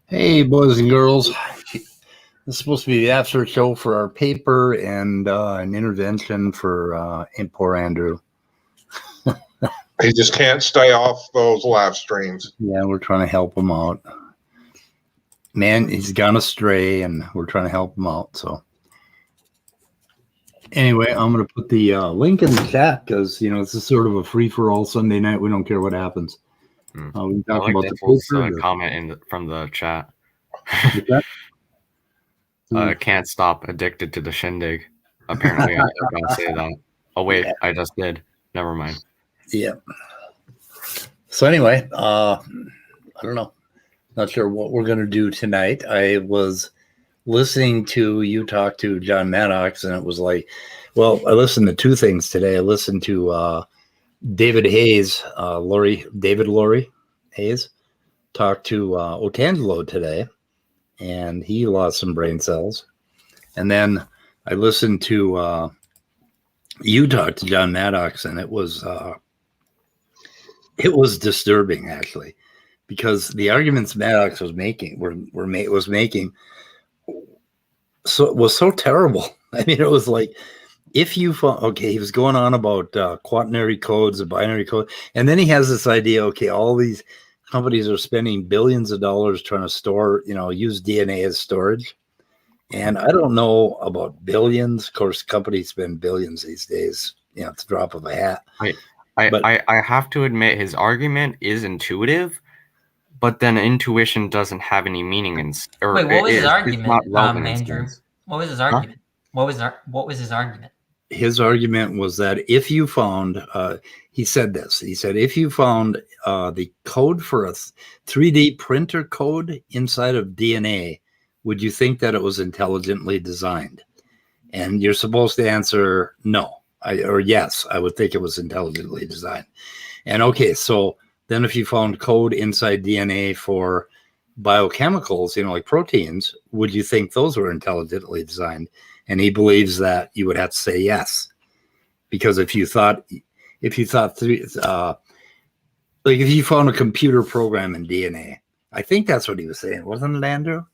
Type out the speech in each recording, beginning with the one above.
Hey, boys and girls. This is supposed to be the after show for our paper and an intervention for poor Andrew. He just can't stay off those live streams. Yeah, we're trying to help him out. Man, he's gone astray, and we're trying to help him out. So anyway, I'm going to put the link in the chat because, you know, this is sort of a free-for-all Sunday night. We don't care what happens. We can talk about the paper. Comment from the chat. Can't stop, addicted to the shindig. Apparently, I'm going to say that. Oh, wait, yeah. I just did. Never mind. Yeah. So anyway, I don't know. Not sure what we're going to do tonight. I was listening to you talk to John Maddox, and it was like, well, I listened to two things today. I listened to David Hayes, David Laurie Hayes, talked to Otangelo today, and he lost some brain cells. And then I listened to you talk to John Maddox, and it was disturbing, actually, because the arguments Maddox was making was making was so terrible. I mean, it was like, if you he was going on about quaternary codes and binary code, and then he has this idea, okay, all these companies are spending billions of dollars trying to store, use DNA as storage. And I don't know about billions. Of course, companies spend billions these days. It's a drop of a hat. I have to admit, his argument is intuitive, but then intuition doesn't have any meaning. Wait, what was his argument, Andrew? What was his argument? Huh? What was his argument? His argument was that if you found, he said this, if you found the code for a 3D printer code inside of DNA, would you think that it was intelligently designed? And you're supposed to answer no, or yes, I would think it was intelligently designed. And okay, so then if you found code inside DNA for biochemicals, like proteins, would you think those were intelligently designed? And he believes that you would have to say yes, because if you thought, like if you found a computer program in DNA, I think that's what he was saying, wasn't it, Andrew?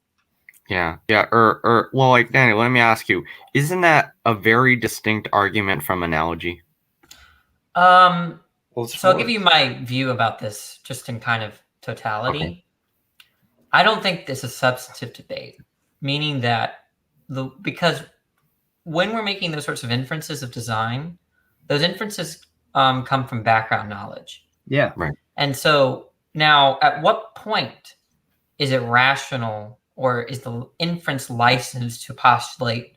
Yeah. Well, like, Danny, let me ask you, isn't that a very distinct argument from analogy? So I'll give you my view about this just in kind of totality. Okay. I don't think this is a substantive debate, meaning that because when we're making those sorts of inferences of design, those inferences come from background knowledge. Yeah, right. And so now, at what point is it rational, or is the inference licensed to postulate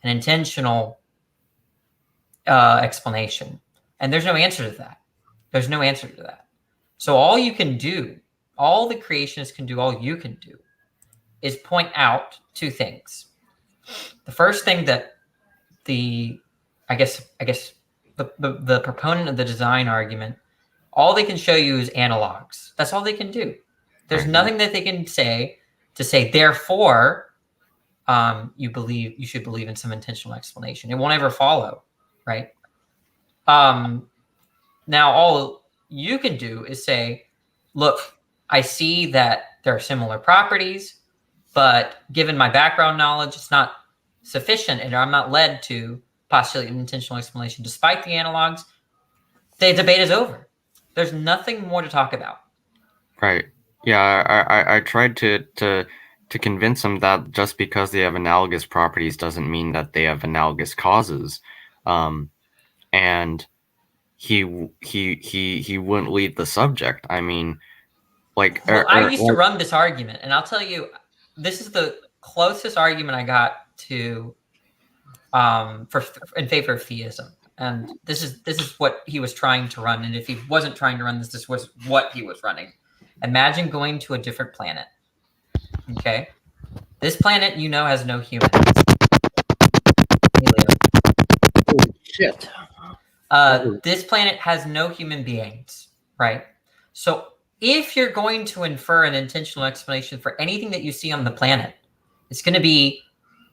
an intentional explanation? And there's no answer to that. There's no answer to that. So all you can do, all the creationists can do, all you can do, is point out two things. The first thing that the proponent of the design argument, all they can show you is analogs. That's all they can do. There's nothing that they can say to say, therefore, you should believe in some intentional explanation. It won't ever follow, right? Now, all you can do is say, look, I see that there are similar properties, but given my background knowledge, it's not sufficient, and I'm not led to postulate an intentional explanation despite the analogs. The debate is over. There's nothing more to talk about. Right. Yeah, I tried to convince him that just because they have analogous properties doesn't mean that they have analogous causes, and he wouldn't lead the subject. I mean, like, I used to run this argument, and I'll tell you, this is the closest argument I got to in favor of theism. And this is what he was trying to run. And if he wasn't trying to run this was what he was running. Imagine going to a different planet. Okay, this planet has no humans. Holy shit. This planet has no human beings, right? So if you're going to infer an intentional explanation for anything that you see on the planet, it's going to be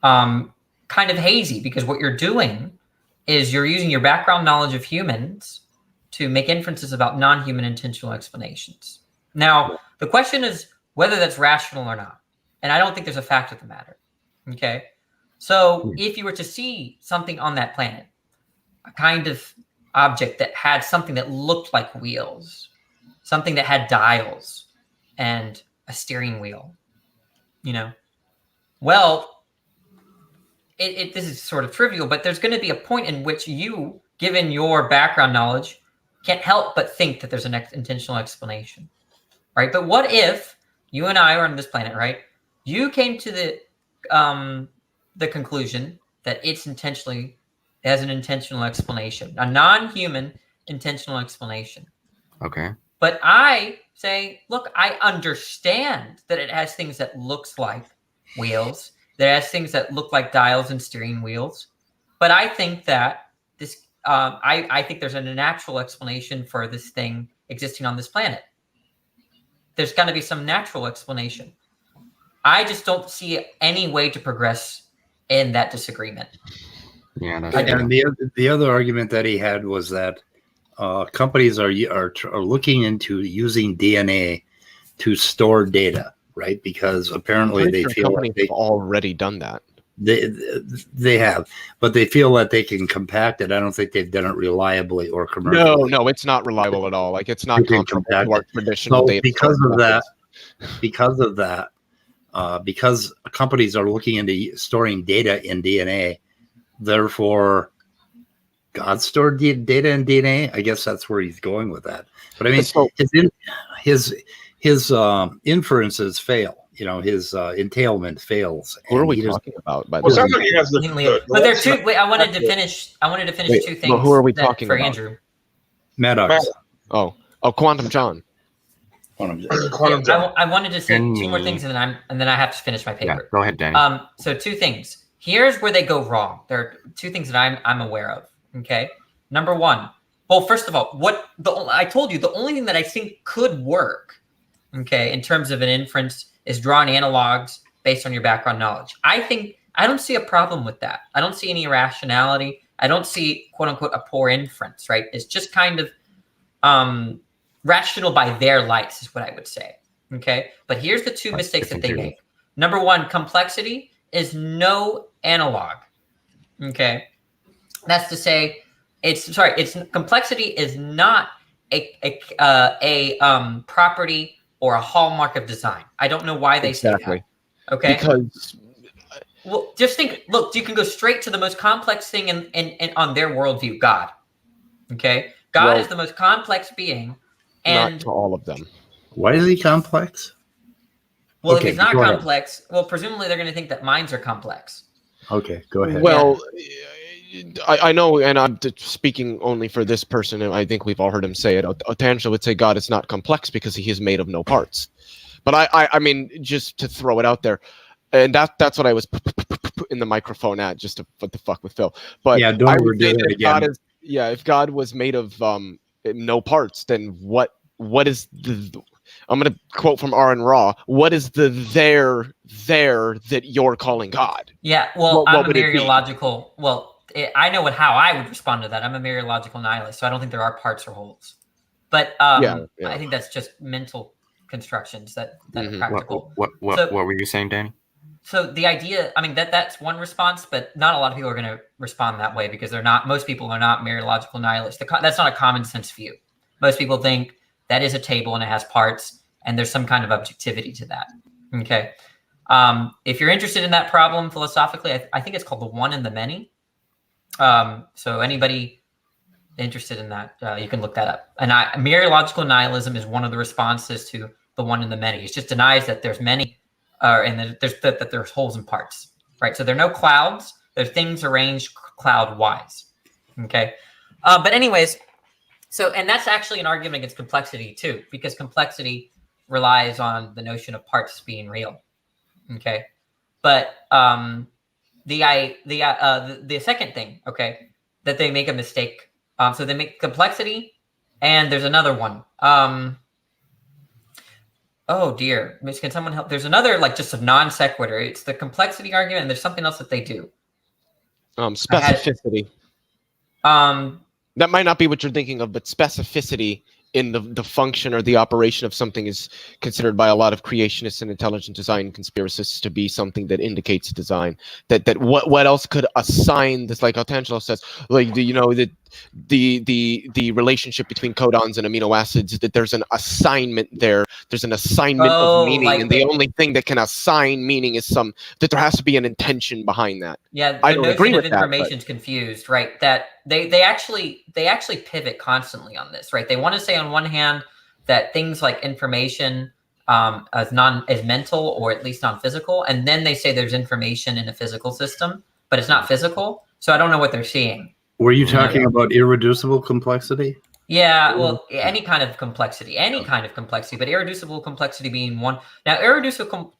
kind of hazy, because what you're doing is you're using your background knowledge of humans to make inferences about non-human intentional explanations. Now, the question is whether that's rational or not. And I don't think there's a fact of the matter. Okay. So if you were to see something on that planet, a kind of object that had something that looked like wheels, something that had dials and a steering wheel, well, this is sort of trivial, but there's going to be a point in which you, given your background knowledge, can't help but think that there's an intentional explanation, right? But what if you and I are on this planet, right? You came to the conclusion that it has an intentional explanation, a non-human intentional explanation. Okay. But I say, look, I understand that it has things that looks like wheels, that has things that look like dials and steering wheels. But I think that this, I think there's a natural explanation for this thing existing on this planet. There's got to be some natural explanation. I just don't see any way to progress in that disagreement. Yeah, that's And the other argument that he had was that companies are looking into using DNA to store data, right? Because apparently they feel companies like have already done that. They have, but they feel that they can compact it. I don't think they've done it reliably or commercially. No, it's not reliable at all. Like, it's not You can comparable to our compact it. traditional So data. because of methods. that, because companies are looking into storing data in DNA, therefore God stored data in DNA. I guess that's where he's going with that. But I mean, So- his inferences fail. His entailment fails. What are and we he doesn't- talking about? By the Well, it way, sounds like he has the But there are two. Wait, I wanted to finish. Wait, two but things. who are we talking for about? Andrew? Maddox. oh, Quantum John. Quantum jump. I wanted to say And two more me. things, and then I have to finish my Yeah, paper. go ahead, Danny. So two things. Here's where they go wrong. There are two things that I'm aware of. Okay. Number one. Well, first of all, I told you the only thing that I think could work, okay, in terms of an inference is drawing analogs based on your background knowledge. I don't see a problem with that. I don't see any irrationality. I don't see, quote unquote, a poor inference, right? It's just kind of rational by their lights is what I would say. Okay. But here's the two mistakes that they make. Number one, complexity is no analog. Okay. That's to say, complexity is not a property or a hallmark of design. I don't know why they say that. Okay. Because Well, just think. Look, you can go straight to the most complex thing in on their worldview. God. Okay. God is the most complex being, and not to all of them. Why is he complex? well, Okay, if he's not go ahead. complex, well, presumably they're going to think that minds are complex. Okay, go ahead. Well, I know, and I'm speaking only for this person, and I think we've all heard him say it. Otangelo would say God is not complex because he is made of no parts. But I mean, just to throw it out there, and that's what I was in the microphone at, just to what the fuck with Phil. But yeah, don't I ever would do say that that again. if God was made of no parts, then what is the? I'm going to quote from R and Raw. What is the there that you're calling God? Yeah, well, What I'm a would it be? mereological. Well, I know how I would respond to that. I'm a mereological nihilist, so I don't think there are parts or wholes. But Yeah. I think that's just mental constructions that Mhm. are practical. What were you saying, Danny? So the idea, I mean, that's one response, but not a lot of people are going to respond that way because most people are not mereological nihilists. That's not a common sense view. Most people think that is a table and it has parts and there's some kind of objectivity to that. Okay. If you're interested in that problem philosophically, I think it's called the one and the many. So anybody interested in that, you can look that up. And mereological nihilism is one of the responses to the one and the many. It just denies that there's many, and that there's wholes and parts, right? So there are no clouds. There's things arranged cloud-wise. Okay. But anyways, and that's actually an argument against complexity too, because complexity relies on the notion of parts being real. Okay, but the second thing, okay, that they make a mistake. So they make complexity, and there's another one. Oh dear, can someone help? There's another, like, just a non sequitur. It's the complexity argument, and there's something else that they do. Specificity. That might not be what you're thinking of, but specificity in the function or the operation of something is considered by a lot of creationists and intelligent design conspiracists to be something that indicates design. That what else could assign this, like Altangelo says, like the relationship between codons and amino acids, that there's an assignment there. There's an assignment of meaning, like and the only thing that can assign meaning is that there has to be an intention behind that. Yeah, I the don't agree notion of with that, information's confused, right? That they actually pivot constantly on this, right? They want to say on one hand that things like information as mental, or at least non-physical, and then they say there's information in a physical system, but it's not physical. So I don't know what they're seeing. Were you talking about irreducible complexity? Yeah, well, any kind of complexity, but irreducible complexity being one. Now, irreducible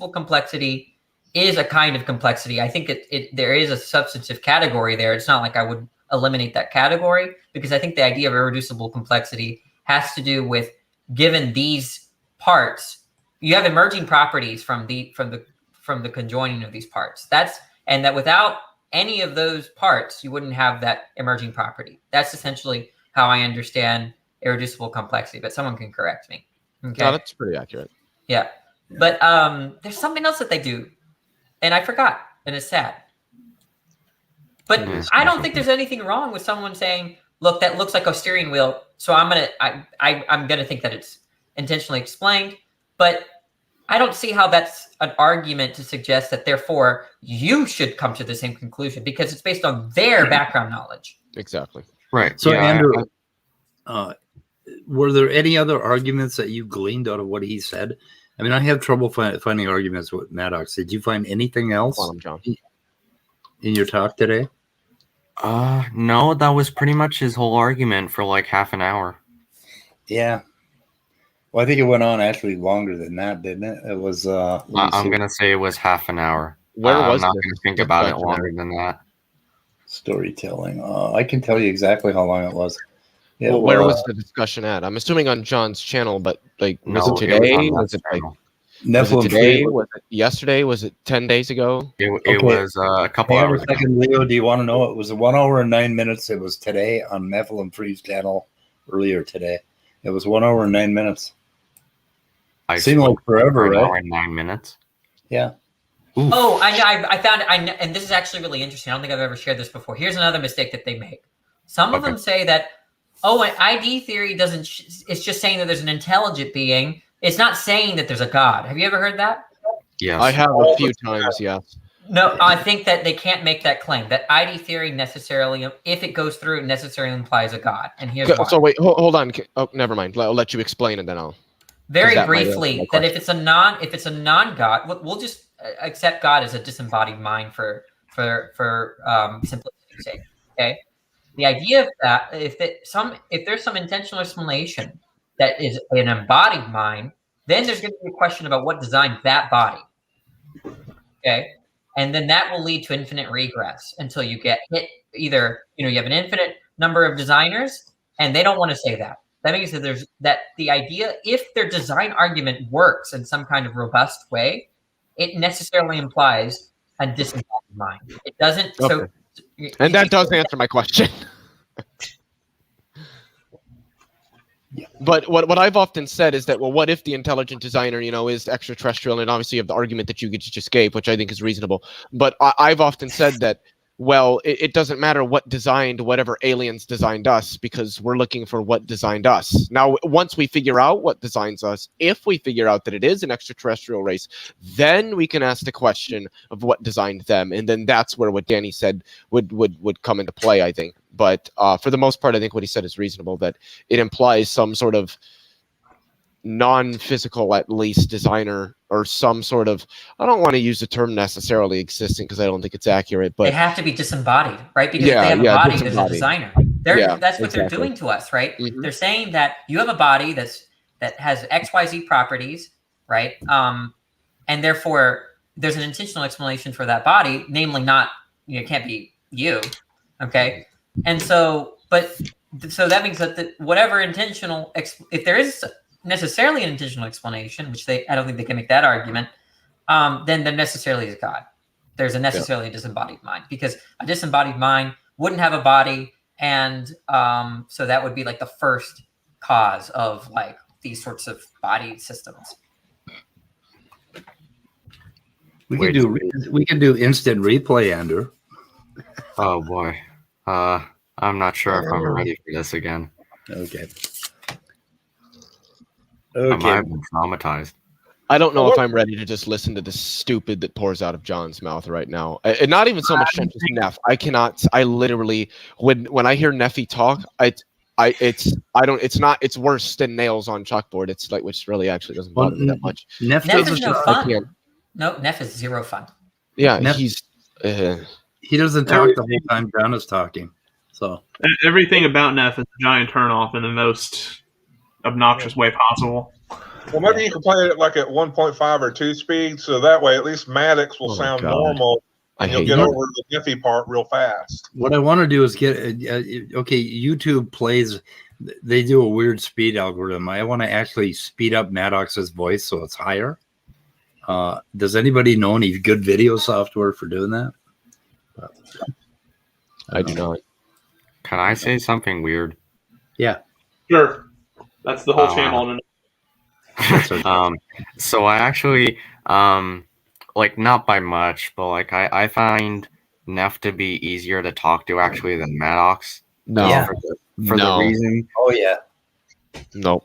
complexity is a kind of complexity. I think there is a substantive category there. It's not like I would eliminate that category, because I think the idea of irreducible complexity has to do with, given these parts, you have emerging properties from the conjoining of these parts. And that without any of those parts, you wouldn't have that emerging property. That's essentially how I understand irreducible complexity, but someone can correct me. Okay, No, that's pretty accurate. Yeah, but there's something else that they do, and I forgot, and it's sad. But I don't think there's anything wrong with someone saying, "Look, that looks like a steering wheel," so I'm gonna think that it's intentionally explained. But I don't see how that's an argument to suggest that therefore you should come to the same conclusion, because it's based on their background knowledge. Exactly. Right. So, yeah, Andrew, were there any other arguments that you gleaned out of what he said? I mean, I have trouble finding arguments with Maddox. Did you find anything else John, in your talk today? No, that was pretty much his whole argument for like half an hour. Yeah. Well, I think it went on actually longer than that, didn't it? It was. I'm gonna say it was half an hour. Where was I'm not this gonna think about it discussion longer than that. Storytelling. I can tell you exactly how long it was. Well, where was the discussion at? I'm assuming on John's channel, but like, was it today? Was it like Nephilim today? Was it yesterday? Was it 10 days ago? It was a couple Hang on hours a ago. second, Leo. Do you want to know? It was 1 hour and 9 minutes. It was today on Nephilim Free's channel earlier today. It was 1 hour and 9 minutes. I Seemed like spoke for forever, an right? hour and 9 minutes. Yeah. Oof. Oh, I found, and this is actually really interesting. I don't think I've ever shared this before. Here's another mistake that they make. Some of them say that, an ID theory doesn't. It's just saying that there's an intelligent being. It's not saying that there's a God. Have you ever heard that? Yes. I have a few times, yes. No, I think that they can't make that claim. That ID theory necessarily, if it goes through, it necessarily implies a God. And here's why. So wait, hold on. Oh, never mind. I'll let you explain, and then I'll. Very that might briefly, answer that my if it's a non-God, we'll just accept God as a disembodied mind for simplicity's sake. Okay, the idea of that, if there's some intentional assimilation that is an embodied mind, then there's going to be a question about what designed that body. Okay, and then that will lead to infinite regress until you get hit. Either you have an infinite number of designers, and they don't want to say that. That means that the idea, if their design argument works in some kind of robust way, it necessarily implies a disembodied mind. It doesn't. Okay. So, and that does answer my question. But what I've often said is that, well, what if the intelligent designer, is extraterrestrial? And obviously you have the argument that you just gave, which I think is reasonable. But I've often said that, well, it doesn't matter what designed whatever aliens designed us, because we're looking for what designed us. Now, once we figure out what designs us, if we figure out that it is an extraterrestrial race, then we can ask the question of what designed them. And then that's where what Danny said would come into play, I think. But for the most part, I think what he said is reasonable, that it implies some sort of non-physical, at least, designer, or some sort of, I don't want to use the term necessarily existing because I don't think it's accurate, but they have to be disembodied, right? Because if they have a body that's a designer. That's what they're doing to us, right? Mm-hmm. They're saying that you have a body that's that has XYZ properties, right? And therefore there's an intentional explanation for that body, namely not, it can't be you. Okay. And so, so that means that whatever intentional, if there is necessarily an intentional explanation, which I don't think they can make that argument, then there necessarily is God. There's a necessarily disembodied mind, because a disembodied mind wouldn't have a body. And so that would be like the first cause of like these sorts of body systems. We can do instant replay, Andrew. Oh boy. I'm not sure if I'm ready for this again. Okay. I've been traumatized. I don't know if I'm ready to just listen to the stupid that pours out of John's mouth right now. And not even so much just Neff. I cannot. I literally, when I hear Nephie talk, it's worse than nails on chalkboard. It's like, which really actually doesn't bother me that much. Neff is no fun. No, Neff is zero fun. Yeah, Neff, he doesn't talk the whole time John is talking. So everything about Neff is a giant turnoff in the most obnoxious way possible. Well, maybe you can play it like at 1.5 or 2 speed, so that way at least Maddox will sound normal. And you'll get over the Nephie part real fast. What I want to do is get YouTube plays. They do a weird speed algorithm. I want to actually speed up Maddox's voice so it's higher. Does anybody know any good video software for doing that? I do not. Can I say something weird? Yeah. Sure. That's the whole channel. So I actually, like, not by much, but like I find Neff to be easier to talk to actually than Maddox. No. Yeah. For the reason. Oh yeah. No.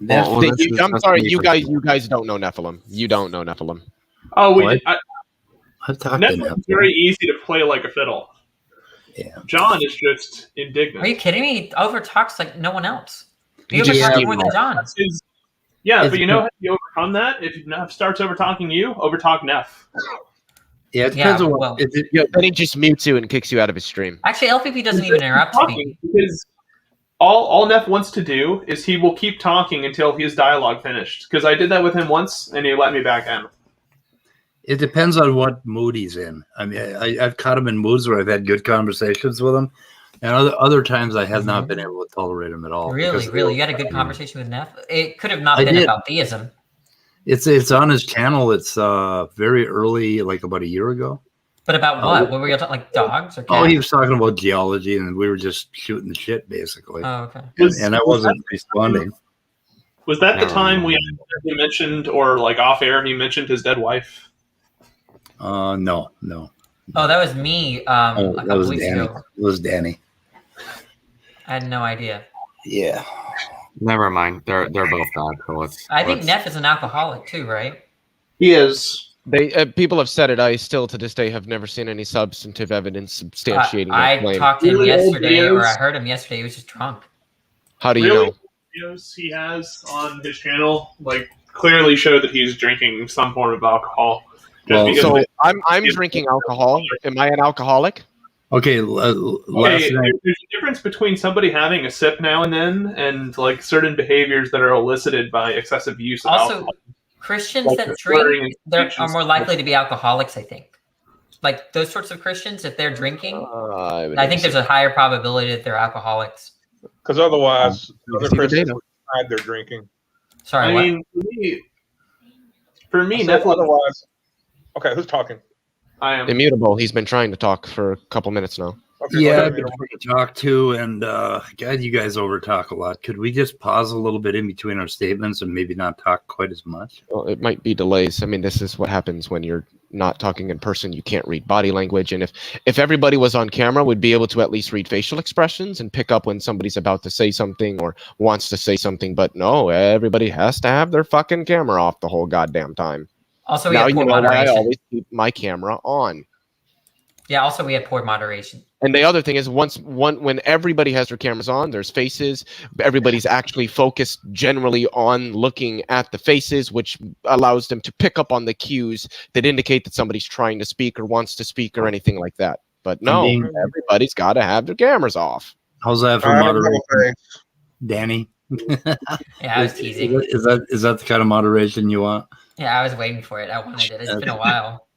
Well, I'm sorry, you guys don't know Nephilim. You don't know Nephilim. Oh, Neff is very easy to play like a fiddle. Yeah. John is just indignant. Are you kidding me? He overtalks like no one else. He just overtalks more than John. But you know how you overcome that? If Neff starts overtalking you, overtalk Neff. Yeah, it depends on what. Then he just mutes you and kicks you out of his stream. Actually, LPP doesn't even interrupt me. Because all Neff wants to do is he will keep talking until his dialogue finished. Because I did that with him once, and he let me back in. It depends on what mood he's in. I mean, I've caught him in moods where I've had good conversations with him, and other times I have not been able to tolerate him at all. Really, you had a good conversation with Neff. It could have not been about theism. It's on his channel. It's very early, like about a year ago. But about what? What were you talking, like dogs or cats? Oh, he was talking about geology, and we were just shooting the shit, basically. Oh, okay. And I wasn't responding. Was that the time he mentioned, or like off air, he mentioned his dead wife? No. Oh, that was me. That was Danny. It was Danny. I had no idea. Yeah. Never mind. They're both alcoholics. I think Neff is an alcoholic too, right? He is. They people have said it. I still to this day have never seen any substantive evidence substantiating that claim. I talked to him yesterday, or I heard him yesterday. He was just drunk. How do you know? Videos he has on his channel like clearly show that he's drinking some form of alcohol. So I'm drinking alcohol. Am I an alcoholic? Okay. There's a difference between somebody having a sip now and then and like certain behaviors that are elicited by excessive use of alcohol. Christians that drink are more likely to be alcoholics, I think. Like those sorts of Christians, if they're drinking, I think there's a higher probability that they're alcoholics. Because otherwise, other Christians would hide their drinking. Sorry, I mean, for me, otherwise. Okay, who's talking? I am immutable. He's been trying to talk for a couple minutes now. Okay, yeah, I've been trying to talk to, and God, you guys overtalk a lot. Could we just pause a little bit in between our statements and maybe not talk quite as much? Well, it might be delays. I mean, this is what happens when you're not talking in person. You can't read body language, and if everybody was on camera, would be able to at least read facial expressions and pick up when somebody's about to say something or wants to say something. But no, everybody has to have their fucking camera off the whole goddamn time. Also, we now have you poor know why moderation. I always keep my camera on. Yeah, also we have poor moderation. And the other thing is when everybody has their cameras on, there's faces, everybody's actually focused generally on looking at the faces, which allows them to pick up on the cues that indicate that somebody's trying to speak or wants to speak or anything like that. But no, everybody's got to have their cameras off. How's that for moderation? Danny? Yeah, I was teasing. Is that the kind of moderation you want? Yeah, I was waiting for it. I wanted it. It's been a while.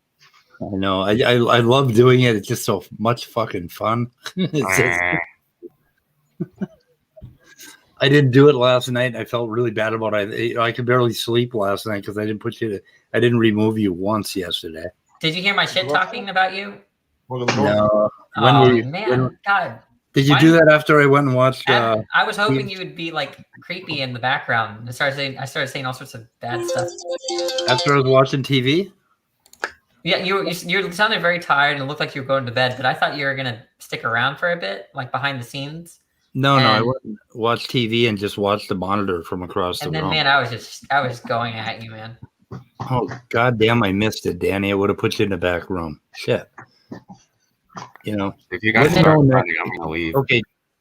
I know. I love doing it. It's just so much fucking fun. It's just, I didn't do it last night. I felt really bad about it. I could barely sleep last night because I didn't remove you once yesterday. Did you hear my shit talking about you? No. God. Did you do that after I went and watched? I was hoping you would be like creepy in the background. I started saying all sorts of bad stuff. After I was watching TV? Yeah, you sounded very tired and it looked like you were going to bed, but I thought you were gonna stick around for a bit, like behind the scenes. No, I wouldn't watch TV and just watch the monitor from across the room. And then, man, I was going at you, man. Oh, goddamn, I missed it, Danny. I would have put you in the back room. Shit. You know. If you guys start running, I'm gonna leave. Okay,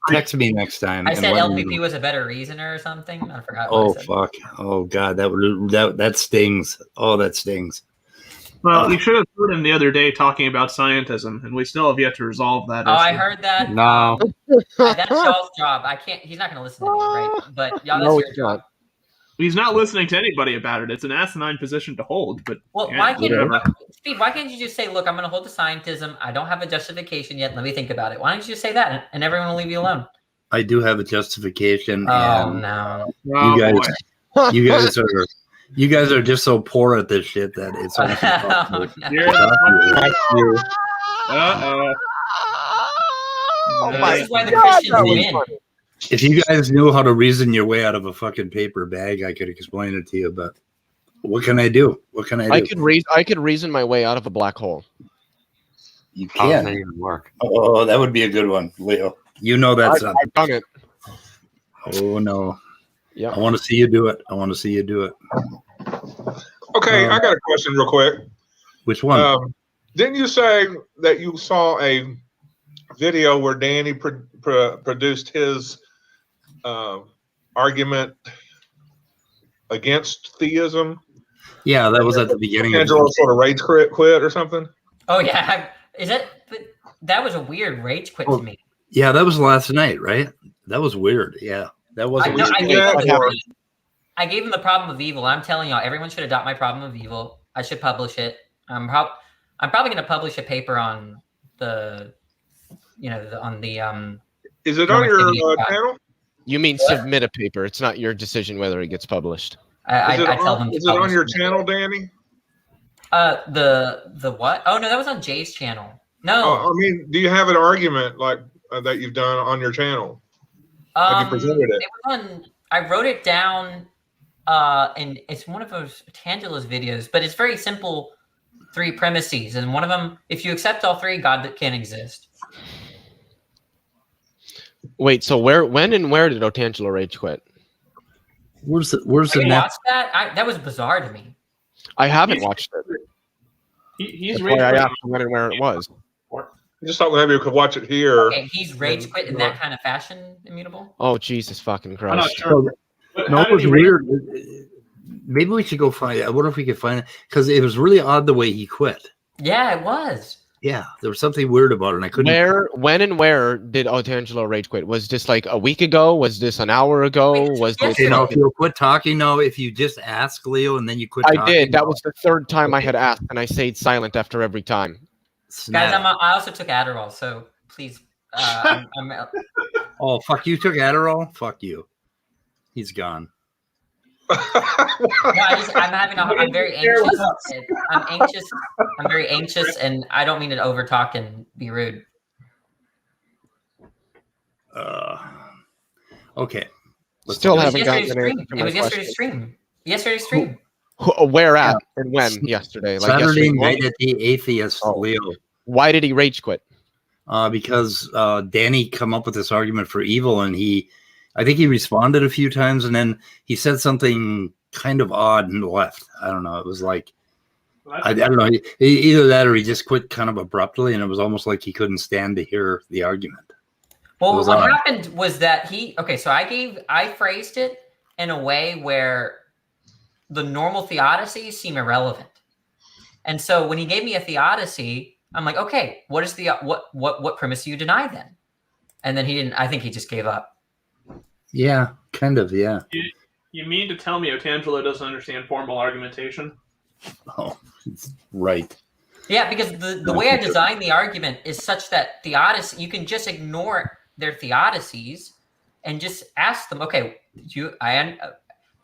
text me next time. I said LPP was a better reasoner or something. I forgot. Oh fuck! Oh god, that stings. Oh, that stings. Well, you should have heard him the other day talking about scientism, and we still have yet to resolve that. Oh, issue. I heard that. No, that's y'all's job. I can't. He's not going to listen to me, right? But y'all, that's your job. He's not listening to anybody about it. It's an asinine position to hold. But well, why can't you just say, "Look, I'm going to hold to scientism. I don't have a justification yet. Let me think about it." Why don't you just say that, and everyone will leave you alone? I do have a justification. Oh no! You guys are just so poor at this shit that it's almost impossible. This is why the Christians win. If you guys knew how to reason your way out of a fucking paper bag, I could explain it to you. But what can I do? What can I do? I could reason my way out of a black hole. You can. How does that even work? Oh, that would be a good one, Leo. You know that's I've done it. Oh no. Yeah. I want to see you do it. Okay, I got a question real quick. Which one? Didn't you say that you saw a video where Danny produced his argument against theism? Yeah, that was at the beginning. Angela sort of rage quit or something? Oh, yeah. That was a weird rage quit to me. Yeah, that was last night, right? That was weird. Yeah. That was I gave him the problem of evil. I'm telling y'all, everyone should adopt my problem of evil. I should publish it. I'm probably going to publish a paper on the, Is it on your channel? You mean submit a paper? It's not your decision whether it gets published. I tell them. Is it on your channel, Danny? The what? Oh no, that was on Jay's channel. No. I mean, do you have an argument like that you've done on your channel? Have you presented it? It was on. I wrote it down. And it's one of those Tangela's videos, but it's very simple. 3 premises, and one of them, if you accept all 3, God can exist. Wait, so when and where did Otangelo rage quit? Where's the watched that? That was bizarre to me. I haven't watched it. He's rage quit. I asked when and where it was. I just thought maybe we could watch it here. Okay, he's rage quit in that kind of fashion, Immutable? Oh, Jesus fucking Christ. I'm not sure. No, it was weird. Maybe we should go find it. I wonder if we could find it, because it was really odd the way he quit. Yeah, it was. Yeah, there was something weird about it, and I couldn't. When and where did Otangelo rage quit? Was this like a week ago? Was this an hour ago? Was this? If you quit talking, if you just ask Leo and then you quit talking. I did. That was the 3rd time I had asked, and I stayed silent after every time. Guys, I also took Adderall, so please. Oh, fuck, you took Adderall? Fuck you. He's gone. I'm very anxious. I'm very anxious, and I don't mean to overtalk and be rude. Okay. Still haven't gotten an answer. It was yesterday's stream. Yesterday's stream. Where at and when? Yesterday, like Saturday night at the Atheist. Leo. Why did he rage quit? Because Danny come up with this argument for evil, and I think he responded a few times, and then he said something kind of odd and left. I don't know. It was like, I don't know. Either that or he just quit kind of abruptly, and it was almost like he couldn't stand to hear the argument. Well, what happened was that so I phrased it in a way where the normal theodicies seem irrelevant. And so when he gave me a theodicy, I'm like, okay, what is what premise do you deny then? And then he didn't. I think he just gave up. Yeah, Kind of, yeah. You mean to tell me Otangelo doesn't understand formal argumentation? Oh, right. Yeah, because the way I designed the argument is such that theodicy, you can just ignore their theodicies and just ask them, okay, you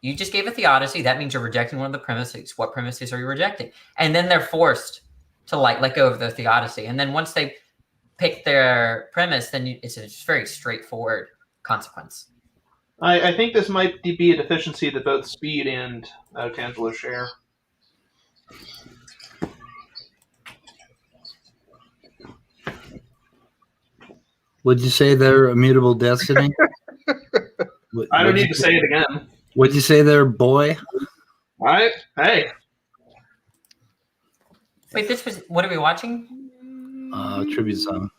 just gave a theodicy. That means you're rejecting one of the premises. What premises are you rejecting? And then they're forced to let go of their theodicy. And then once they pick their premise, then it's a very straightforward consequence. I think this might be a deficiency that both Speed and Otangelo share. Would you say they're immutable destiny? I don't need to say it again. Would you say they're boy? Hey. Wait, what are we watching? Tribute song.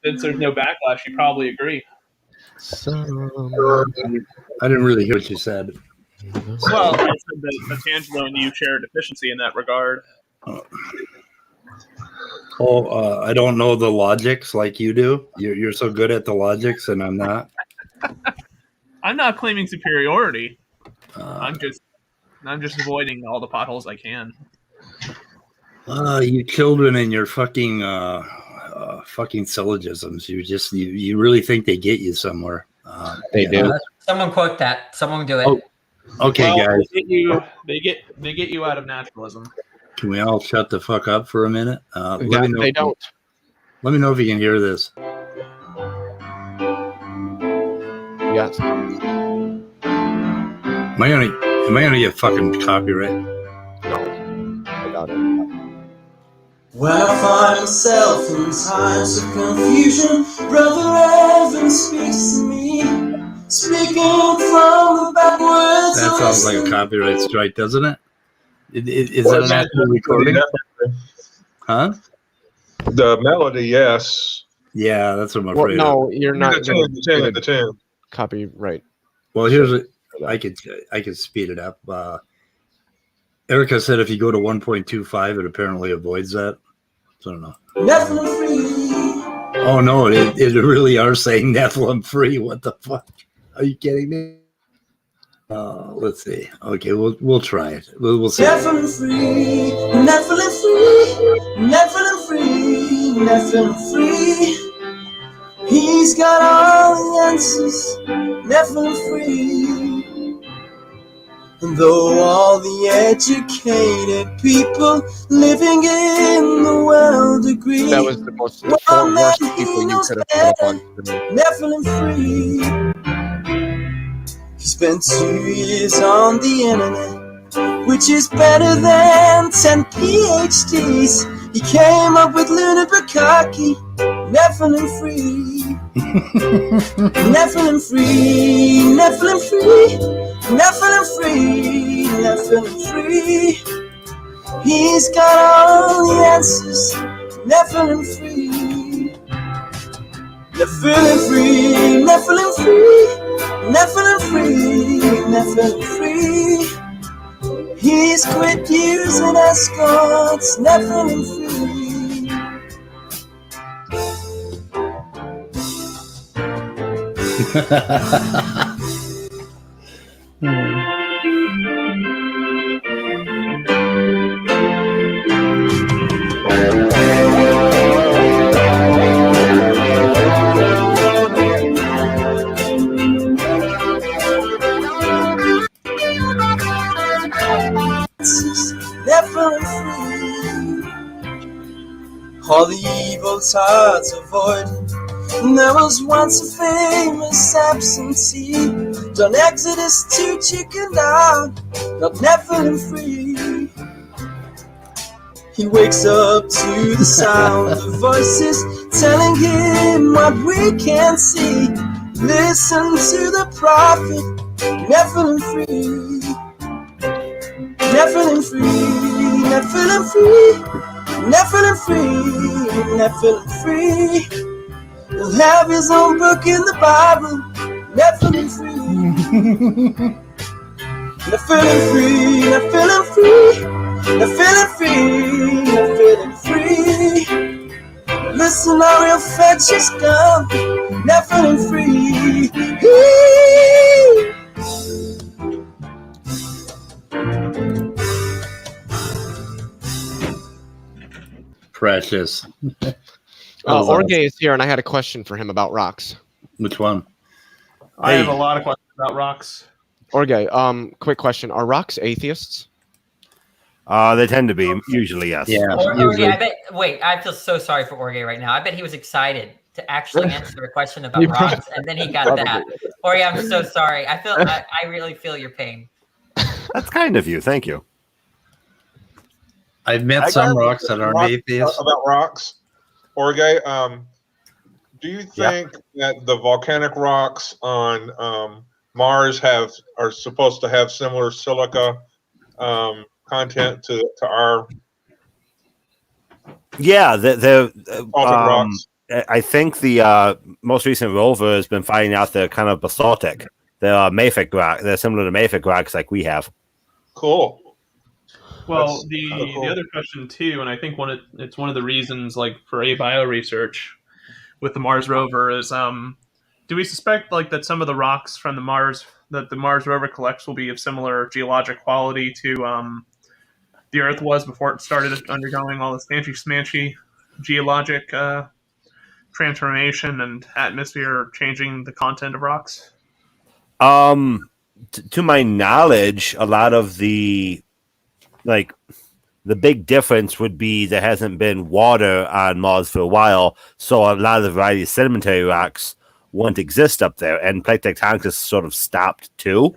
Since there's no backlash, you probably agree. I didn't really hear what you said. Well, I said that Otangelo and you share a deficiency in that regard. I don't know the logics like you do. You're so good at the logics, and I'm not. I'm not claiming superiority. I'm just avoiding all the potholes I can. You children and your fucking syllogisms. You really think they get you somewhere. They do. Someone quote that. Someone do it. Oh, okay, guys. They get you out of naturalism. Can we all shut the fuck up for a minute? Let me know they don't. Let me know if you can hear this. Yes. Am I gonna get fucking copyright? No. I got it. When I find myself in times of confusion, Brother Evan speaks to me, speaking from the backwards. That sounds like a copyright strike, doesn't it? Is that an actual recording? Huh? The melody, yes. Yeah, that's what I'm afraid of. No, you're not. The tune. Copyright. Well, I could speed it up. Erica said if you go to 1.25, it apparently avoids that. So I don't know. Nephilim free. Oh no, it really are saying Nephilim free. What the fuck? Are you kidding me? Let's see. Okay, we'll try it. We'll see. Nephilim free. Nephilim free. Nephilim free. Nephilim free. He's got all the answers. Nephilim free. And though all the educated people living in the world agree, that was the worst people you could have put up on. Nephilim free. He spent 2 years on the internet, which is better than 10 PhDs. He came up with Luna Bukaki, Nephilim free. Nephilim free, Nephilim free. Nephilim free, Nephilim free. He's got all the answers. Nephilim free. Nephilim free, Nephilim free. Nephilim free, Nephilim free. He's quit using escorts. Nephilim free. All the evil's hard to avoid. And there was once a famous absentee, John Exodus 2 chickened out, not Nephilim free. He wakes up to the sound of voices telling him what we can't see. Listen to the prophet, Nephilim free. Nephilim free, Nephilim free. Nephilim free, Nephilim free. He'll have his own book in the Bible. Nephilim free. Nephilim free, Nephilim free. Nephilim free, Nephilim free. Listen future's gone, Nephilim free. Precious. Orge is here, and I had a question for him about rocks. Which one? I have a lot of questions about rocks. Orge, quick question: are rocks atheists? They tend to be, usually, yes. Yeah. Orge, I bet. Wait, I feel so sorry for Orge right now. I bet he was excited to actually answer a question about rocks, and then he got that. Orge, I'm so sorry. I really feel your pain. That's kind of you. Thank you. I've met some rocks that aren't atheists. About rocks, Orge, do you think that the volcanic rocks on Mars are supposed to have similar silica content to our? Yeah, they're rocks? I think the most recent rover has been finding out they're kind of basaltic. They're mafic rock. They're similar to mafic rocks like we have. Cool. Well, the other question too, and I think it's one of the reasons, like for abio research with the Mars rover, is do we suspect that some of the rocks from the Mars rover collects will be of similar geologic quality to the Earth was before it started undergoing all this fancy-smanchy geologic transformation and atmosphere changing the content of rocks? To my knowledge, a lot of the big difference would be there hasn't been water on Mars for a while, so a lot of the variety of sedimentary rocks won't exist up there, and plate tectonics has sort of stopped too.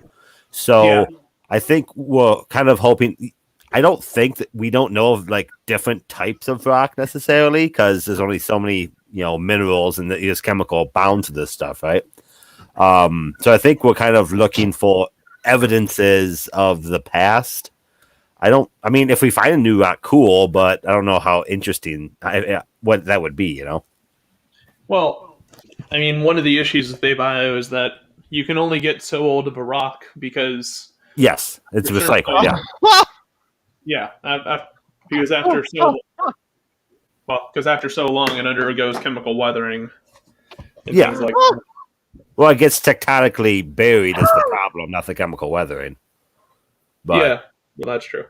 So I think we're kind of hoping. I don't think that we don't know of different types of rock necessarily, because there's only so many minerals and there's chemical bound to this stuff, right? So I think we're kind of looking for evidences of the past. I mean, if we find a new rock, cool, but I don't know how interesting what that would be, Well, I mean, one of the issues with abio is that you can only get so old of a rock because... Yes, it's recycled, yeah. Because after so long it undergoes chemical weathering. And things like that. Well, it gets tectonically buried is the problem, not the chemical weathering. But, yeah, well, that's true.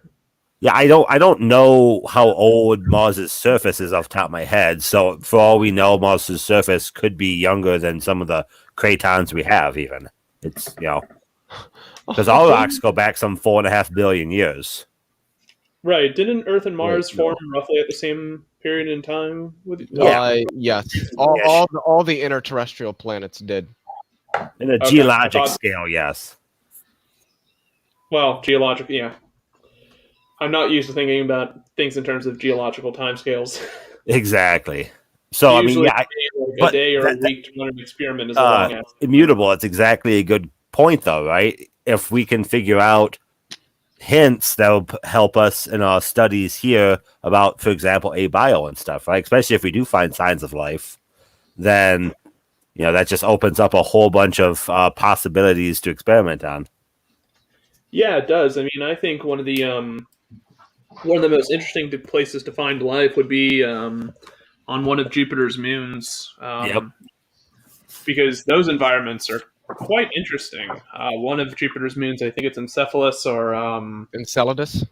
Yeah, I don't know how old Mars's surface is off the top of my head. So for all we know, Mars's surface could be younger than some of the cratons we have. Even it's because all rocks go back some 4.5 billion years. Right? Didn't Earth and Mars form roughly at the same period in time? Yes. All the interterrestrial planets did. In a geologic scale, yes. Well, geologic, yeah. I'm not used to thinking about things in terms of geological timescales. Exactly. So usually, I mean, a day or a week to run an experiment is a long ass. Immutable. It's exactly a good point, though, right? If we can figure out hints that will help us in our studies here about, for example, abio and stuff, right? Especially if we do find signs of life, then that just opens up a whole bunch of possibilities to experiment on. Yeah, it does. I mean, I think one of the most interesting places to find life would be on one of Jupiter's moons. Because those environments are quite interesting. One of Jupiter's moons, I think it's Encephalus or Enceladus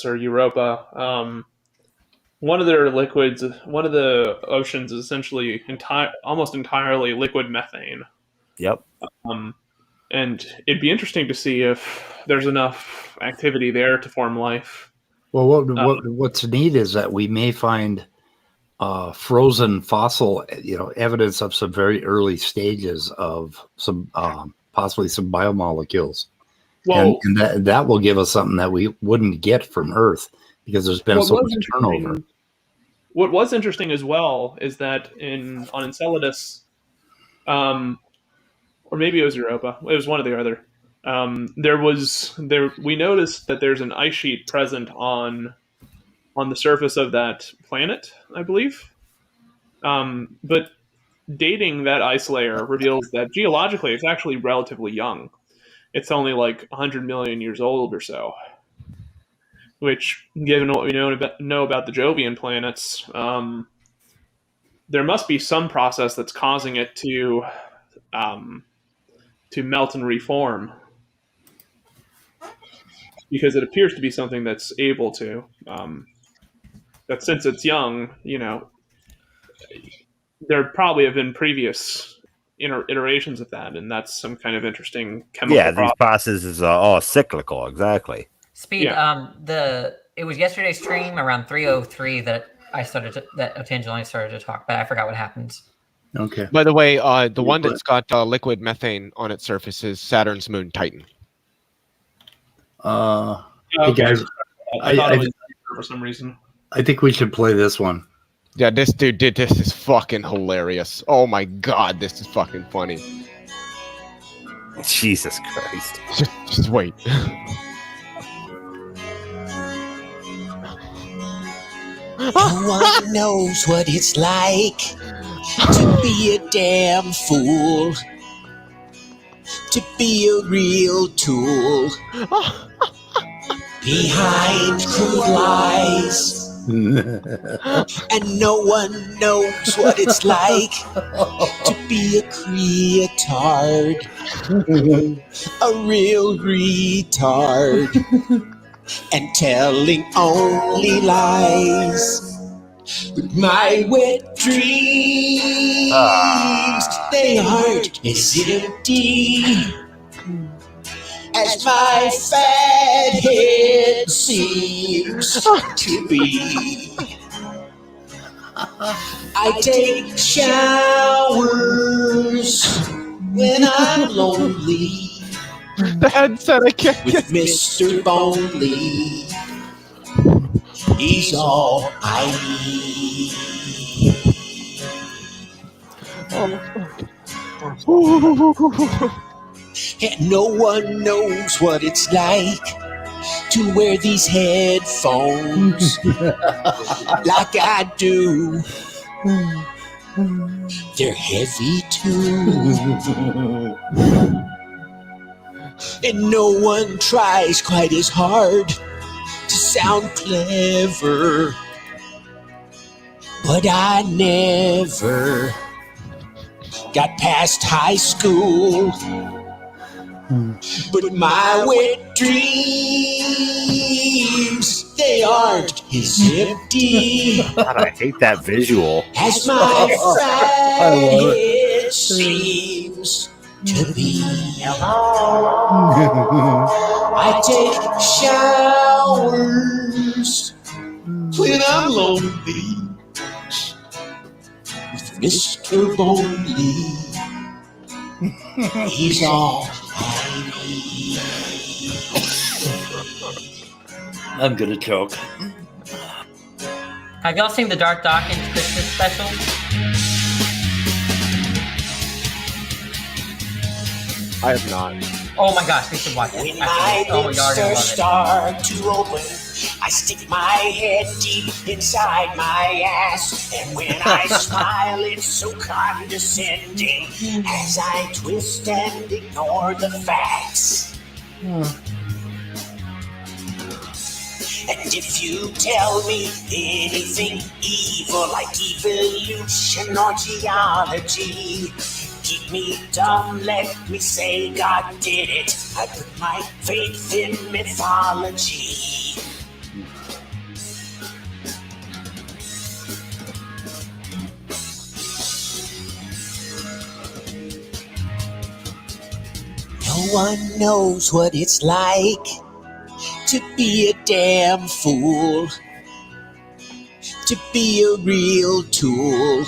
or Europa. One of their liquids, one of the oceans is essentially almost entirely liquid methane. Yep. And it'd be interesting to see if there's enough activity there to form life. Well, what's neat is that we may find frozen fossil, evidence of some very early stages of some possibly some biomolecules. Well, and that will give us something that we wouldn't get from Earth because there's been so much turnover. What was interesting as well is that on Enceladus, or maybe it was Europa. It was one or the other. We noticed that there's an ice sheet present on the surface of that planet, I believe. But dating that ice layer reveals that geologically it's actually relatively young. It's only like 100 million years old or so. Which, given what we know about the Jovian planets, there must be some process that's causing it to melt and reform, because it appears to be something that's able to. That since it's young, there probably have been previous iterations of that, and that's some kind of interesting chemical Yeah, these process. processes are all cyclical. Exactly. Speed. It was yesterday's stream around 3:03 that Otangelo started to talk, but I forgot what happens. Okay. By the way, the one that's got liquid methane on its surface is Saturn's moon Titan. Hey guys, I thought it was for some reason. I think we should play this one. Yeah, this dude did this. Is fucking hilarious. Oh my god, this is fucking funny. Jesus Christ. Just wait. No one knows what it's like to be a damn fool, to be a real tool, behind crude lies. And no one knows what it's like to be a creatard, a real retard, and telling only lies. But my wet dreams, they aren't as empty as my fat head seems to be. I take showers when I'm lonely The headset I can't with Mr. Bonely. He's all I need. And no one knows what it's like to wear these headphones like I do. They're heavy too. And no one tries quite as hard to sound clever. But I never got past high school. But my wet dreams, they aren't as empty God, I hate that visual. as my fat head seems to be. I take showers when I'm lonely with Mr. Bonely. He's all I need. I'm gonna choke. Have y'all seen the Dark Dawkins Christmas special? I have not. Oh my gosh, we should watch it. When my lips start to open, I stick my head deep inside my ass. And when I smile, it's so condescending as I twist and ignore the facts. And if you tell me anything evil like evolution or geology, keep me dumb, let me say God did it. I put my faith in mythology. No one knows what it's like to be a damn fool, to be a real tool,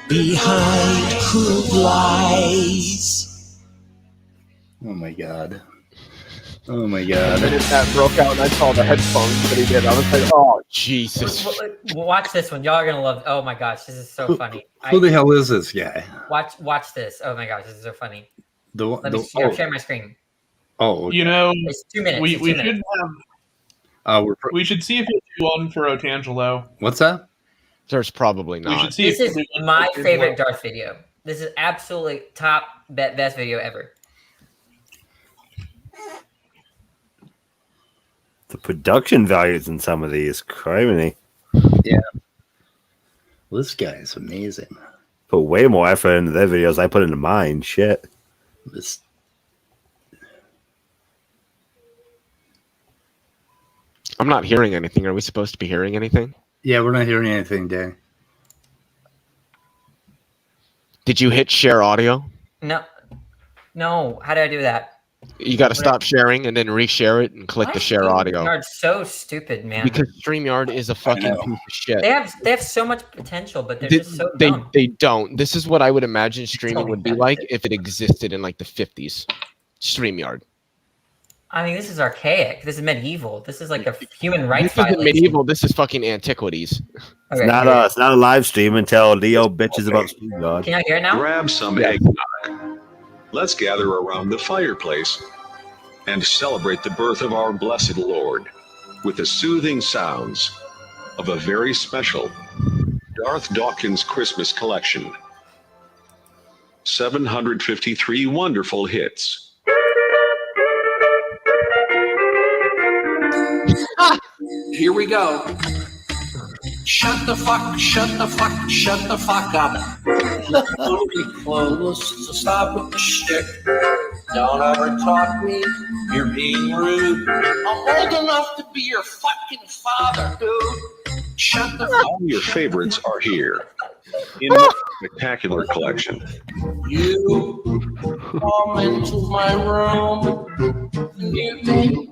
behind crude lies. Oh my god. Oh my god. And if that broke out and I saw the headphones that he did, I was like, oh, Jesus. Watch this one. Y'all are gonna love. Oh my gosh, this is so funny. Who the hell is this guy? Watch this. Oh my gosh, this is so funny. Let me share my screen. Oh, okay. You know, it's 2 minutes. We should have. We should see if it's one for Otangelo. What's that? There's probably not. We should see. This is my favorite Darth video. This is absolutely top best video ever. The production values in some of these, criminy. Yeah. Well, this guy is amazing. Put way more effort into their videos I put into mine. Shit. This. I'm not hearing anything. Are we supposed to be hearing anything? Yeah, we're not hearing anything, Danny. Did you hit share audio? No. How do I do that? You got to stop sharing and then reshare it and click the share audio. StreamYard's so stupid, man. Because StreamYard is a fucking piece of shit. They have so much potential, but they're just so dumb. They don't. This is what I would imagine streaming would be like if it existed in like the 50s. StreamYard. I mean, this is archaic. This is medieval. This is like a human rights This isn't violation. medieval. This is fucking antiquities. Okay, It's not a live stream until Leo bitches about StreamYard. Can I hear it now? Grab some eggnog. Let's gather around the fireplace and celebrate the birth of our blessed Lord with the soothing sounds of a very special Darth Dawkins Christmas collection. 753 wonderful hits. Here we go. Shut the fuck up. Don't be close, so stop with the shit. Don't ever talk me, you're being rude. I'm old enough to be your fucking father, dude. Shut the fuck All your favorites are here in a spectacular collection. You come into my room, you think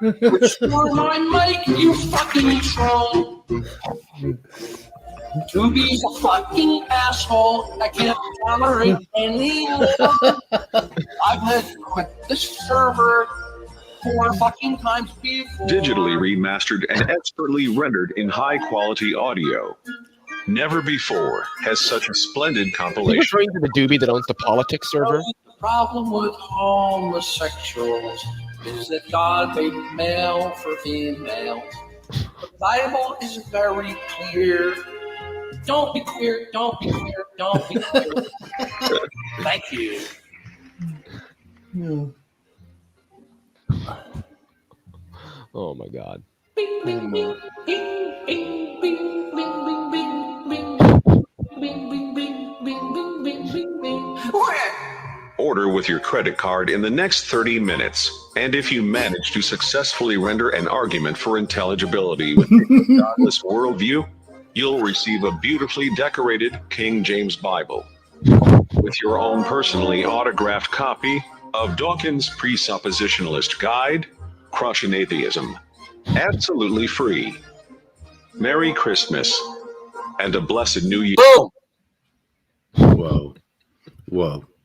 which one I make you fucking troll. To be a fucking asshole, I can't tolerate anymore. I've had to quit this server 4 fucking times before. Digitally remastered and expertly rendered in high quality audio. Never before has such a splendid Are you compilation. referring to the doobie that owns the politics server? The problem with homosexuals is that God made male for female. The Bible is very clear. Don't be queer, don't be queer, don't be queer. Thank you. Oh my god. Bing, bing, bing, bing, bing, bing, bing, bing, bing, bing. Bing, bing, bing, bing, bing, bing, bing, bing. Order with your credit card in the next 30 minutes. And if you manage to successfully render an argument for intelligibility with a godless worldview, you'll receive a beautifully decorated King James Bible with your own personally autographed copy of Dawkins' Presuppositionalist Guide, Crushing Atheism. Absolutely free. Merry Christmas and a blessed New Year. Whoa.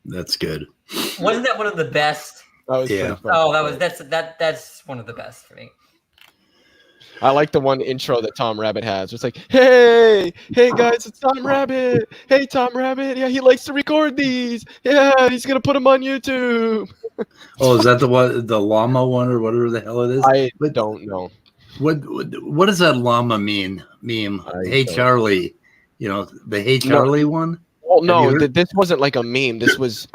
That's good. Wasn't that one of the best? That was Yeah. pretty fun. That's one of the best for me. I like the one intro that Tom Rabbit has. It's like, hey guys, it's Tom Rabbit. Hey, Tom Rabbit. Yeah, he likes to record these. Yeah, he's gonna put them on YouTube. Oh, is that the llama one or whatever the hell it is? I don't know. What does that llama meme? Hey don't. Charlie, the Hey Charlie one. Well, no, Have you heard? this wasn't like a meme. This was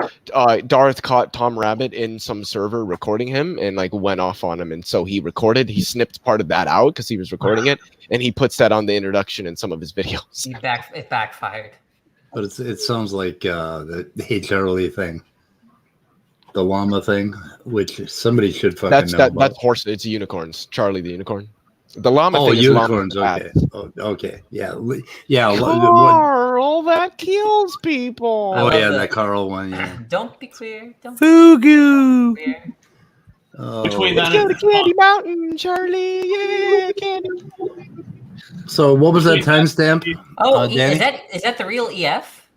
Darth caught Tom Rabbit in some server recording him and like went off on him, and so he snipped part of that out because he was recording it, and he puts that on the introduction in some of his videos. It backfired. But it sounds like the Hey Charlie thing, the llama thing, which somebody should fucking know about. That's horse. It's unicorns. Charlie the unicorn. The llama Oh, thing is unicorns. llama Okay. bad. Oh, okay. Yeah. Carl, that kills people. Oh love yeah, the- that Carl one. Yeah. Don't be queer. Don't Fugu. be queer. Oh. Between Let's that go to and Candy Mountain, Charlie. Yeah, Candy. So what was that timestamp? Oh, Danny? is that the real EF?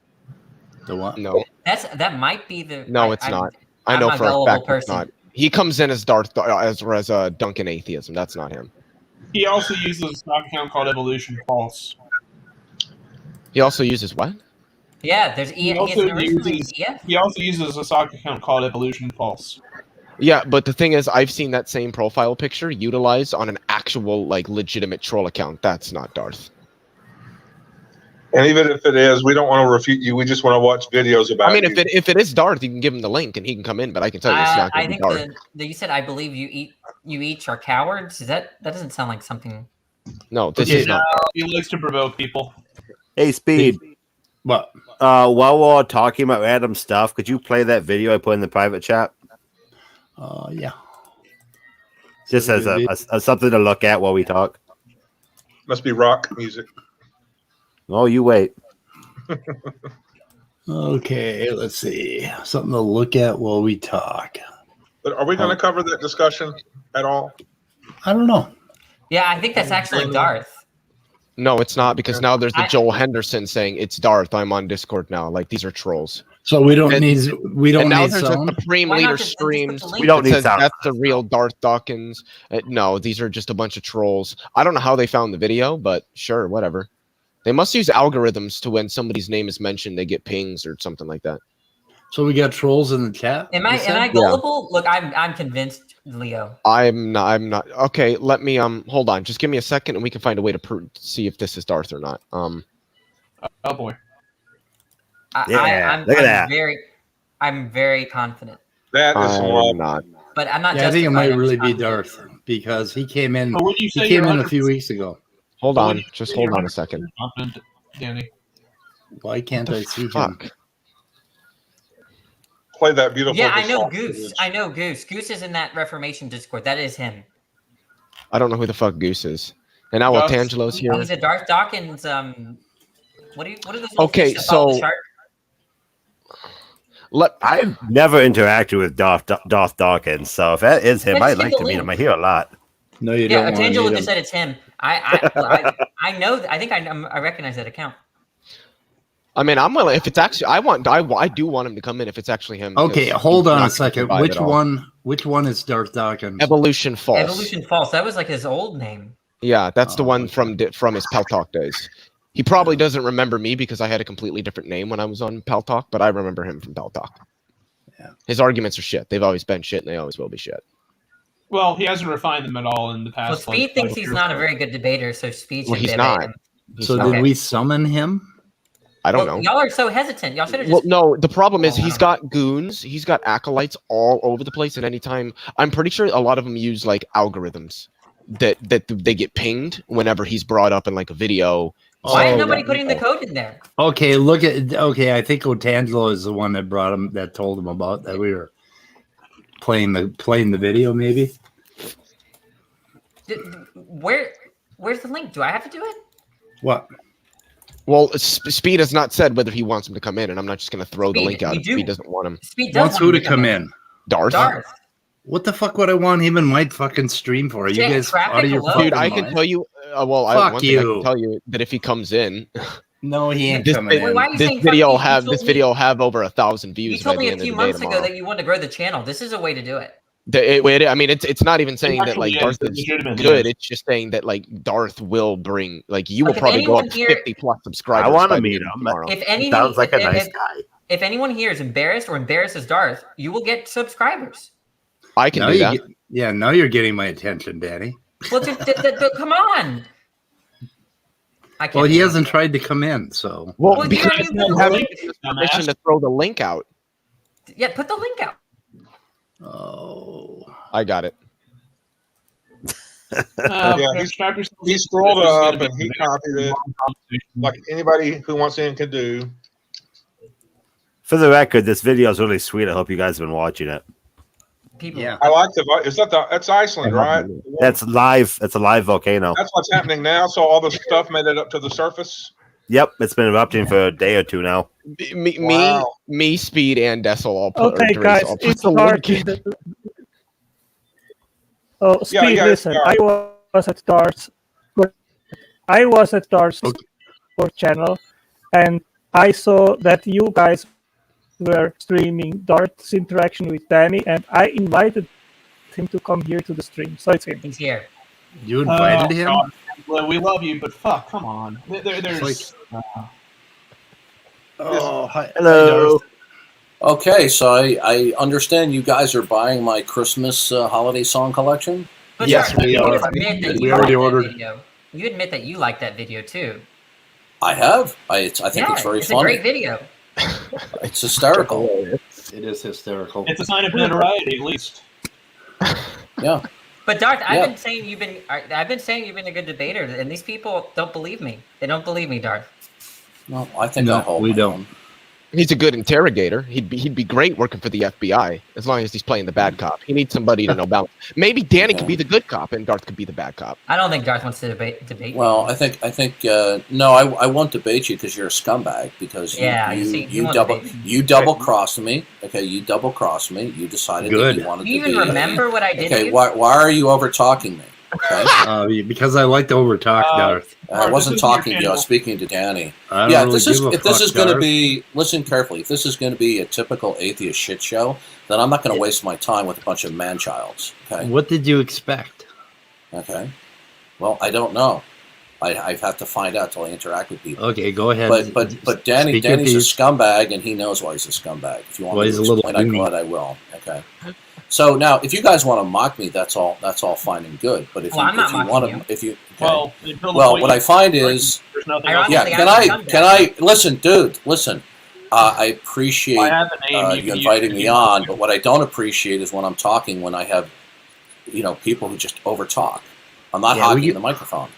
The what? No, That might be the. no, it's not. I I'm know a for a gullible fact it's person. not. He comes in as Darth as Duncan Atheism. That's not him. he also uses a stock account called Evolution Pulse. He also uses what? Yeah, there's He EF. also Originally uses- EF. He also uses a stock account called Evolution Pulse. Yeah, but the thing is, I've seen that same profile picture utilized on an actual, like, legitimate troll account. That's not Darth. And even if it is, we don't want to refute you. We just want to watch videos about I mean, you. if it is Darth, you can give him the link and he can come in. But I can tell you, it's not I going to be think Darth. you said I believe you each are cowards. That doesn't sound like something. No, this Okay, is not. He likes to provoke people. Hey, Speed. What? While we're talking about random stuff, could you play that video I put in the private chat? Yeah. Just as a something to look at while we talk. Must be rock music. Oh, you wait. Okay, let's see. Something to look at while we talk. But are we going to cover that discussion at all? I don't know. Yeah, I think that's actually Darth. No, it's not, because now there's the Joel Henderson saying it's Darth. I'm on Discord now. Like, these are trolls. So we don't And now need there's sound. a Supreme Why not Leader just put the streams. link? We don't that need says sound. That's the real Darth Dawkins. No, these are just a bunch of trolls. I don't know how they found the video, but sure, whatever. They must use algorithms to when somebody's name is mentioned, they get pings or something like that. So we got trolls in the chat. Am I gullible? Look, I'm convinced, Leo. I'm not. Okay, let me hold on. Just give me a second, and we can find a way to see if this is Darth or not. Oh boy. Yeah, look at that. I'm very confident. That is I'm not. But I'm not. Yeah, I think it justified, might I'm really just be confident. Darth because he came in. But would you say He came you're in a few 100% weeks ago. Hold But on. would you Just say hold you're on a second. confident, Danny? Why can't I see him? Fuck. Play that beautiful. Yeah, I know soft Goose. image. I know Goose. Goose is in that Reformation Discord. That is him. I don't know who the fuck Goose is. And now Gus. Altangelo's here. He's a Darth Dawkins. What are those little Okay, fish that follow the so- shark? I've never interacted with Darth Dawkins, so if that is him, Let's I'd get like the to meet him. I link. hear a lot. No, you Yeah, don't want to Tangelo meet just him. said it's him. I know. I think I recognize that account. I mean, I'm willing. If it's actually, I do want him to come in if it's actually him. because Okay, hold he's on not a second. gonna survive at all. Which one is Darth Dawkins? Evolution False. Evolution False. That was like his old name. Yeah, that's the Oh, one okay. from his Pal Talk days. He probably doesn't remember me because I had a completely different name when I was on Pal Talk, but I remember him from Pal Talk. Yeah. His arguments are shit. They've always been shit, and they always will be shit. Well, he hasn't refined them at all in the Well, past. Speed thinks he's not a very good debater, so Speed should Well, he's debate not. him. He's So not. did we summon him? I don't Well, know. y'all are so hesitant. Y'all should have Well, just. no, the problem is he's got goons, he's got acolytes all over the place at any time. I'm pretty sure a lot of them use like algorithms that they get pinged whenever he's brought up in like a video. Why is Oh, nobody yeah. putting the code in there? Okay, look at. Okay, I think Otangelo is the one that brought him. That told him about that we were playing the video. Maybe. Where's the link? Do I have to do it? What? Well, Speed has not said whether he wants him to come in, and I'm not just going to throw the Speed, link out we if do- Speed doesn't want him. Speed does Wants want who him to come in? Darth? Darth. What the fuck would I want him in my fucking stream for? Are you Yeah, guys traffic out of your alone. fucking Dude, I can mind? tell you. Fuck One thing I you. can tell you that if he comes in, No, he ain't This- coming Wait, in. why are you this saying video will fuck you? You have told this me- video will have over 1,000 views. You told by me the a end of few the day months ago tomorrow. that you wanted to grow the channel. This is a way to do it. I mean, it's not even saying that like actually is. Darth is Legitimately good. is. It's just saying that like Darth will bring like you Like, will if probably go up anyone here- 50 plus subscribers. I want by to the meet end of him. tomorrow. If He anyone, sounds like a nice if, guy. if anyone here is embarrassed or embarrasses Darth, you will get subscribers. I can Now do you that. get, yeah, now you're getting my attention, Danny. Well, come on. I can't. Well, he hasn't tried to come in, so Well, Well, you because haven't you even don't put the have link. permission to throw the link out. Yeah, put the link out. oh, I got it. Yeah, he scrolled up and he copied it like anybody who wants in can do. For the record, this video is really sweet. I hope you guys have been watching it. People. yeah. I like is that that's Iceland, right? That's live. It's a live volcano. That's what's happening now. So all the stuff made it up to the surface. Yep, it's been erupting for a day or two now. Wow. Me, Speed, and Dessel all put. Okay, or Drace guys, all put it's the Darth. link in. Oh, Speed, yeah, listen. yeah. I was at Darth's. I was at Darth's Okay. Discord channel, and I saw that you guys were streaming Darth's interaction with Danny, and I invited him to come here to the stream. So it's him. He's here. You invited him? God. Well, we love you, but fuck, come on. There's Oh, hi. Hello. Okay, so I understand you guys are buying my Christmas holiday song collection. But Yes, Darth, we you are. admit that We you already like that ordered. video. You admit that you like that video too. I have. I think Yeah, it's very it's funny. a great video. It's hysterical. It is hysterical. it's a sign of notoriety, at least. Yeah. But Darth, Yeah. I've been saying you've been a good debater, and these people don't believe me. They don't believe me, Darth. No, I think I hold we my don't. own. He's a good interrogator. He'd be great working for the FBI as long as he's playing the bad cop. He needs somebody to know balance. Maybe Danny could be the good cop and Darth could be the bad cop. I don't think Darth wants to debate. Well, I think no, I won't debate you because you're a scumbag. Because you double crossed me. Okay, you double crossed me. You decided that you wanted Do you to even be. remember what I did? Okay, why are you over talking me? Okay. Because I like to overtalk Darth. I wasn't talking to you. I was speaking to Danny. I don't really if this is going to Darth. be, listen carefully. If this is going to be a typical atheist shit show, then I'm not going to waste my time with a bunch of man-childs. Okay. What did you expect? Okay. Well, I don't know. I have to find out till I interact with people. Okay, go ahead. But Danny's a scumbag, and he knows why he's a scumbag. If you want me to explain, I will. Okay. So now, if you guys want to mock me, that's all fine and good. But if you want to, what I find is, can I listen, dude? Listen, I appreciate you inviting me on, but what I don't appreciate is when I'm talking when I have, people who just overtalk. I'm not hogging the microphone.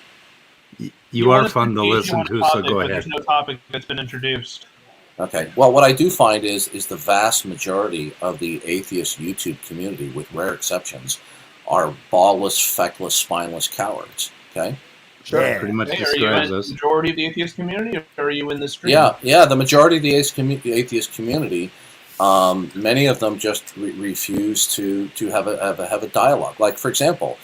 You are fun to listen to, so go ahead. There's no topic that's been introduced. Okay. Well, what I do find is the vast majority of the atheist YouTube community, with rare exceptions, are ballless, feckless, spineless cowards. Okay. Sure. Yeah. Pretty much describes us. Are you in the majority of the atheist community, or are you in the stream? Yeah. The majority of the atheist community, many of them just refuse to have a dialogue. Like, for example,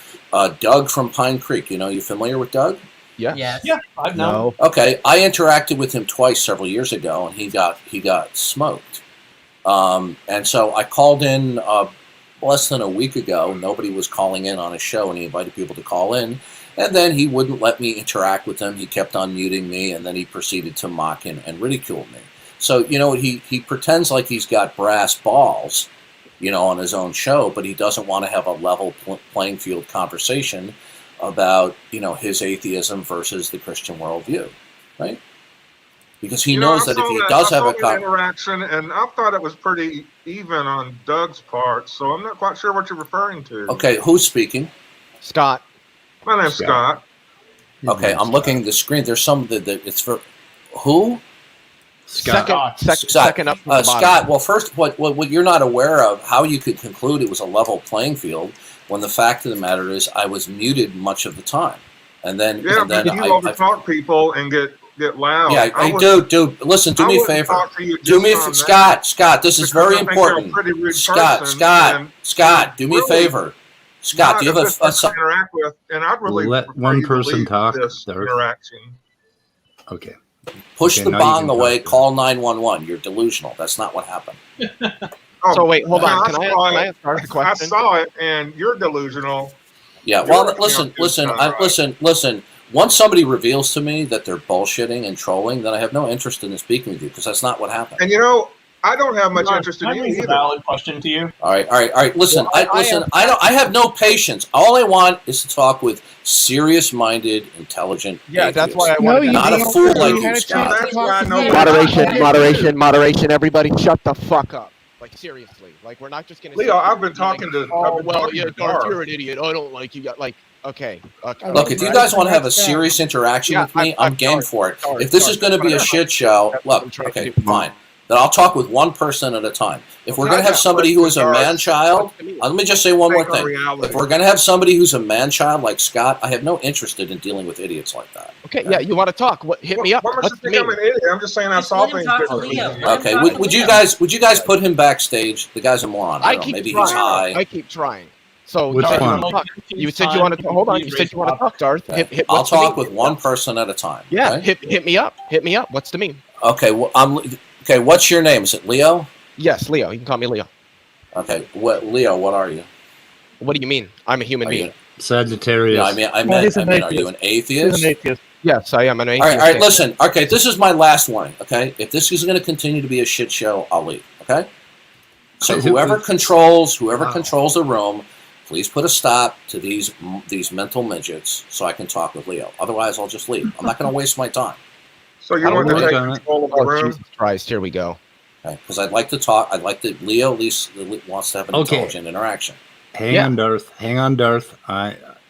Doug from Pine Creek. You familiar with Doug? Yeah. Yeah, I've known. Okay, I interacted with him twice several years ago, and he got smoked. And so I called in less than a week ago. Nobody was calling in on his show, and he invited people to call in. And then he wouldn't let me interact with him. He kept on muting me, and then he proceeded to mock and ridicule me. So, he pretends like he's got brass balls, on his own show, but he doesn't want to have a level playing field conversation about his atheism versus the Christian worldview, right? Because he knows that if he does have a interaction, and I thought it was pretty even on Doug's part, so I'm not quite sure what you're referring to. Okay, who's speaking? Scott. My name's Scott. Okay, I'm looking at the screen. There's some that it's for who? Scott. Second up from the bottom. Scott. Well, first, what you're not aware of, how you could conclude it was a level playing field, when the fact of the matter is I was muted much of the time, and then you overtalk people and get loud. Yeah, dude. Listen, do me a favor. Scott. This is very important. Scott. Do me a favor. Scott, do you have something to interact with? And I'd really let one person talk. This interaction. Okay. Push the bong away. Call 911. You're delusional. That's not what happened. So wait, hold on. Can I ask a question? I saw it, and you're delusional. Yeah. Well, listen. Once somebody reveals to me that they're bullshitting and trolling, then I have no interest in speaking with you, because that's not what happened. And I don't have much interest in you either. A valid question to you. All right. Listen, I have no patience. All I want is to talk with serious-minded, intelligent. Yeah, atheists. that's why I want not a fool like you, Scott. Moderation. Everybody, shut the fuck up. Like, seriously. Like, we're not just gonna. Leo, I've been talking to. You're an idiot. I don't like you. Like, okay. Look, if you guys want to have a serious interaction with me, I'm game for it. If this is going to be a shit show, look, okay, fine. Then I'll talk with one person at a time. If we're going to have somebody who is a man-child, let me just say one more thing. If we're going to have somebody who's a man-child like Scott, I have no interest in dealing with idiots like that. Okay, yeah, you want to talk? Hit me up. I'm an idiot. I'm just saying I saw things differently. Okay, would you guys put him backstage? The guy's a moron. Maybe he's high. I keep trying. So you said you want to hold on. You said you want to talk, Darth. I'll talk with one person at a time. Yeah, hit me up. What's the mean? Okay, well, okay, what's your name? Is it Leo? Yes, Leo. You can call me Leo. Okay, Leo, what are you? What do you mean? I'm a human being. Sagittarius. Yeah, I meant, are you an atheist? He's an atheist. Yes, I am an atheist. All right, listen. Okay, this is my last warning, okay? If this is going to continue to be a shit show, I'll leave, okay? So whoever controls the room, please put a stop to these mental midgets so I can talk with Leo. Otherwise, I'll just leave. I'm not going to waste my time. So you want to take control of the room? Jesus Christ, here we go. Okay, because I'd like to talk. Leo at least wants to have an intelligent interaction. Hang on, Darth.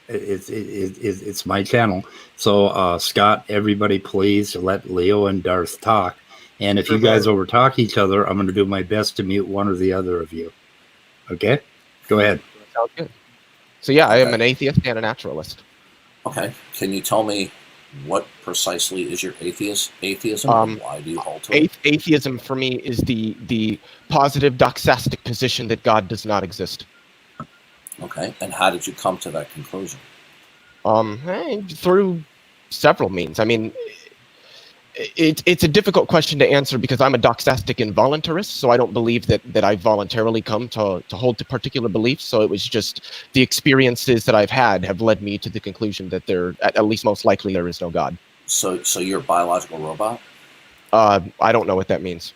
It's my channel. So Scott, everybody, please let Leo and Darth talk. And if you guys overtalk each other, I'm going to do my best to mute one or the other of you. Okay, go ahead. Sounds good. So yeah, I am an atheist and a naturalist. Okay, can you tell me what precisely is your atheism? And why do you hold to it? Atheism for me is the positive doxastic position that God does not exist. Okay, and how did you come to that conclusion? Through several means. I mean, it's a difficult question to answer because I'm a doxastic involuntarist, so I don't believe that I voluntarily come to hold to particular beliefs. So it was just the experiences that I've had have led me to the conclusion that at least most likely there is no God. So you're a biological robot? I don't know what that means.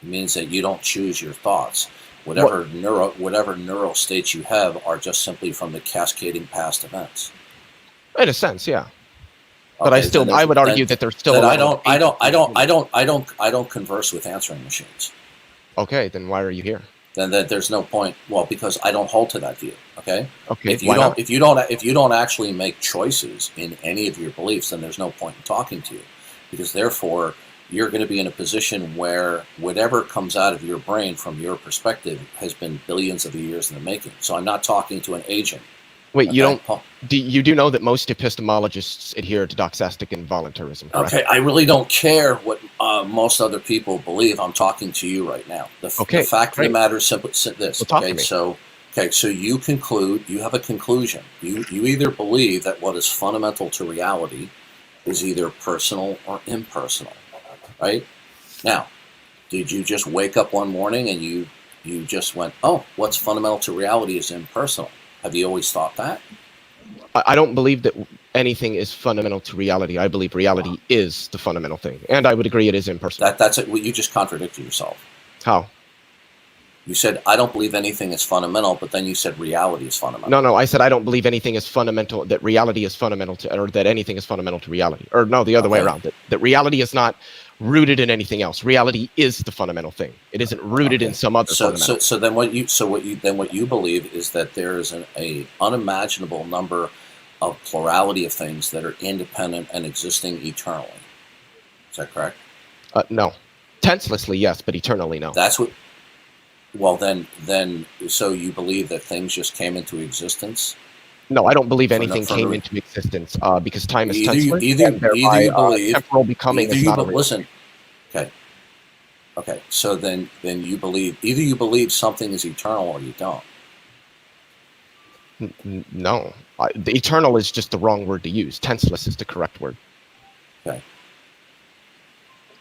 It means that you don't choose your thoughts. Whatever neural states you have are just simply from the cascading past events. In a sense, yeah. But I would argue that there's still. I don't converse with answering machines. Okay, then why are you here? Then there's no point. Well, because I don't hold to that view. Okay. Okay. If you don't actually make choices in any of your beliefs, then there's no point in talking to you, because therefore you're going to be in a position where whatever comes out of your brain from your perspective has been billions of years in the making. So I'm not talking to an agent. Wait, okay. You do know that most epistemologists adhere to doxastic involuntarism, correct? Okay, I really don't care what most other people believe. I'm talking to you right now. The fact of the matter is simply this. So you conclude, you have a conclusion. You either believe that what is fundamental to reality is either personal or impersonal, right? Now, did you just wake up one morning and you just went, oh, what's fundamental to reality is impersonal? Have you always thought that? I don't believe that anything is fundamental to reality. I believe reality is the fundamental thing, and I would agree it is impersonal. That's it. Well, you just contradicted yourself. How? You said I don't believe anything is fundamental, but then you said reality is fundamental. No, I said I don't believe anything is fundamental. That reality is fundamental to, or that anything is fundamental to reality. Or no, the other way around. That reality is not rooted in anything else. Reality is the fundamental thing. It isn't rooted in some other fundamental. So then what you believe is that there is an unimaginable number of plurality of things that are independent and existing eternally. Is that correct? No, tenselessly yes, but eternally no. That's what. Well then, so you believe that things just came into existence? No, I don't believe anything came into existence because time is tenseless. Either you believe temporal becoming is not a real. Listen, okay. So then you believe either you believe something is eternal or you don't. No, the eternal is just the wrong word to use. Tenseless is the correct word. Okay.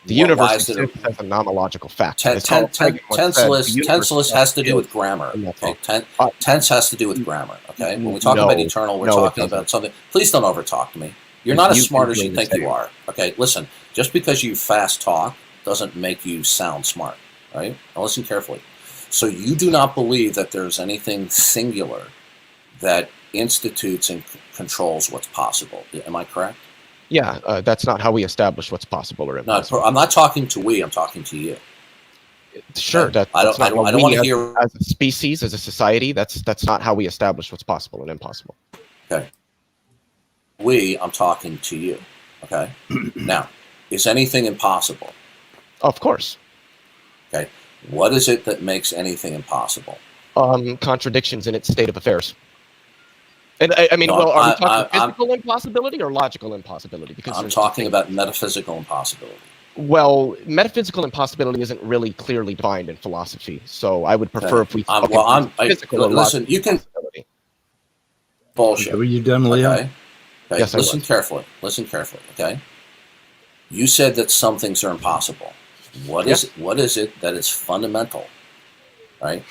The universe exists as a nomological fact. Tenseless has to do with grammar. Okay? Tense has to do with grammar. Okay. When we talk about eternal, we're talking about something. Please don't overtalk me. You're not as smart as you think you are. Okay. Listen. Just because you fast talk doesn't make you sound smart. Right. Now listen carefully. So you do not believe that there's anything singular that institutes and controls what's possible. Am I correct? Yeah, that's not how we establish what's possible or impossible. No, I'm not talking to we. I'm talking to you. Sure, I don't want to hear as a species, as a society. That's not how we establish what's possible and impossible. Okay. I'm talking to you. Okay. Now, is anything impossible? Of course. Okay. What is it that makes anything impossible? Contradictions in its state of affairs. And are we talking physical impossibility or logical impossibility? Because I'm talking about metaphysical impossibility. Well, metaphysical impossibility isn't really clearly defined in philosophy, so I would prefer if we. Listen. You can. Bullshit. Are you done, Leo? Okay. Yes, listen carefully. Listen carefully. Okay. You said that some things are impossible. What is it that is fundamental, right?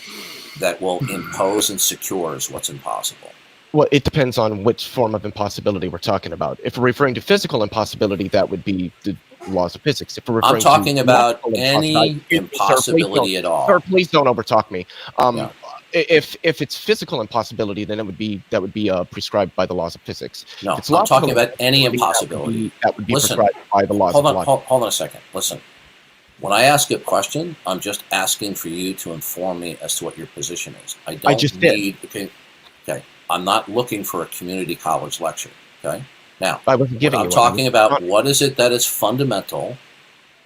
That will impose and secures what's impossible. Well, it depends on which form of impossibility we're talking about. If we're referring to physical impossibility, that would be the laws of physics. If we're referring I'm talking about any impossibility at all. Sir, please don't overtalk me. If it's physical impossibility, then that would be prescribed by the laws of physics. No, I'm talking about any impossibility. That would be prescribed by the laws of logic. Hold on a second. Listen. When I ask a question, I'm just asking for you to inform me as to what your position is. I just did. Okay. I'm not looking for a community college lecture. Okay. Now, I wasn't giving I'm you talking one. about what is it that is fundamental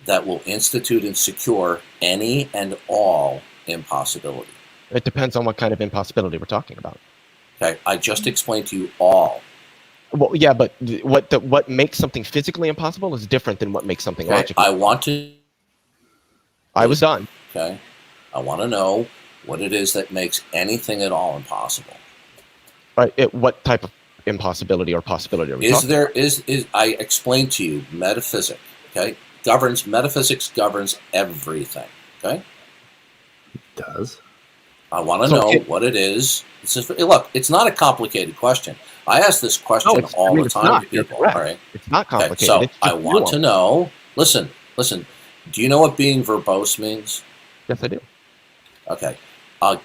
that will institute and secure any and all impossibility. It depends on what kind of impossibility we're talking about. Okay, I just explained to you all. Well, yeah, but what makes something physically impossible is different than what makes something logical. I want to. I was done. Okay, I want to know what it is that makes anything at all impossible. Right. What type of impossibility or possibility are we talking about? Is I explained to you metaphysics. Okay, metaphysics governs everything. Okay, it does. I want to know what it is. Look, it's not a complicated question. I ask this question all the time to people. All right, it's not complicated. Okay, so I want to know. Listen. Do you know what being verbose means? Yes, I do. Okay.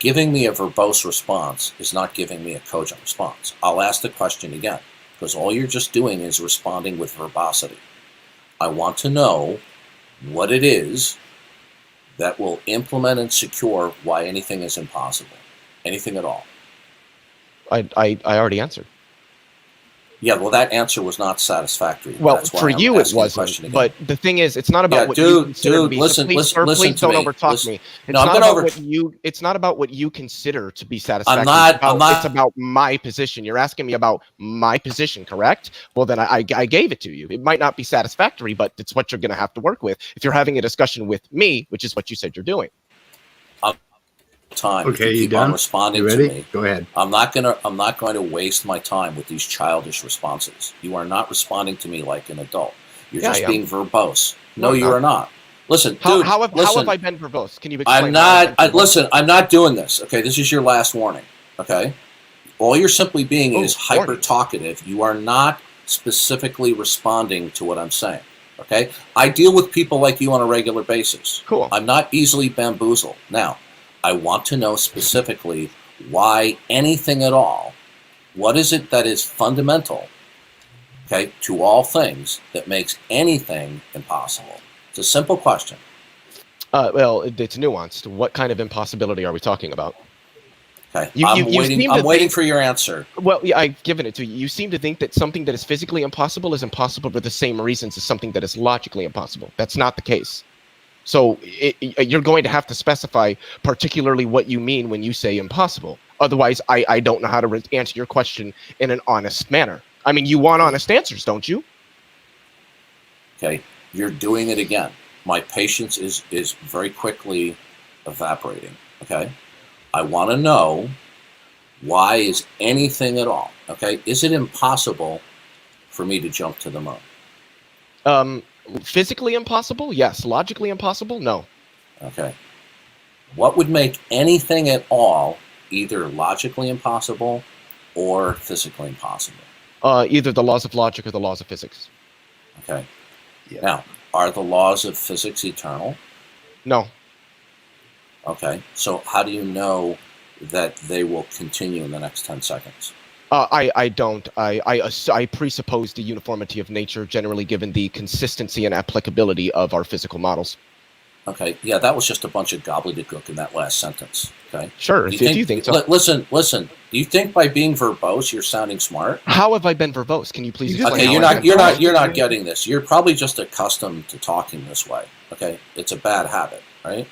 Giving me a verbose response is not giving me a cogent response. I'll ask the question again, because all you're just doing is responding with verbosity. I want to know what it is that will implement and secure why anything is impossible. Anything at all. I already answered. Yeah, well, that answer was not satisfactory. Well, for you it wasn't. But the thing is, it's not about what you consider to be. Listen please to don't me. overtalk me. It's not about what you consider to be satisfactory. It's about my position. You're asking me about my position, correct? Well, then I gave it to you. It might not be satisfactory, but it's what you're going to have to work with if you're having a discussion with me, which is what you said you're doing. Time. Okay, you keep on responding to me. Go ahead. I'm not going to waste my time with these childish responses. You are not responding to me like an adult. You're just being verbose. No, you are not. Listen, dude. How have I been verbose? Can you explain? I'm not. Listen, I'm not doing this. Okay, this is your last warning. Okay, all you're simply being is hyper talkative. You are not specifically responding to what I'm saying. Okay, I deal with people like you on a regular basis. Cool. I'm not easily bamboozled. Now, I want to know specifically why anything at all. What is it that is fundamental, okay, to all things that makes anything impossible? It's a simple question. Well, it's nuanced. What kind of impossibility are we talking about? Okay, I'm waiting for your answer. Well, yeah, I've given it to you. You seem to think that something that is physically impossible is impossible for the same reasons as something that is logically impossible. That's not the case. So you're going to have to specify particularly what you mean when you say impossible. Otherwise, I don't know how to answer your question in an honest manner. I mean, you want honest answers, don't you? Okay, you're doing it again. My patience is very quickly evaporating. Okay, I want to know why is anything at all. Okay, is it impossible for me to jump to the moon? Physically impossible? Yes. Logically impossible? No. Okay. What would make anything at all either logically impossible or physically impossible? Either the laws of logic or the laws of physics. Okay. Yeah. Now, are the laws of physics eternal? No. Okay. So how do you know that they will continue in the next 10 seconds? I don't. I presuppose the uniformity of nature, generally given the consistency and applicability of our physical models. Okay, yeah, that was just a bunch of gobbledygook in that last sentence. Okay, sure. If you think so. Listen. Do you think by being verbose you're sounding smart? How have I been verbose? Can you please explain? Okay, you're not getting this. You're probably just accustomed to talking this way. Okay, it's a bad habit, right?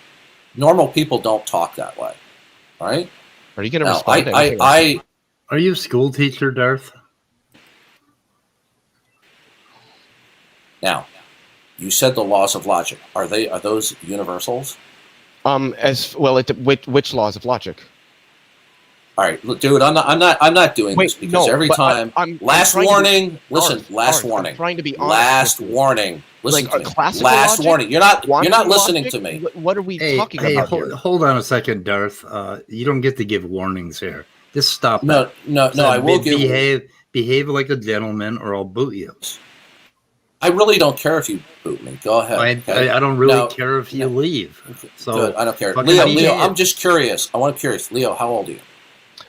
Normal people don't talk that way, all right? Are you going to respond to anything? Are you a school teacher, Darth? Now, you said the laws of logic. Are those universals? As well, which laws of logic? All right, look, dude, I'm not doing this because every time. Last warning. I'm trying to be honest. Last warning. Listen to me. Last warning. You're not listening to me. What are we talking about here? Hold on a second, Darth. You don't get to give warnings here. Just stop. No. I will behave like a gentleman, or I'll boot you. I really don't care if you boot me. Go ahead. I don't really care if you leave. So good. I don't care. Leo, I'm just curious. Leo, how old are you?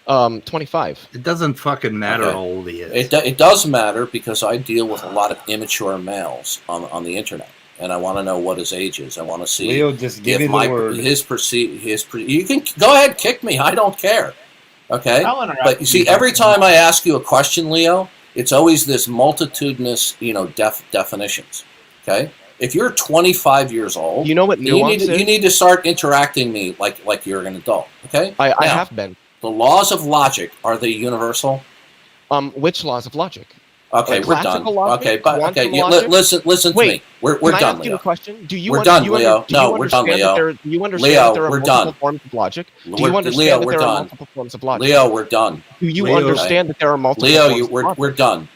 25. It doesn't fucking matter how old he is. It does matter because I deal with a lot of immature males on the internet, and I want to know what his age is. I want to see. Leo, just give me the word. You can go ahead, kick me. I don't care. Okay, but you see, every time I ask you a question, Leo, it's always this multitudinous, definitions. Okay, if you're 25 years old, you know what nuance you need to start interacting me like you're an adult. Okay, I have been. The laws of logic, are they universal? Which laws of logic? Okay, we're done. Logic, Listen to me. We're can I done, ask Leo. you a question? Do you we're done, Leo. No, we're done, Leo. Do you understand Leo, that there are we're multiple done. forms of logic? Do Leo, you understand that we're there done. are multiple forms of logic? Leo, we're done. Do you understand that there are multiple Leo, forms of logic? we're done.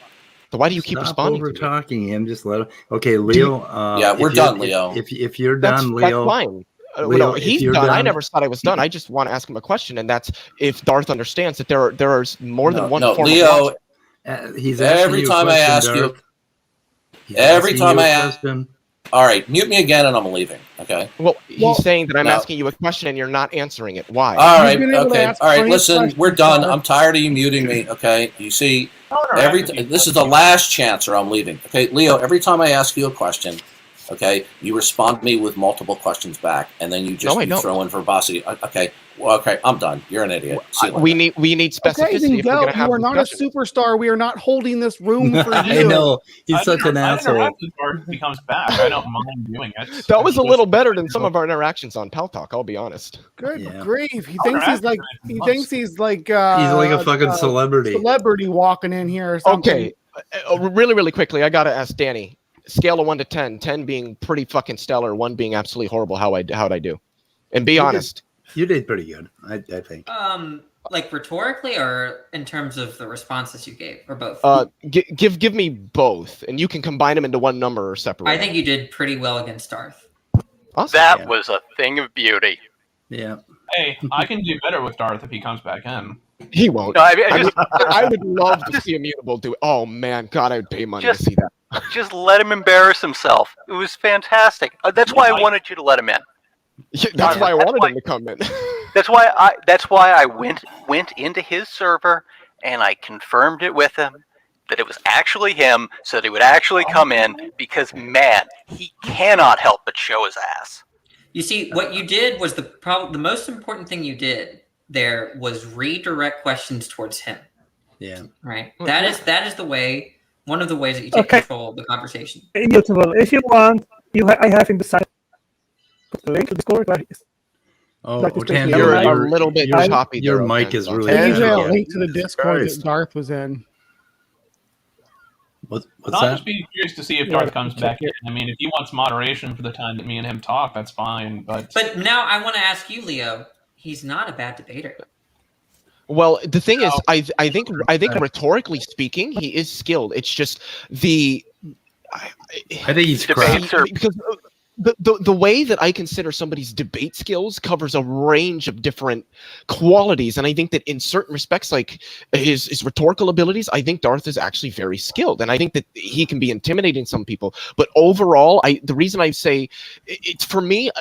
So why do you keep responding over to me? talking him? Just let him. Okay, Leo. Yeah, we're done, Leo. If you're done, Leo. That's fine. Leo, no, he's done. I never said I was done. I just want to ask him a question, and that's if Darth understands that there are more than one form Leo, of logic. He's every time I ask you, all right, mute me again, and I'm leaving. Okay. Well, he's saying that I'm asking you a question, and you're not answering it. Why? All right. Okay. All right. Listen, we're done. I'm tired of you muting me. Okay. You see, this is the last chance, or I'm leaving. Okay, Leo. Every time I ask you a question, okay, you respond to me with multiple questions back, and then you just throw in verbosity. Okay. Well, okay, I'm done. You're an idiot. We need specificity. Okay, then go. You are not a superstar. We are not holding this room for you. I know. He's such an asshole. He comes back. I don't mind doing it. That was a little better than some of our interactions on Pal Talk. I'll be honest. Good grief! He thinks he's like he's like a fucking celebrity. Celebrity walking in here. Or something. Okay, really quickly, I gotta ask Danny. Scale of 1 to 10, 10 being pretty fucking stellar, 1 being absolutely horrible. How'd I do? And be honest. You did pretty good, I think. Like rhetorically, or in terms of the responses you gave, or both? Give me both, and you can combine them into one number or separate. I think you did pretty well against Darth. Awesome. That was a thing of beauty. Yeah. Hey, I can do better with Darth if he comes back in. He won't. No, I would love to see a mutable do it. Oh man, God, I would pay money to see that. Just let him embarrass himself. It was fantastic. That's why I wanted you to let him in. Yeah, that's why I wanted him to come in. That's why I went into his server and I confirmed it with him that it was actually him, so that he would actually come in, because man, he cannot help but show his ass. You see, what you did was the most important thing you did there was redirect questions towards him. Yeah. Right. That is the way. One of the ways that you take control of the conversation. Immutable. If you want, I have in the site link to Discord. You're a little bit choppy. Your mic is really. Email link to the Discord that Darth was in. What's I'll that? just be curious to see if Darth comes back in. I mean, if he wants moderation for the time that me and him talk, that's fine. But now I want to ask you, Leo. He's not a bad debater. Well, the thing is, I think rhetorically speaking, he is skilled. It's just I think he's because the way that I consider somebody's debate skills covers a range of different qualities, and I think that in certain respects, like his rhetorical abilities, I think Darth is actually very skilled, and I think that he can be intimidating some people. But overall, the reason I say it's for me,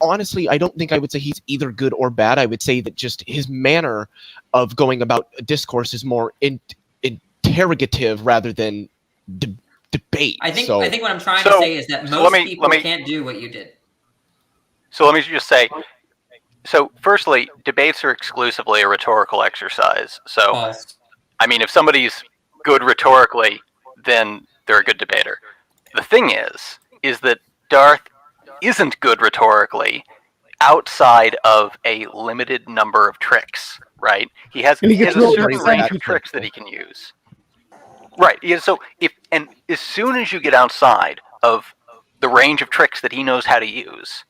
honestly, I don't think I would say he's either good or bad. I would say that just his manner of going about a discourse is more interrogative rather than debate. I think what I'm trying to say is that most people can't do what you did. So let me just say, so firstly, debates are exclusively a rhetorical exercise. So, I mean, if somebody's good rhetorically, then they're a good debater. The thing is that Darth isn't good rhetorically outside of a limited number of tricks, right? He has a certain range of tricks that he can use. Right. Yeah, so as soon as you get outside of the range of tricks that he knows how to use,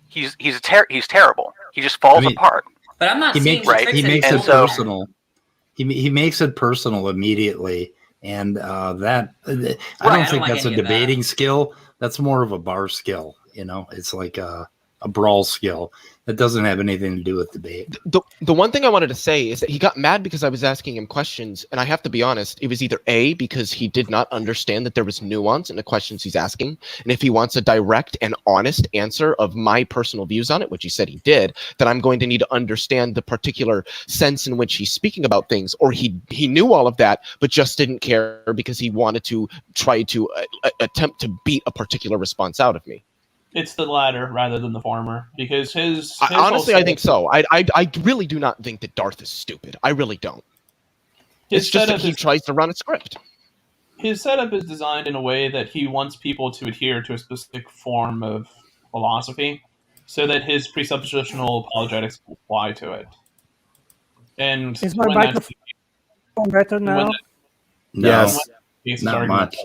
he's terrible. He just falls apart. But I'm not saying he makes it personal. He makes it personal immediately, and I don't think that's a debating skill. That's more of a bar skill. It's like a brawl skill that doesn't have anything to do with debate. The one thing I wanted to say is that he got mad because I was asking him questions, and I have to be honest, it was either A, because he did not understand that there was nuance in the questions he's asking, and if he wants a direct and honest answer of my personal views on it, which he said he did, then I'm going to need to understand the particular sense in which he's speaking about things, or he knew all of that, but just didn't care because he wanted to try to attempt to beat a particular response out of me. It's the latter rather than the former, because his honestly, I think so. I really do not think that Darth is stupid. I really don't. It's just that he tries to run a script. His setup is designed in a way that he wants people to adhere to a specific form of philosophy, so that his presuppositional apologetics apply to it. And is my microphone better now? Yes, not much.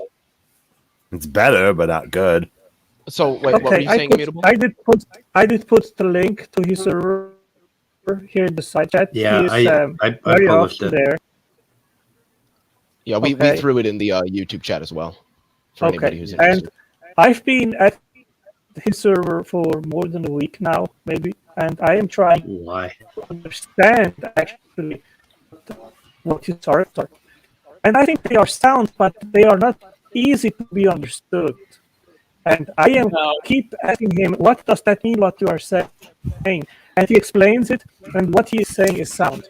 It's better, but not good. So wait, okay, what were you saying, Immutable? I did put the link to his server here in the side chat. Yeah, I very published often it. there. Yeah, we threw it in the YouTube chat as well. For anybody who's interested. And I've been at his server for more than a week now, maybe, and I am trying to understand actually what his thoughts are. And I think they are sound, but they are not easy to be understood. And I keep asking him, what does that mean, what you are saying? And he explains it, and what he is saying is sound.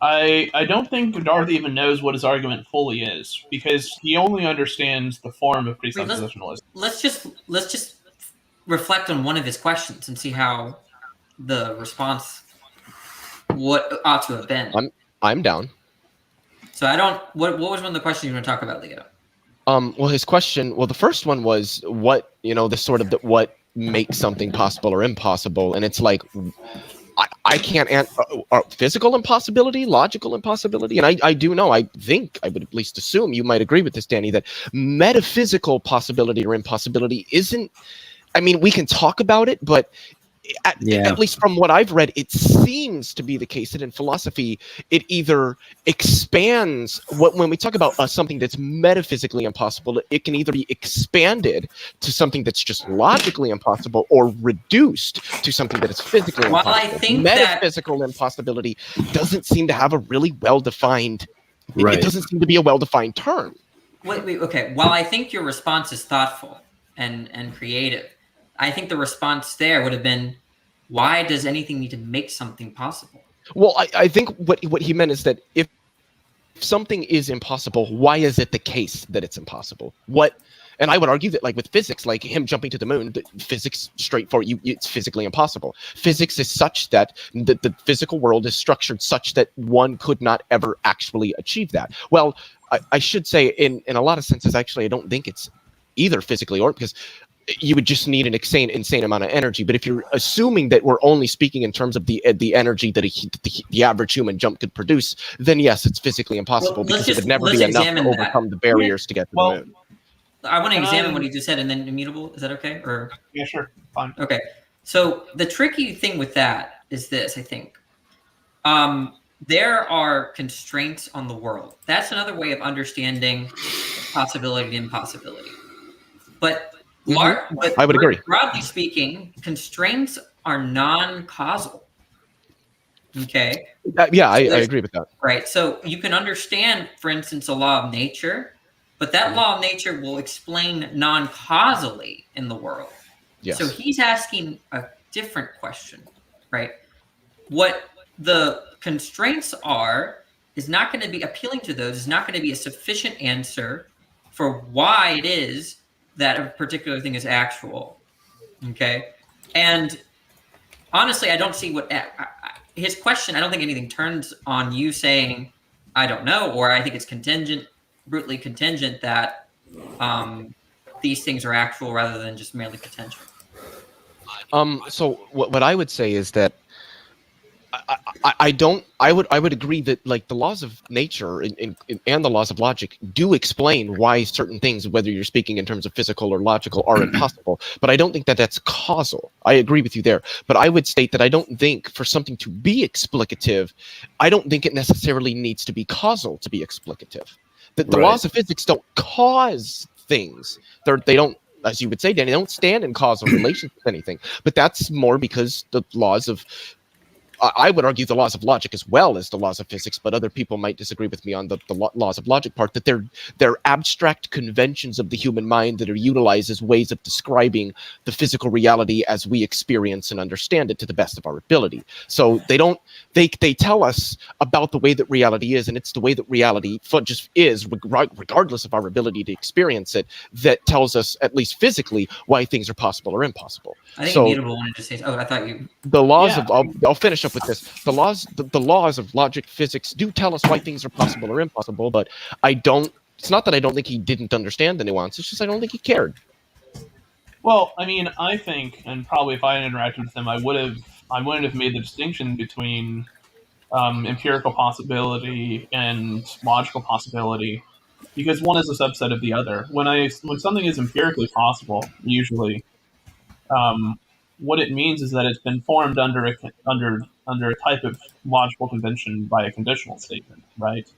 I don't think Darth even knows what his argument fully is, because he only understands the form of presuppositionalism. Let's just reflect on one of his questions and see how the response what ought to have been. I'm down. So I don't. What was one of the questions you want to talk about, Leo? Well, his question. Well, the first one was what what makes something possible or impossible, and it's like I can't answer physical impossibility, logical impossibility, and I do know. I think I would at least assume you might agree with this, Danny, that metaphysical possibility or impossibility isn't. I mean, we can talk about it, but at least from what I've read, it seems to be the case that in philosophy, it either expands when we talk about something that's metaphysically impossible, it can either be expanded to something that's just logically impossible or reduced to something that is physically impossible. I think metaphysical impossibility doesn't seem to have a really well-defined, it doesn't seem to be a well-defined term. Wait, okay. While I think your response is thoughtful and creative, I think the response there would have been, why does anything need to make something possible? Well, I think what he meant is that if something is impossible, why is it the case that it's impossible? And I would argue that, like with physics, like him jumping to the moon, physics straightforward, it's physically impossible. Physics is such that the physical world is structured such that one could not ever actually achieve that. Well, I should say in a lot of senses, actually, I don't think it's either physically or because you would just need an insane amount of energy. But if you're assuming that we're only speaking in terms of the energy that the average human jump could produce, then yes, it's physically impossible because it would never be enough to overcome the barriers to get to the moon. I want to examine what he just said and then Immutable. Is that okay? Or yeah, sure, fine. Okay. So the tricky thing with that is this, I think. There are constraints on the world. That's another way of understanding possibility and impossibility. But I would agree. Broadly speaking, constraints are non-causal. Okay. I agree with that. Right. So you can understand, for instance, a law of nature, but that law of nature will explain non-causally in the world. Yes. So he's asking a different question, right? What the constraints are is not going to be appealing to those, is not going to be a sufficient answer for why it is that a particular thing is actual. Okay. And honestly, I don't see what his question, I don't think anything turns on you saying, I don't know, or I think it's brutally contingent that these things are actual rather than just merely potential. So what I would say is that I would agree that like the laws of nature and the laws of logic do explain why certain things, whether you're speaking in terms of physical or logical, are impossible. But I don't think that that's causal. I agree with you there. But I would state that I don't think for something to be explicative, I don't think it necessarily needs to be causal to be explicative. The laws of physics don't cause things. They don't, as you would say, Danny, they don't stand in causal relations with anything. But that's more because the laws of I would argue the laws of logic as well as the laws of physics, but other people might disagree with me on the laws of logic part, that they're abstract conventions of the human mind that are utilized as ways of describing the physical reality as we experience and understand it to the best of our ability. So they tell us about the way that reality is, and it's the way that reality just is, regardless of our ability to experience it, that tells us, at least physically, why things are possible or impossible. I think Immutable wanted to say, oh, I thought you... The laws of, I'll finish up with this. The laws of logic, physics do tell us why things are possible or impossible, but it's not that I don't think he didn't understand the nuance, it's just I don't think he cared. Well, I mean, I think, and probably if I had interacted with him, I wouldn't have made the distinction between empirical possibility and logical possibility, because one is a subset of the other. When something is empirically possible, usually, what it means is that it's been formed under a type of logical convention by a conditional statement, right?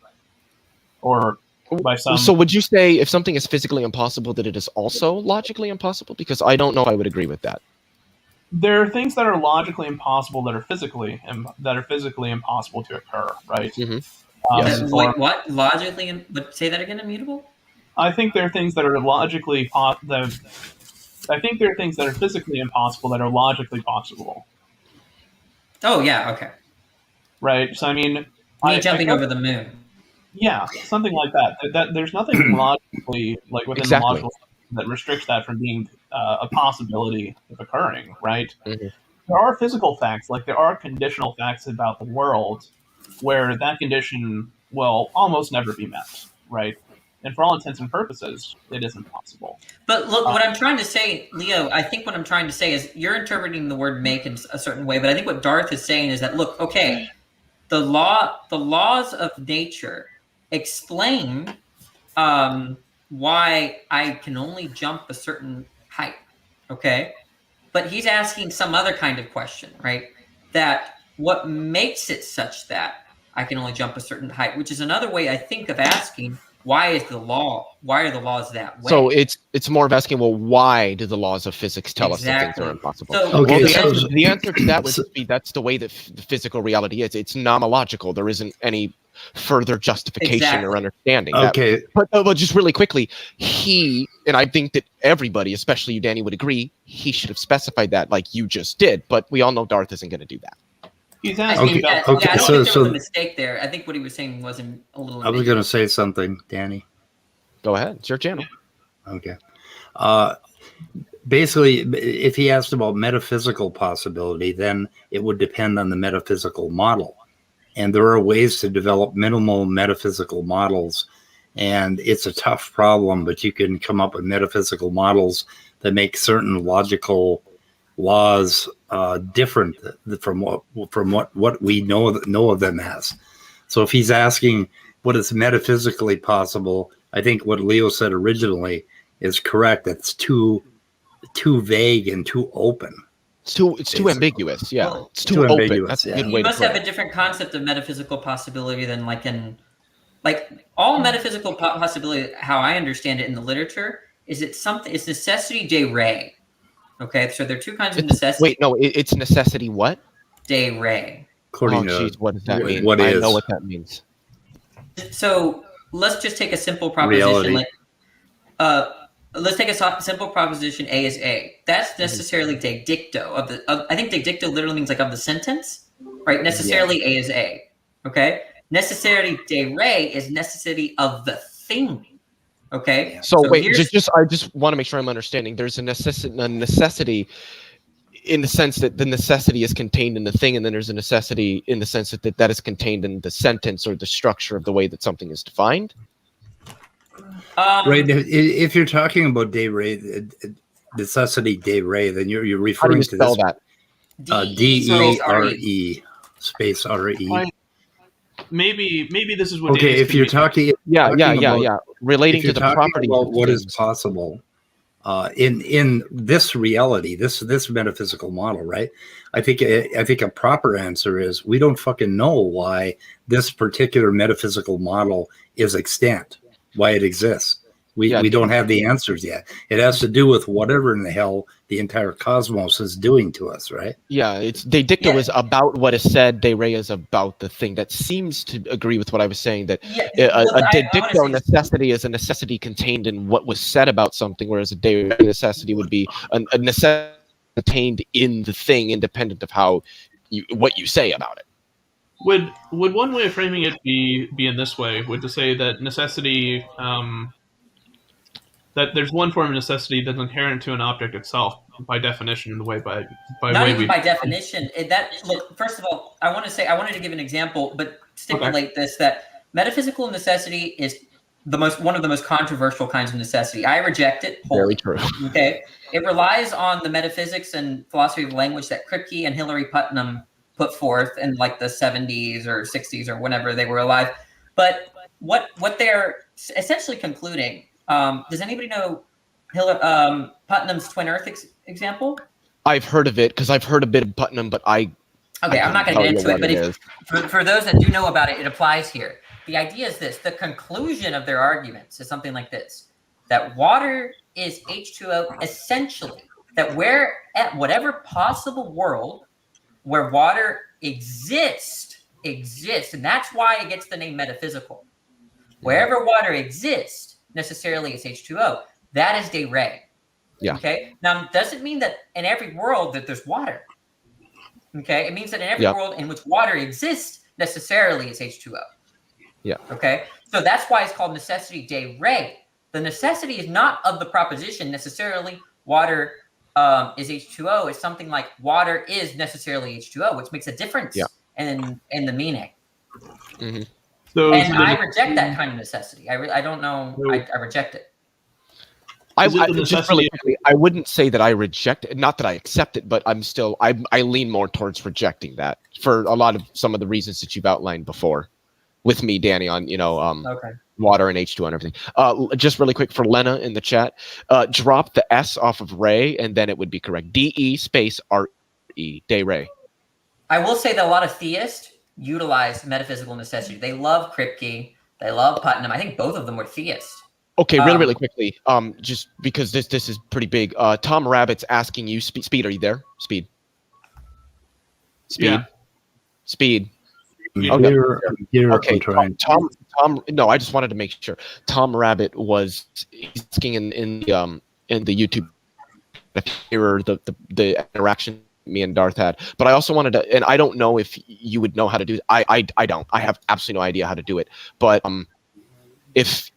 Or by some. So would you say if something is physically impossible that it is also logically impossible? Because I don't know if I would agree with that. There are things that are logically impossible that are physically impossible to occur, right? Mm-hmm. Yes. Wait, what? Logically? But say that again. Immutable? I think there are things that are logically I think there are things that are physically impossible that are logically possible. Oh yeah, okay. Right. So I mean, jumping over the moon. Yeah, something like that. That there's nothing logically within the logical that restricts that from being a possibility of occurring. Right. Mm-hmm. There are physical facts, like there are conditional facts about the world, where that condition will almost never be met. Right. And for all intents and purposes, it isn't possible. But look, what I'm trying to say, Leo, I think what I'm trying to say is you're interpreting the word make in a certain way, but I think what Darth is saying is that, look, okay, the laws of nature explain why I can only jump a certain height, okay? But he's asking some other kind of question, right? That what makes it such that I can only jump a certain height, which is another way, I think, of asking, why are the laws that way? So it's more of asking, well, why do the laws of physics tell us that things are impossible? So, the answer to that would be that's the way that the physical reality is. It's nomological. There isn't any further justification or understanding. Okay. But just really quickly, and I think that everybody, especially you, Danny, would agree, he should have specified that like you just did. But we all know Darth isn't going to do that. He's asking I don't think there was a mistake there. I think what he was saying wasn't a little. I was going to say something, Danny. Go ahead. It's your channel. Okay. Basically, if he asked about metaphysical possibility, then it would depend on the metaphysical model. And there are ways to develop minimal metaphysical models. And it's a tough problem, but you can come up with metaphysical models that make certain logical laws different from what we know of them as. So if he's asking what is metaphysically possible, I think what Leo said originally is correct. It's too vague and too open. It's too ambiguous. Yeah, well, it's too open. Ambiguous, That's a good you way must to put have it. a different concept of metaphysical possibility than all metaphysical possibility. How I understand it in the literature is it's necessity de re. Okay, so there are two kinds of necessity. Wait, no, it's necessity what? De re. What does that mean? What I is? know what that means. So let's just take a simple proposition. Reality. Let's take a simple proposition. A is A. That's necessarily de dicto I think de dicto literally means like of the sentence, right? Necessarily A is A. Okay. Necessity de re is necessity of the thing. Okay. So wait, I just want to make sure I'm understanding. There's a necessity in the sense that the necessity is contained in the thing, and then there's a necessity in the sense that is contained in the sentence or the structure of the way that something is defined. Right. If you're talking about de re, necessity de re, then you're referring to this. That? DERE space RE. Maybe this is what. Okay, if you're talking, relating to the property about what is possible in this reality, this metaphysical model, right? I think a proper answer is we don't fucking know why this particular metaphysical model is extant, why it exists. We don't have the answers yet. It has to do with whatever in the hell the entire cosmos is doing to us, right? Yeah, it's de dicto is about what is said. De re is about the thing. That seems to agree with what I was saying. That a de dicto necessity is a necessity contained in what was said about something, whereas a de re necessity would be a necessity contained in the thing, independent of how what you say about it. Would one way of framing it be in this way? Would to say that necessity, that there's one form of necessity that's inherent to an object itself by definition, in the way by not way even we by definition. Look, first of all, I wanted to give an example, but stipulate this, that metaphysical necessity is one of the most controversial kinds of necessity. I reject it wholly. Very true. Okay, it relies on the metaphysics and philosophy of language that Kripke and Hilary Putnam put forth in like the 70s or 60s or whenever they were alive. But what they're essentially concluding, does anybody know Putnam's twin Earth example? I've heard of it because I've heard a bit of Putnam, but I'm not going to get into it. But for those that do know about it, it applies here. The idea is this: the conclusion of their arguments is something like this: that water is H2O, essentially. That at whatever possible world where water exists, and that's why it gets the name metaphysical. Wherever water exists, necessarily it's H2O. That is de re. Yeah. Okay. Now, it doesn't mean that in every world that there's water. Okay. It means that in every world in which water exists, necessarily it's H2O. Yeah. Okay. So that's why it's called necessity de re. The necessity is not of the proposition necessarily water is H2O. It's something like water is necessarily H2O, which makes a difference in the meaning. Mm-hmm. And I reject that kind of necessity. I don't know. I reject it. Just really quickly, I wouldn't say that I reject it. Not that I accept it, but I lean more towards rejecting that for a lot of some of the reasons that you've outlined before with me, Danny, on water and H2O and everything. Just really quick for Lena in the chat, drop the S off of Ray and then it would be correct. DE space RE, de re. I will say that a lot of theists utilize metaphysical necessity. They love Kripke. They love Putnam. I think both of them were theists. Okay, really quickly, just because this is pretty big. Tom Rabbit's asking you, Speed, are you there? Speed. Yeah. Speed. Okay, Tom. No, I just wanted to make sure. Tom Rabbit was asking in the YouTube hear the interaction me and Darth had, but I also wanted to, and I don't know if you would know how to do. I don't. I have absolutely no idea how to do it, but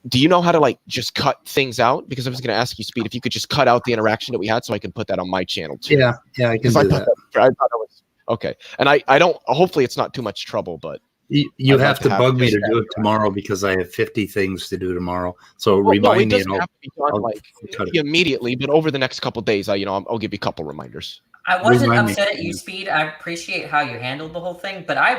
do you know how to just cut things out? Because I was going to ask you, Speed, if you could just cut out the interaction that we had so I can put that on my channel too. Yeah, I can do that. I thought that was okay. And I don't, hopefully it's not too much trouble, but you have to bug me to do it tomorrow because I have 50 things to do tomorrow. So remind me. It doesn't have to be done immediately, but over the next couple of days, I'll give you a couple reminders. I wasn't upset at you, Speed. I appreciate how you handled the whole thing, but I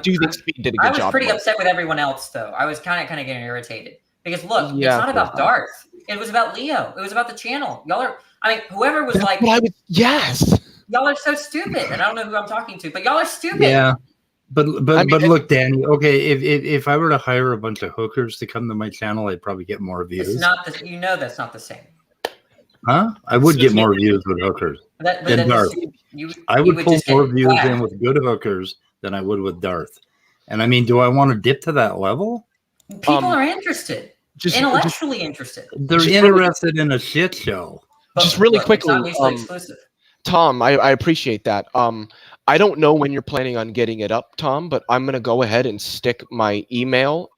do think Speed did a good job. I was pretty upset with everyone else, though. I was kind of getting irritated because look, it's not about Darth. It was about Leo. It was about the channel. Y'all are. I mean, whoever was yes. Y'all are so stupid, and I don't know who I'm talking to, but y'all are stupid. Yeah. But look, Danny. Okay, if I were to hire a bunch of hookers to come to my channel, I'd probably get more views. It's not that's not the same. Huh? I would get more views with hookers than Darth. I would pull more views in with good hookers than I would with Darth. And I mean, do I want to dip to that level? People are interested, intellectually interested. They're interested in a shit show. Just really quickly, Tom, I appreciate that. I don't know when you're planning on getting it up, Tom, but I'm going to go ahead and stick my email.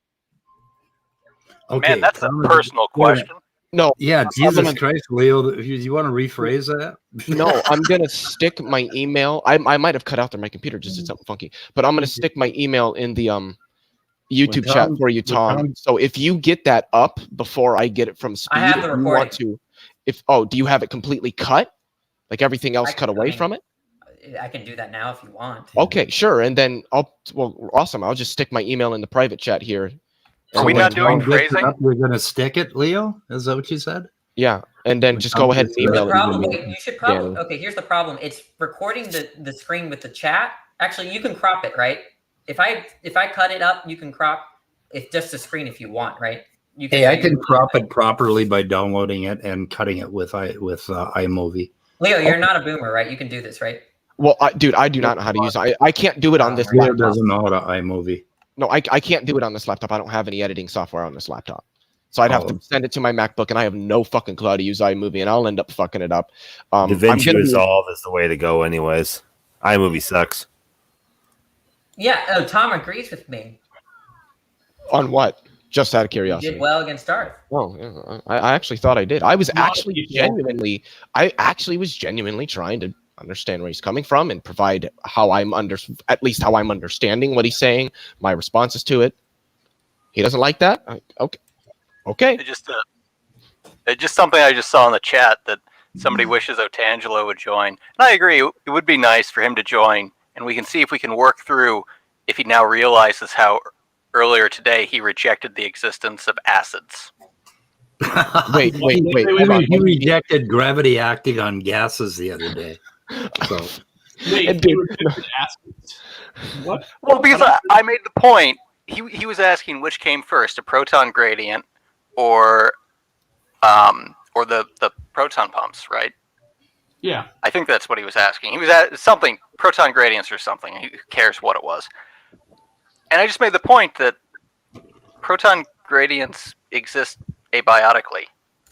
Okay, man, that's a personal question. No. Yeah, Jesus Christ, Leo. You want to rephrase that? No, I'm going to stick my email. I might have cut out there. My computer just did something funky. But I'm going to stick my email in the YouTube chat for you, Tom. So if you get that up before I get it from Speed, I have the recording. Do you have it completely cut? Like everything else cut away from it? I can do that now if you want. Okay, sure. And then awesome. I'll just stick my email in the private chat here. Are we not doing phrasing? You're going to stick it, Leo? Is that what you said? Yeah, and then just go ahead and email it. You should probably. Okay, here's the problem. It's recording the screen with the chat. Actually, you can crop it, right? If I cut it up, you can crop it's just the screen if you want, right? Hey, I can crop it properly by downloading it and cutting it with iMovie. Leo, you're not a boomer, right? You can do this, right? Well, dude, I do not know how to use it. I can't do it on this Leo laptop. doesn't know how to iMovie. No, I can't do it on this laptop. I don't have any editing software on this laptop. So I'd have to send it to my MacBook, and I have no fucking clue how to use iMovie, and I'll end up fucking it up. DaVinci Resolve is the way to go anyways. iMovie sucks. Yeah, Tom agrees with me. On what? Just out of curiosity. You did well against Darth. Oh, yeah, I actually thought I did. I was actually genuinely trying to understand where he's coming from and provide at least how I'm understanding what he's saying, my responses to it. He doesn't like that? Okay. It's just something I just saw in the chat that somebody wishes Otangelo would join. And I agree, it would be nice for him to join, and we can see if we can work through if he now realizes how earlier today he rejected the existence of acids. Wait. He rejected gravity acting on gases the other day. So. What? Well, because I made the point, he was asking which came first, a proton gradient or the proton pumps, right? Yeah. I think that's what he was asking. He was at something, proton gradients or something. Who cares what it was? And I just made the point that proton gradients exist abiotically.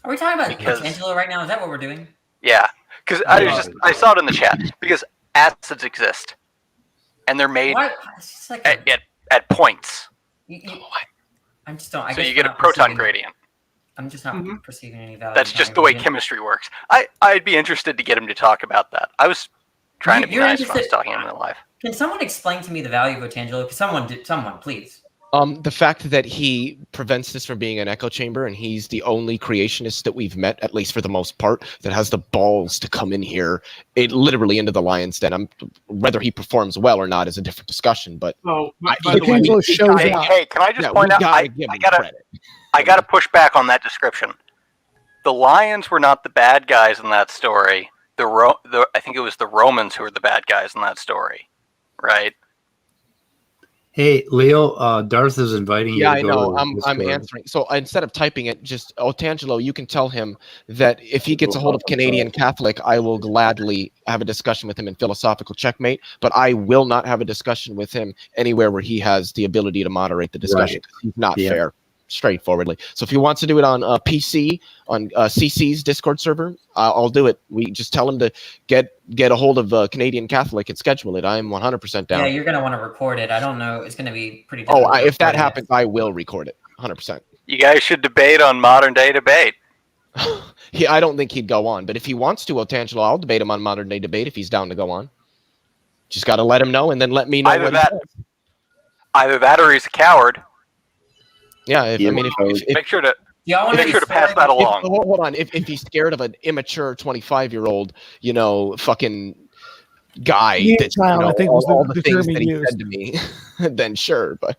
Are we talking about Otangelo right now? Is that what we're doing? Yeah, because I saw it in the chat. Because acids exist, and they're made at points. I just don't. So you get a proton gradient. I'm just not perceiving any value. That's just the way chemistry works. I'd be interested to get him to talk about that. I was trying to be nice when I was talking to him in real life. Can someone explain to me the value of Otangelo? Someone, please. The fact that he prevents this from being an echo chamber, and he's the only creationist that we've met, at least for the most part, that has the balls to come in here, literally into the lion's den. Whether he performs well or not is a different discussion. But hey, can I just point out? I gotta push back on that description. The lions were not the bad guys in that story. I think it was the Romans who were the bad guys in that story, right? Hey, Leo, Darth is inviting you. Yeah, I know. I'm answering. So instead of typing it, just Otangelo, you can tell him that if he gets a hold of Canadian Catholic, I will gladly have a discussion with him in philosophical checkmate. But I will not have a discussion with him anywhere where he has the ability to moderate the discussion. Right. He's not fair, straightforwardly. So if he wants to do it on PC, on CC's Discord server, I'll do it. We just tell him to get a hold of Canadian Catholic and schedule it. I'm 100% down. Yeah, you're going to want to record it. I don't know. It's going to be pretty difficult. If that happens, I will record it. 100%. You guys should debate on modern day debate. I don't think he'd go on. But if he wants to, Otangelo, I'll debate him on modern day debate if he's down to go on. Just got to let him know and then let me know. Either that or he's a coward. Yeah, make sure to pass that along. Hold on, if he's scared of an immature 25-year-old, fucking guy that I think all the things that he said to me, then sure, but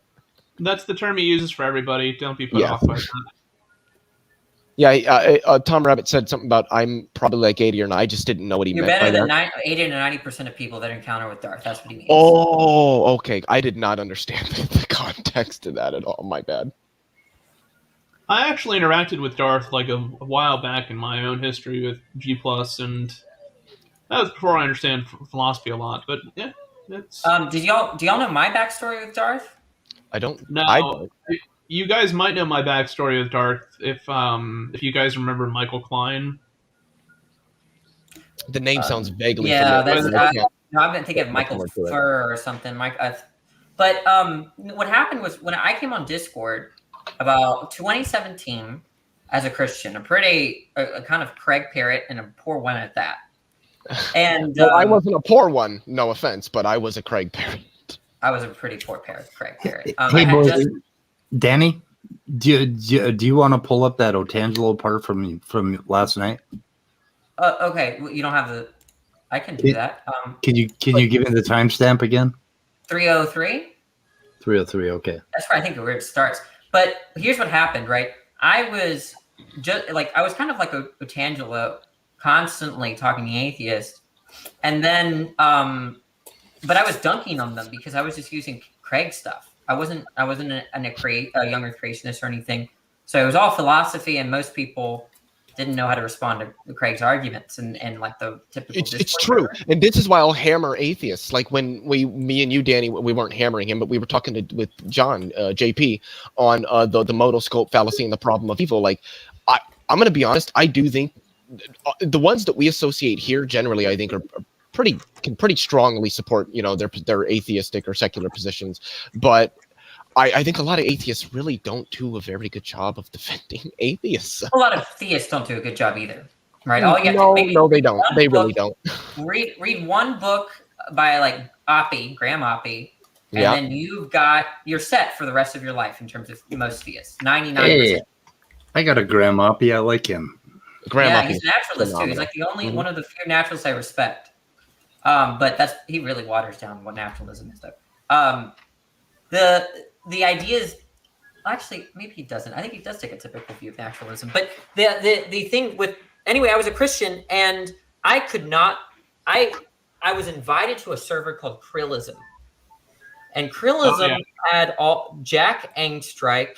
that's the term he uses for everybody. Don't be put off by that. Yeah, Tom Rabbit said something about I'm probably like 80 or 90. I just didn't know what he meant. You're better than 80 to 90% of people that encounter with Darth. That's what he means. Oh, okay. I did not understand the context of that at all. My bad. I actually interacted with Darth like a while back in my own history with G+, and that was before I understand philosophy a lot. But yeah, it's. Do y'all know my backstory with Darth? I don't. No, I don't. You guys might know my backstory with Darth if you guys remember Michael Klein. The name sounds vaguely familiar. I've been thinking of Michael Furr or something. But what happened was when I came on Discord about 2017 as a Christian, a kind of Craig Parrott and a poor one at that. And I wasn't a poor one, no offense, but I was a Craig Parrott. I was a pretty poor Craig Parrott. Hey, boys, Danny, do you want to pull up that Otangelo part from last night? Okay, well, you don't have the. I can do that. Can you give me the timestamp again? 3:03. 3:03. Okay. That's where I think it starts. But here's what happened, right? I was kind of like Otangelo, constantly talking atheist, and then but I was dunking on them because I was just using Craig stuff. I wasn't a younger creationist or anything. So it was all philosophy, and most people didn't know how to respond to Craig's arguments and like the typical. It's true, and this is why I'll hammer atheists. Like when me and you, Danny, we weren't hammering him, but we were talking with John, JP, on the modal scope fallacy and the problem of evil. Like, I'm going to be honest, I do think the ones that we associate here generally, I think, are can pretty strongly support, you know, their atheistic or secular positions, but I think a lot of atheists really don't do a very good job of defending atheists. A lot of theists don't do a good job either, right? No, they don't. They really don't. Read one book by like Graham Oppie, and then you're set for the rest of your life in terms of most theists. 99%. Hey, I got a Graham Oppie. I like him. Yeah, he's a naturalist too. He's like the only one of the few naturalists I respect. But he really waters down what naturalism is, though. The idea is actually maybe he doesn't. I think he does take a typical view of naturalism. But the thing with anyway, I was a Christian and I could not. I was invited to a server called Krillism, and Krillism had all Jack Angstrike,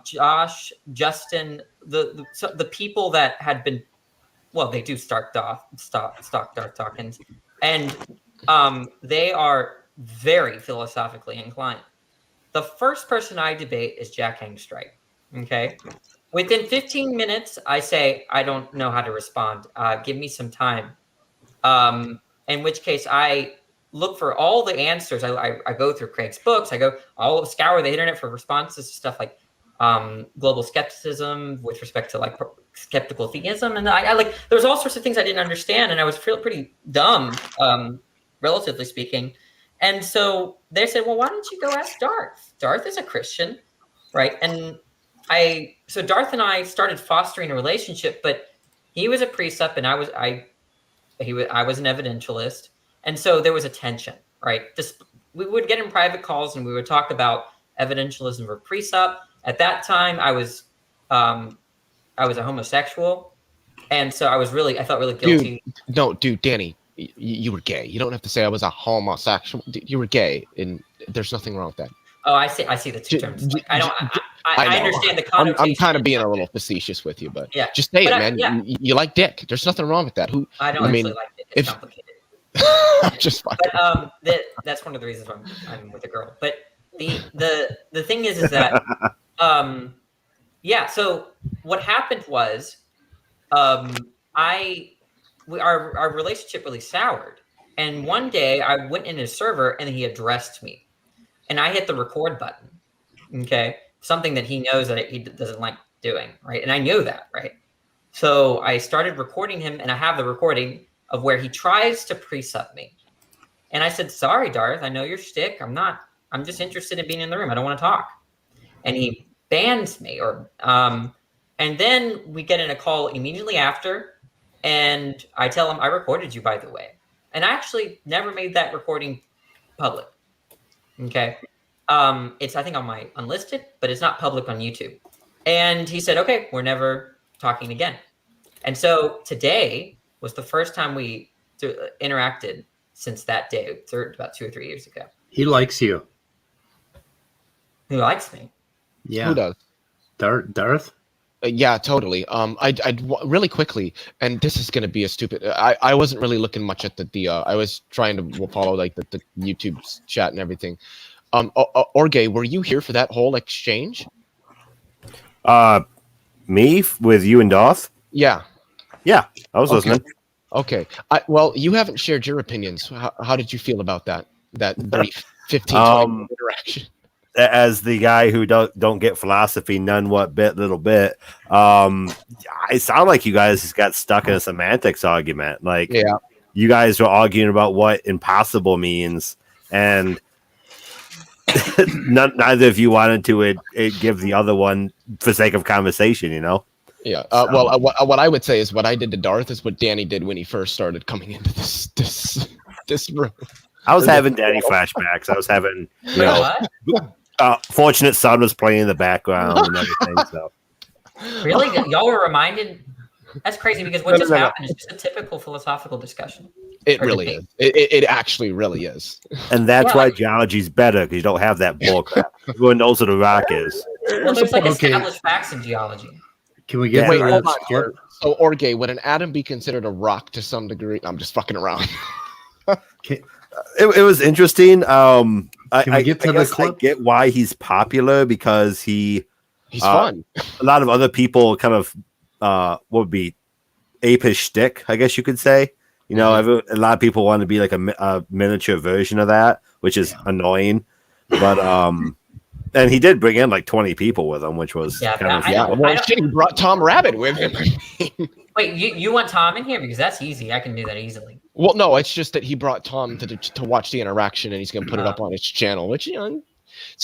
Josh, Justin, the people that had been. Well, they do stock Darth Dawkins, and they are very philosophically inclined. The first person I debate is Jack Angstrike. Okay. Within 15 minutes, I say, I don't know how to respond. Give me some time. In which case I look for all the answers. I go through Craig's books. I'll scour the internet for responses to stuff like global skepticism with respect to like skeptical theism. And I like, there's all sorts of things I didn't understand. And I was pretty dumb, relatively speaking. And so they said, well, why don't you go ask Darth? Darth is a Christian, right? And so Darth and I started fostering a relationship, but he was a precept and I was an evidentialist. And so there was a tension, right? We would get in private calls and we would talk about evidentialism or precept. At that time, I was a homosexual. And so I felt really guilty. Dude, Danny. You were gay. You don't have to say I was a homosexual. You were gay, and there's nothing wrong with that. Oh, I see the two terms. Like, I understand the connotation. I'm kind of being a little facetious with you, but just say it, man. You like dick. There's nothing wrong with that. I don't actually like it. It's complicated. I'm just fine. But that's one of the reasons why I'm with a girl. But the thing is that So what happened was, our relationship really soured. And one day I went in his server and he addressed me. And I hit the record button. Okay. Something that he knows that he doesn't like doing. Right. And I knew that. Right. So I started recording him and I have the recording of where he tries to precept me. And I said, sorry, Darth, I know your shtick. I'm just interested in being in the room. I don't want to talk. And he bans me and then we get in a call immediately after. And I tell him, I recorded you, by the way. And I actually never made that recording public. Okay. It's, I think, on my unlisted, but it's not public on YouTube. And he said, okay, we're never talking again. And so today was the first time we interacted since that day, about 2 or 3 years ago. He likes you. He likes me. Yeah. Who does? Darth? Yeah, totally. I'd really quickly, and this is going to be a stupid. I wasn't really looking much at the. I was trying to follow like the YouTube chat and everything. Orge, were you here for that whole exchange? Me with you and Darth? Yeah, I was listening. Okay. Well, you haven't shared your opinions. How did you feel about that brief 15-20 interaction? As the guy who don't get philosophy none what bit little bit, it sounded like you guys just got stuck in a semantics argument. Like, you guys were arguing about what impossible means, and neither of you wanted to give the other one for sake of conversation. You know? Yeah. Well, what I would say is what I did to Darth is what Danny did when he first started coming into this room. I was having Danny flashbacks. I was having, Fortunate Son was playing in the background and everything. So, really, y'all were reminded? That's crazy because what just happened is just a typical philosophical discussion. It really is. It actually really is. And that's why geology's better because you don't have that bullcrap. Everyone knows what a rock is. Well, there's like established facts in geology. Can we get Wait, to hold that on clip? here. So, Orge, would an atom be considered a rock to some degree? I'm just fucking around. It was interesting. Can we get to the guess clip? I get why he's popular because he's fun. A lot of other people kind of what would be apish shtick, I guess you could say. You know, a lot of people want to be like a miniature version of that, which is annoying. But and he did bring in like 20 people with him, which was kind of Well, shit, he brought Tom Rabbit with him. Wait, you want Tom in here because that's easy. I can do that easily. Well, no, it's just that he brought Tom to watch the interaction, and he's going to put it up on his channel, which it's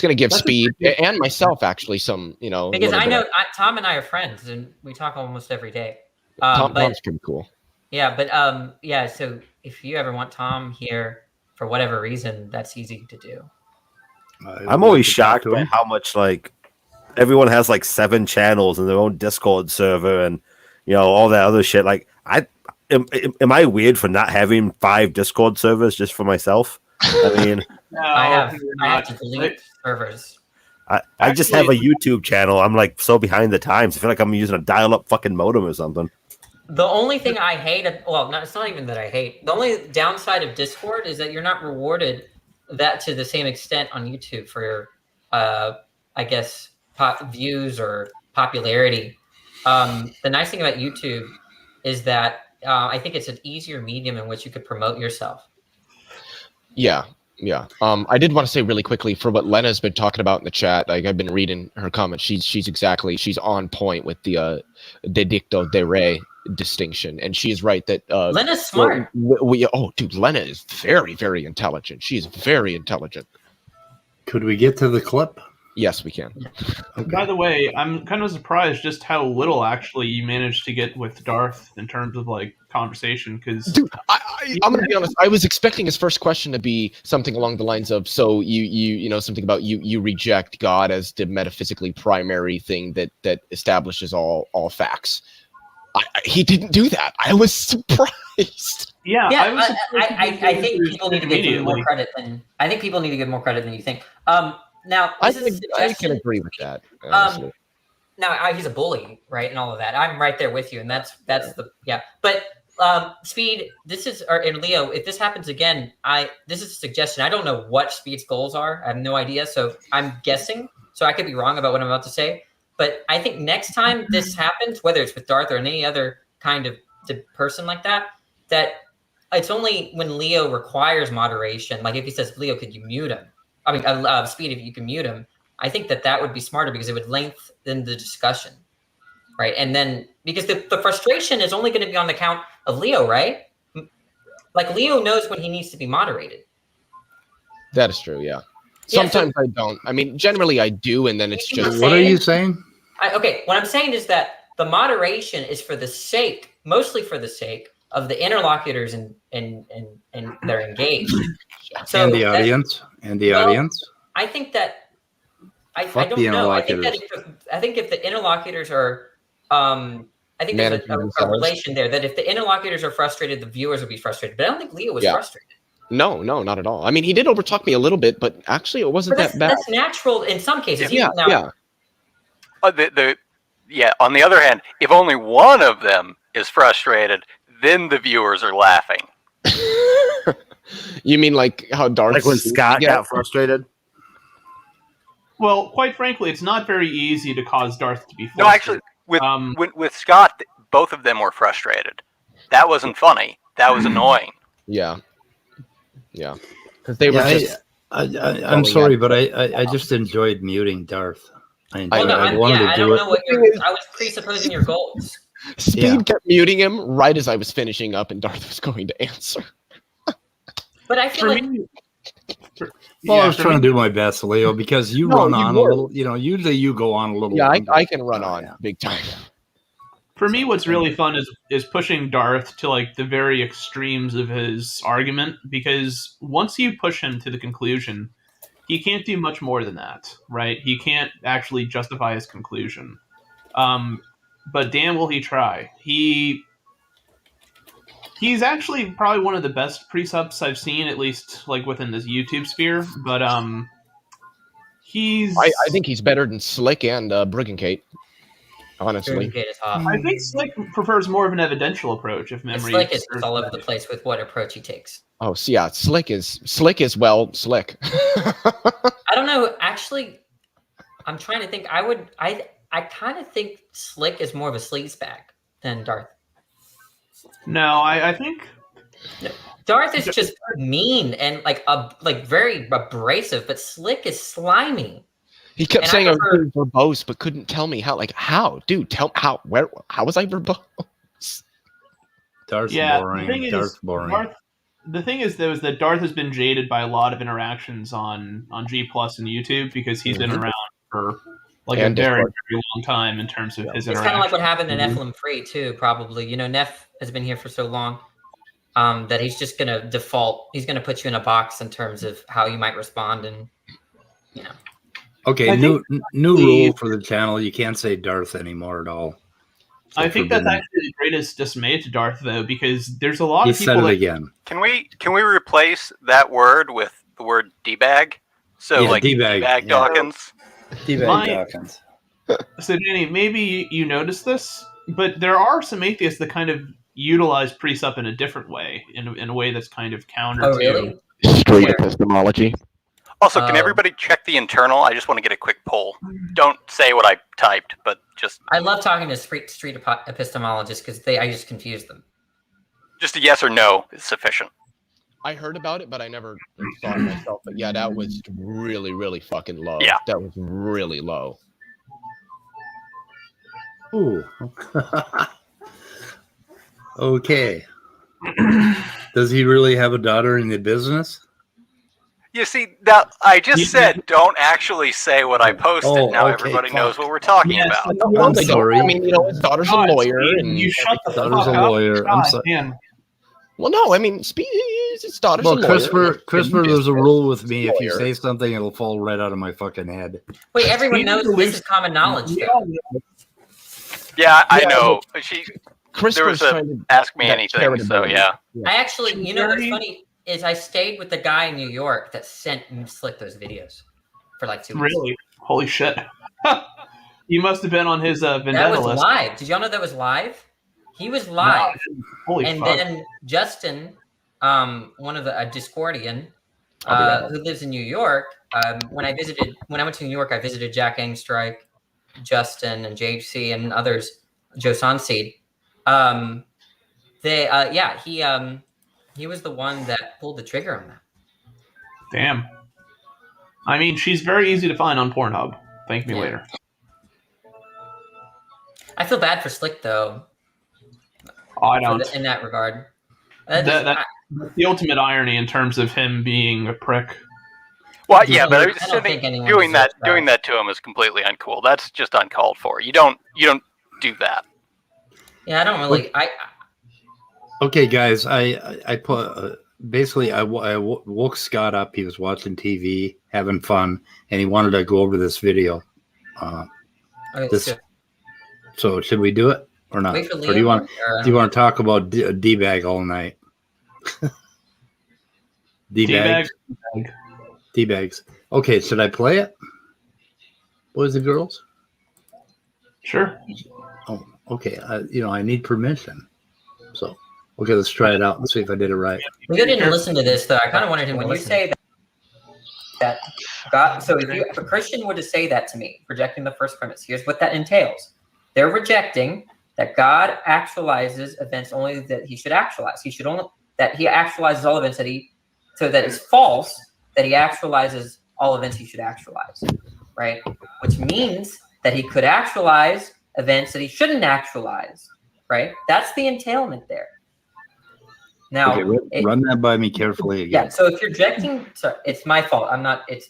going to give Speed and myself actually some because I know Tom and I are friends, and we talk almost every day. Tom's pretty cool. Yeah, but yeah. So if you ever want Tom here for whatever reason, that's easy to do. I'm always shocked by how much like everyone has like 7 channels and their own Discord server and all that other shit. Like, am I weird for not having 5 Discord servers just for myself? I mean, I have to delete servers. I just have a YouTube channel. I'm like so behind the times. I feel like I'm using a dial-up fucking modem or something. The only thing I hate, it's not even that I hate. The only downside of Discord is that you're not rewarded that to the same extent on YouTube for your, I guess, views or popularity. The nice thing about YouTube is that I think it's an easier medium in which you could promote yourself. Yeah. I did want to say really quickly for what Lena's been talking about in the chat. Like I've been reading her comments. She's on point with the dedicto de re distinction, and she's right that Lena's smart. Lena is very, very intelligent. She's very intelligent. Could we get to the clip? Yes, we can. Okay. By the way, I'm kind of surprised just how little actually you managed to get with Darth in terms of like conversation. Because dude, I'm gonna be honest. I was expecting his first question to be something along the lines of, "So you know something about you reject God as the metaphysically primary thing that establishes all facts." He didn't do that. I was surprised. Yeah, I think people need to give more credit than you think. Now, I can agree with that. Honestly. Now he's a bully, right, and all of that. I'm right there with you, and that's the But Speed, and Leo, if this happens again, this is a suggestion. I don't know what Speed's goals are. I have no idea, so I'm guessing. So I could be wrong about what I'm about to say. But I think next time this happens, whether it's with Darth or any other kind of person like that it's only when Leo requires moderation. Like if he says, "Leo, could you mute him?" I mean, Speed, if you can mute him, I think that would be smarter because it would lengthen the discussion, right? And then because the frustration is only going to be on account of Leo, right? Like Leo knows when he needs to be moderated. That is true. Yeah. Sometimes I don't. I mean, generally I do, and then it's just. What are you saying? What I'm saying is that the moderation is mostly for the sake of the interlocutors and they're engaged. So and the audience. I think that I don't know. I think if the interlocutors are I think there's a relation there that if the interlocutors are frustrated, the viewers will be frustrated. But I don't think Leo was frustrated. No, not at all. I mean, he did overtalk me a little bit, but actually it wasn't that bad. That's natural in some cases. Yeah. On the other hand, if only one of them is frustrated, then the viewers are laughing. You mean like how Darth? Like when Scott got frustrated? Well, quite frankly, it's not very easy to cause Darth to be frustrated. No, actually, with Scott, both of them were frustrated. That wasn't funny. That was annoying. Yeah. Because they were just... I'm sorry, but I just enjoyed muting Darth. I was presupposing your goals. Speed kept muting him right as I was finishing up, and Darth was going to answer. But I feel I was trying to do my best, Leo, because you run on a little. Usually you go on a little. Yeah, I can run on big time. For me, what's really fun is pushing Darth to like the very extremes of his argument, because once you push him to the conclusion, he can't do much more than that, right? He can't actually justify his conclusion. But damn will he try. He's actually probably one of the best precepts I've seen, at least like within this YouTube sphere. But I think he's better than Slick and Brigandcate. Honestly, I think Slick prefers more of an evidential approach. If memory, Slick is all over the place with what approach he takes. Oh, so yeah, Slick is well, Slick. I don't know. Actually, I'm trying to think. I kind of think Slick is more of a sleazebag than Darth. No, I think Darth is just mean and like very abrasive, but Slick is slimy. He kept saying I was being verbose, but couldn't tell me how. Like, how, dude? Tell how? Where? How was I verbose? Darth's boring. Darth's boring. The thing is, though, is that Darth has been jaded by a lot of interactions on G Plus and YouTube because he's been around for like a very, very long time in terms of his interactions. It's kind of like what happened in Nephilim Free too. Probably, Neph has been here for so long that he's just going to default. He's going to put you in a box in terms of how you might respond, and Okay, new rule for the channel: you can't say Darth anymore at all. I think that's actually the greatest dismay to Darth, though, because there's a lot of people. He said it again. Can we replace that word with the word D-bag? So like D-bag Dawkins. D-bag Dawkins. So Danny, maybe you noticed this, but there are some atheists that kind of utilize precept in a different way, in a way that's kind of counter to straight epistemology. Also, can everybody check the internal? I just want to get a quick poll. Don't say what I typed, but just... I love talking to street epistemologists because I just confuse them. Just a yes or no is sufficient. I heard about it, but I never saw it myself. But yeah, that was really, really fucking low. Yeah. That was really low. Ooh. Okay. Does he really have a daughter in the business? You see, now I just said don't actually say what I posted. Now everybody knows what we're talking about. I'm sorry. I mean, his daughter's a lawyer, and you shut the fuck daughter's a lawyer. I'm sorry. Well, no, I mean, his daughter's a lawyer. CRISPR, there's a rule with me. If you say something, it'll fall right out of my fucking head. Wait, everyone knows this is common knowledge, though. Yeah, I know. There was Ask Me Anything, so yeah. I actually, what's funny is I stayed with the guy in New York that sent Slick those videos for like 2 weeks. Really? Holy shit. You must have been on his vendetta That was list. live. Did y'all know that was live? He was live. No. Holy and fuck. then Justin, one of the Discordian, who lives in New York, when I went to New York, I visited Jack Angstrike, Justin, and JC and others, Joe Sonseed. He was the one that pulled the trigger on that. Damn. I mean, she's very easy to find on Pornhub. Thank me later. I feel bad for Slick, though. I don't. In that regard. That's the ultimate irony in terms of him being a prick. Well, yeah, but I was just saying, doing that to him is completely uncool. That's just uncalled for. You don't do that. Yeah, I don't really. Okay, guys, I put basically I woke Scott up. He was watching TV, having fun, and he wanted to go over this video. So should we do it or not? Or do you want to talk about D-bag all night? D-bags. D-bags. Okay, should I play it, boys and girls? Sure. Oh, okay. I need permission. So. Okay, let's try it out and see if I did it right. We didn't listen to this, though. I kind of wanted him, when you say that God, so if a Christian were to say that to me, rejecting the first premise, here's what that entails. They're rejecting that God actualizes events only that he should actualize. That he actualizes all events so that it's false that he actualizes all events he should actualize, right? Which means that he could actualize events that he shouldn't actualize, right? That's the entailment there. Now, run that by me carefully again. Yeah. So if you're rejecting, sorry, it's my fault. I'm not. It's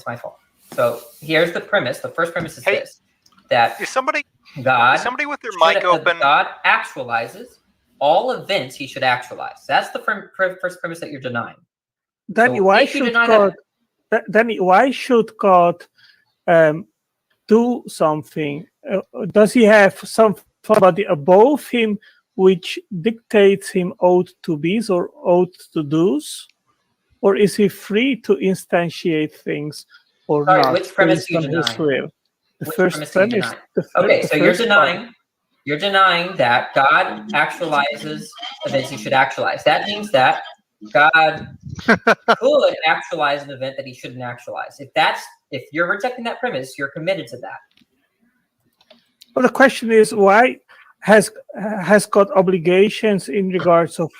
my fault. So here's the premise. The first premise is this: that is somebody with their mic open. God actualizes all events he should actualize. That's the first premise that you're denying. Danny, why should God do something? Does he have somebody above him which dictates him ought to be's or ought to do's? or is he free to instantiate things or Sorry, not? which premise based are you on his denying? will? The Which first premise are you premise. denying? Okay, so you're denying that God actualizes events he should actualize. That means that God could actualize an event that he shouldn't actualize. If you're rejecting that premise, you're committed to that. Well, the question is, why has God obligations in regards of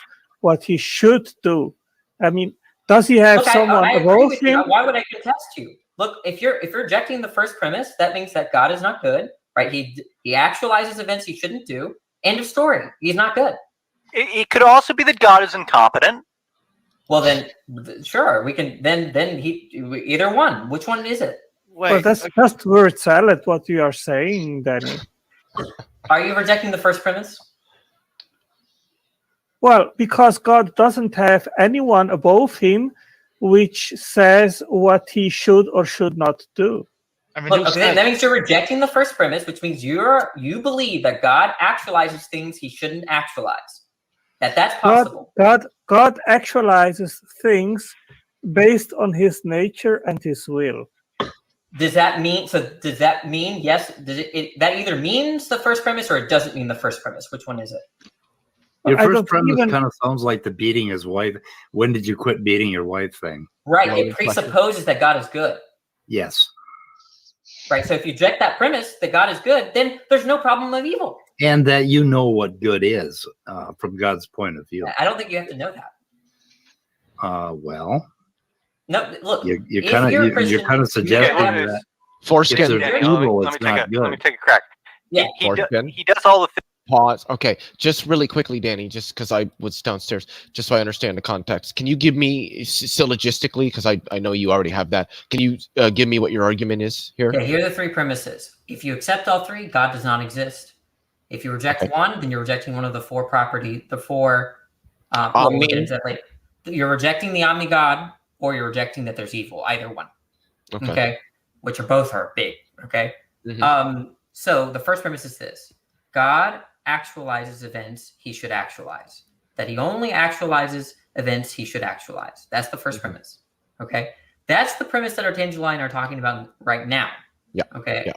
what he should do? I mean, does he have someone I agree above with you. him? Why would I contest you? Look, if you're rejecting the first premise, that means that God is not good, right? He actualizes events he shouldn't do. End of story. He's not good. It could also be that God is incompetent. Well, then, sure, we can. Then either one. Which one is it? Well, that's just word salad. What you are saying, Danny. Are you rejecting the first premise? Well, because God doesn't have anyone above him, which says what he should or should not do. I mean, Look, okay, that means you're rejecting the first premise, which means you believe that God actualizes things he shouldn't actualize. That's possible. God actualizes things based on his nature and his will. Does that mean? So does that mean yes? Does that either means the first premise or it doesn't mean the first premise? Which one is it? Your first premise kind of sounds like the beating his wife. When did you quit beating your wife thing? Right. It presupposes that God is good. Yes. Right. So if you reject that premise that God is good, then there's no problem of evil. And that you know what good is from God's point of view. I don't think you have to know that. Well. No, look. You're kind of suggesting that foreskin. If there's evil, it's not good. Let me take a crack. Yeah. He does all the things. Pause. Okay, just really quickly, Danny, just because I was downstairs, just so I understand the context. Can you give me syllogistically, because I know you already have that. Can you give me what your argument is here? Okay, here are the three premises. If you accept all three, God does not exist. If you reject one, then you're rejecting one of the four you're rejecting the omni God, or you're rejecting that there's evil, either one. Okay? Which both are big. Okay. Mm-hmm. So the first premise is this: God actualizes events he should actualize. That he only actualizes events he should actualize. That's the first premise. Okay. That's the premise that Artangeli and I are talking about right now. Yeah. Okay. Yeah.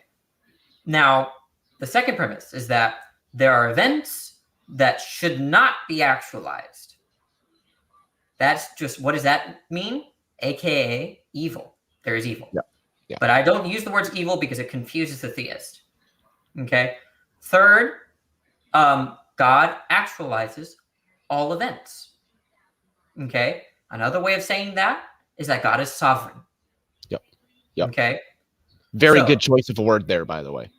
Now, the second premise is that there are events that should not be actualized. That's just, what does that mean? AKA evil. There is evil. Yeah. Yeah. But I don't use the words evil because it confuses the theist. Okay. Third, God actualizes all events. Okay. Another way of saying that is that God is sovereign. Yep. Okay. Very good choice of a word there, by the way.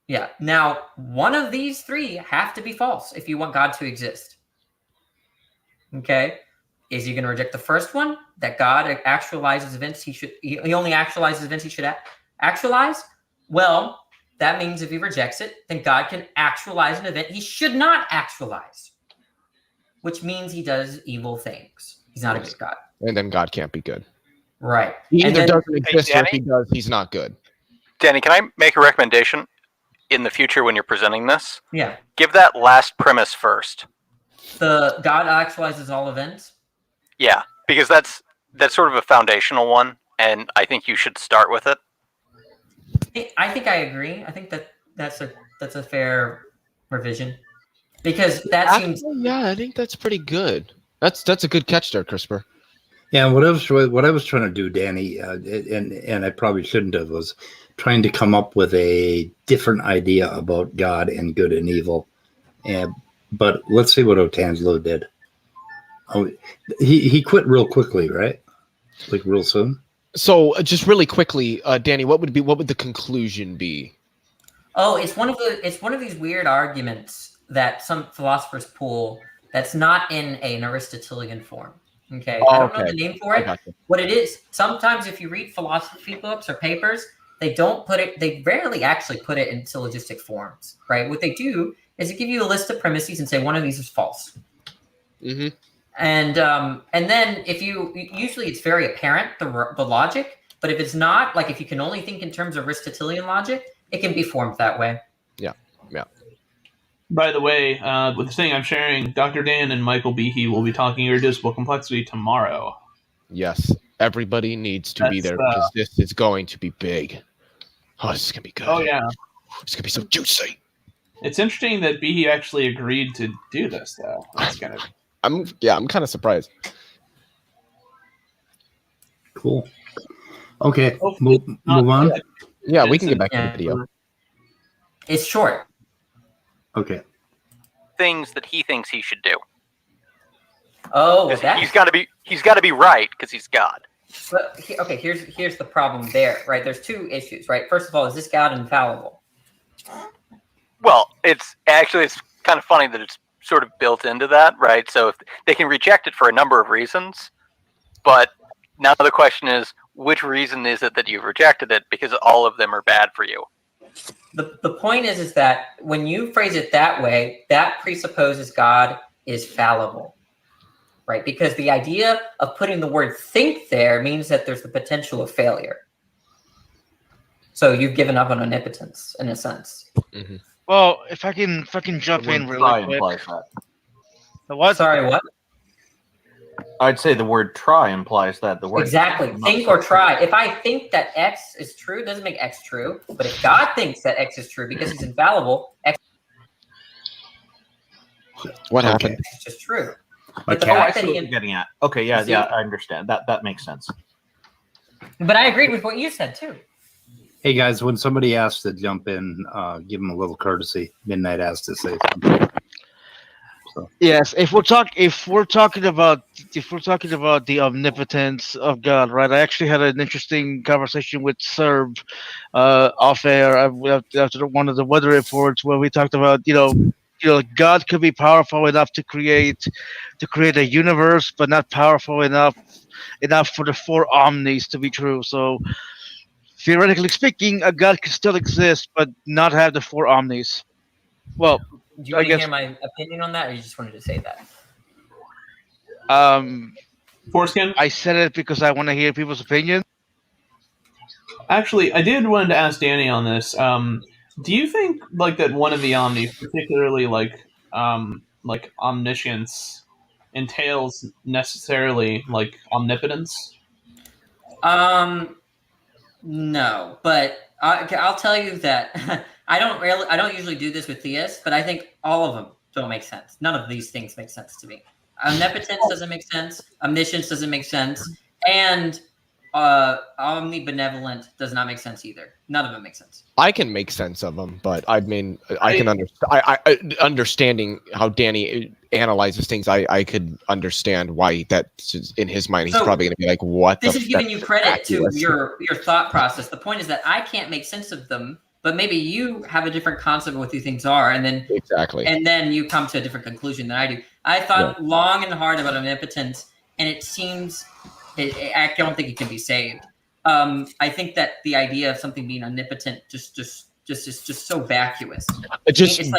Yeah. Now, one of these three have to be false if you want God to exist. Okay. Is he going to reject the first one, that God actualizes events he only actualizes events he should actualize? Well, that means if he rejects it, then God can actualize an event he should not actualize, which means he does evil things. He's not a good God. And then God can't be good. Right. He either doesn't exist, or if he does, he's not good. Danny, can I make a recommendation in the future when you're presenting this? Yeah. Give that last premise first. The God actualizes all events? Yeah, because that's sort of a foundational one, and I think you should start with it. I think I agree. I think that's a fair revision, because that seems. Yeah, I think that's pretty good. That's a good catch there, CRISPR. Yeah, what I was trying to do, Danny, and I probably shouldn't have, was trying to come up with a different idea about God and good and evil. But let's see what Otanzlo did. Oh, he quit real quickly, right? Like real soon. So just really quickly, Danny, what would the conclusion be? Oh, it's one of these weird arguments that some philosophers pull that's not in an Aristotelian form. Okay, I don't know the name for it. What it is, sometimes if you read philosophy books or papers, they rarely actually put it in syllogistic forms, right? What they do is they give you a list of premises and say one of these is false. Mm-hmm. And then usually it's very apparent, the logic, but if it's not, like if you can only think in terms of Aristotelian logic, it can be formed that way. Yeah. By the way, with the thing I'm sharing, Dr. Dan and Michael Behe will be talking irreducible complexity tomorrow. Yes, everybody needs to be there because this is going to be big. Oh, this is gonna be good. Oh yeah, it's gonna be so juicy. It's interesting that Behe actually agreed to do this, though. That's kind of. I'm kind of surprised. Cool. Okay, move on. Yeah, we can get back to the video. It's short. Okay. Things that he thinks he should do. Oh, he's got to be right because he's God. But okay, here's the problem there, right? There's two issues, right? First of all, is this God infallible? Well, it's kind of funny that it's sort of built into that, right? So if they can reject it for a number of reasons, but now the question is, which reason is it that you've rejected it? Because all of them are bad for you. The point is that when you phrase it that way, that presupposes God is fallible, right? Because the idea of putting the word think there means that there's the potential of failure. So you've given up on omnipotence in a sense. Mm-hmm. Well, if I can jump in really quick. The what? Sorry, what? I'd say the word try implies that the word exactly think or try. If I think that X is true, it doesn't make X true. But if God thinks that X is true because he's infallible, X what happened? X is just true. But the fact that you're getting at. Okay, yeah, I understand. That makes sense. But I agreed with what you said too. Hey guys, when somebody asks to jump in, give them a little courtesy. Midnight asked to say something. So. Yes, if we're talking about the omnipotence of God, right? I actually had an interesting conversation with Serb off air after one of the weather reports where we talked about God could be powerful enough to create a universe, but not powerful enough for the four omnis to be true. So theoretically speaking, a God could still exist, but not have the four omnis. Well, do you want to hear my opinion on that, or you just wanted to say that? Foreskin? I said it because I want to hear people's opinion. Actually, I did want to ask Danny on this. Do you think that one of the omnis, particularly like omniscience, entails necessarily omnipotence? No, but I'll tell you that I don't usually do this with theists, but I think all of them don't make sense. None of these things make sense to me. Omnipotence doesn't make sense. Omniscience doesn't make sense, and omnibenevolent does not make sense either. None of them make sense. I can make sense of them, but I mean, I can understanding how Danny analyzes things. I could understand why that's in his mind. He's probably going to be like, "What?" This is giving you credit to your thought process. The point is that I can't make sense of them, but maybe you have a different concept of what these things are, and then then you come to a different conclusion than I do. I thought long and hard about omnipotence, and it seems I don't think it can be saved. I think that the idea of something being omnipotent just is just so vacuous. It's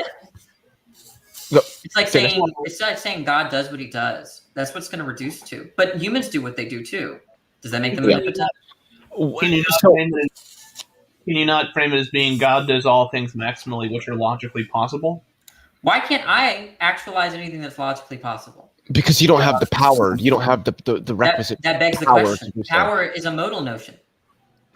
like saying God does what he does. That's what it's going to reduce to. But humans do what they do too. Does that make them omnipotent? Can you not frame it as being God does all things maximally which are logically possible? Why can't I actualize anything that's logically possible? Because you don't have the power. You don't have the requisite that begs the question. Power is a modal notion.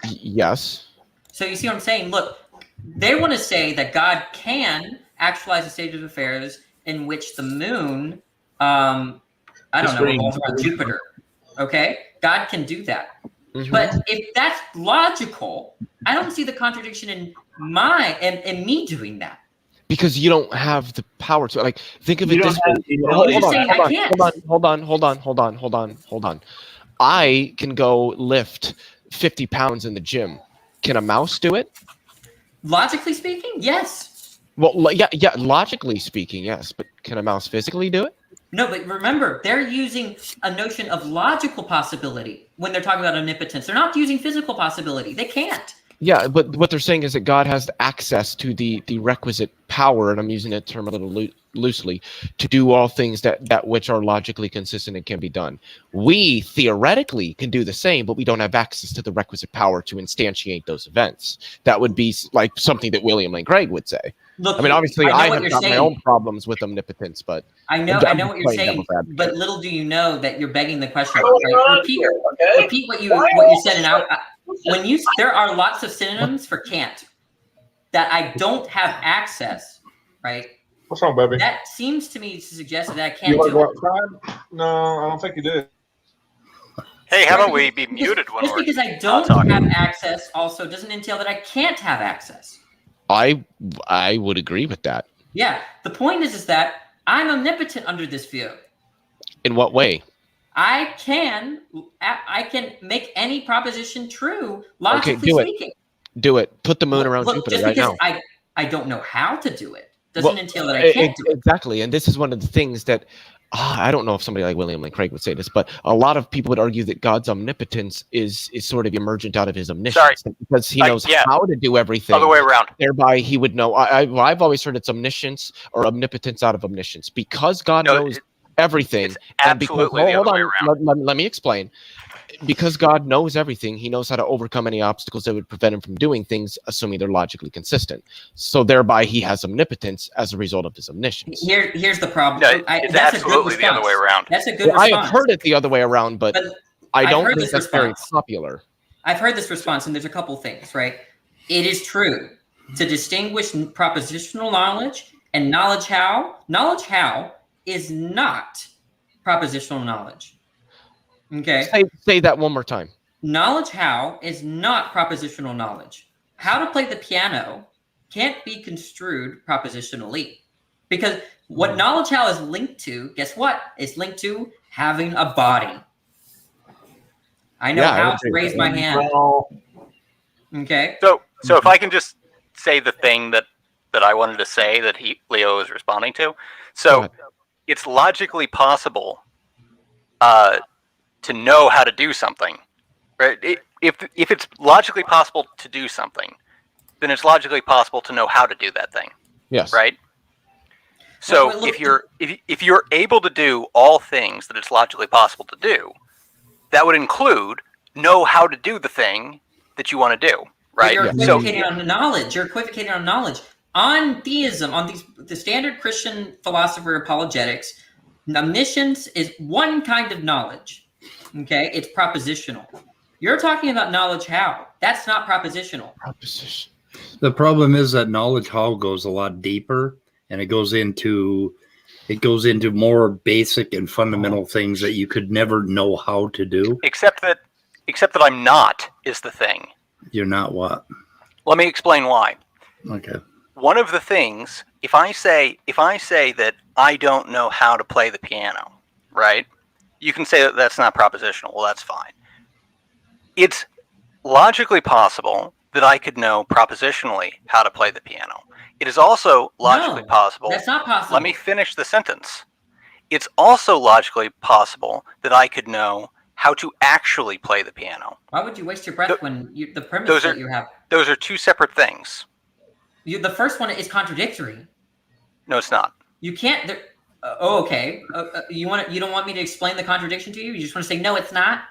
Yes. So you see what I'm saying? Look, they want to say that God can actualize the state of affairs in which the moon, revolves around Jupiter. Okay? God can do that. Mm-hmm. But if that's logical, I don't see the contradiction in me doing that. Because you don't have the power to think of it this way. Hold on. I can go lift 50 pounds in the gym. Can a mouse do it? Logically speaking, yes. Well, yeah. Logically speaking, yes. But can a mouse physically do it? No, but remember, they're using a notion of logical possibility when they're talking about omnipotence. They're not using physical possibility. They can't. Yeah, but what they're saying is that God has access to the requisite power, and I'm using that term a little loosely, to do all things that which are logically consistent and can be done. We theoretically can do the same, but we don't have access to the requisite power to instantiate those events. That would be like something that William Lane Craig would say. Look, I mean, obviously, I know I what have you're got my saying. own problems with omnipotence, but I know I'm what you're playing saying, devil's advocate. but little do you know that you're begging the question. What's Right? going on Repeat, here, okay? repeat what you said, and when you there are lots of synonyms for can't that I don't have access. Right? What's wrong, baby? That seems to me to suggest that I You can't want to do go it. outside? No, I don't think you did. Hey, how about we be muted when Just we're because I not don't talking? have access also doesn't entail that I can't have access. I would agree with that. Yeah. The point is that I'm omnipotent under this view. In what way? I can make any proposition true, logically do speaking. it. Do it. Put the moon around Look, Jupiter just right because now. I don't know how to do it doesn't entail that I can't do it. Exactly. And this is one of the things that I don't know if somebody like William Lane Craig would say this, but a lot of people would argue that God's omnipotence is sort of emergent out of his omniscience because he knows how to do everything. Other way around. Thereby, he would know. I've always heard it's omniscience or omnipotence out of omniscience because God knows everything. It's absolutely the other way around. Let me explain. Because God knows everything, he knows how to overcome any obstacles that would prevent him from doing things, assuming they're logically consistent. So thereby, he has omnipotence as a result of his omniscience. Here's the problem. No, it's absolutely the other way around. That's a good response. I have heard it the other way around, but I don't think that's very popular. I've heard this response, and there's a couple things, right? It is true to distinguish propositional knowledge and knowledge how. Knowledge how is not propositional knowledge. Okay. Say that one more time. Knowledge how is not propositional knowledge. How to play the piano can't be construed propositionally. Because what knowledge how is linked to, guess what? It's linked to having a body. I know how to raise my hand. Okay. So if I can just say the thing that I wanted to say that Leo is responding to. So it's logically possible to know how to do something, right? If it's logically possible to do something, then it's logically possible to know how to do that thing. Yes. Right. So if you're able to do all things that it's logically possible to do, that would include know how to do the thing that you want to do. Right. You're equivocating on knowledge. You're equivocating on knowledge. On theism, on the standard Christian philosopher apologetics, omniscience is one kind of knowledge. Okay, it's propositional. You're talking about knowledge how. That's not propositional. Proposition. The problem is that knowledge how goes a lot deeper, and it goes into more basic and fundamental things that you could never know how to do. Except that I'm not is the thing. You're not what? Let me explain why. Okay. One of the things, if I say that I don't know how to play the piano, right? You can say that that's not propositional. Well, that's fine. It's logically possible that I could know propositionally how to play the piano. It is also logically possible. That's not possible. Let me finish the sentence. It's also logically possible that I could know how to actually play the piano. Why would you waste your breath when the premise that you have? Those are two separate things. The first one is contradictory. No, it's not. You can't. Okay. You don't want me to explain the contradiction to you? You just want to say no, it's not.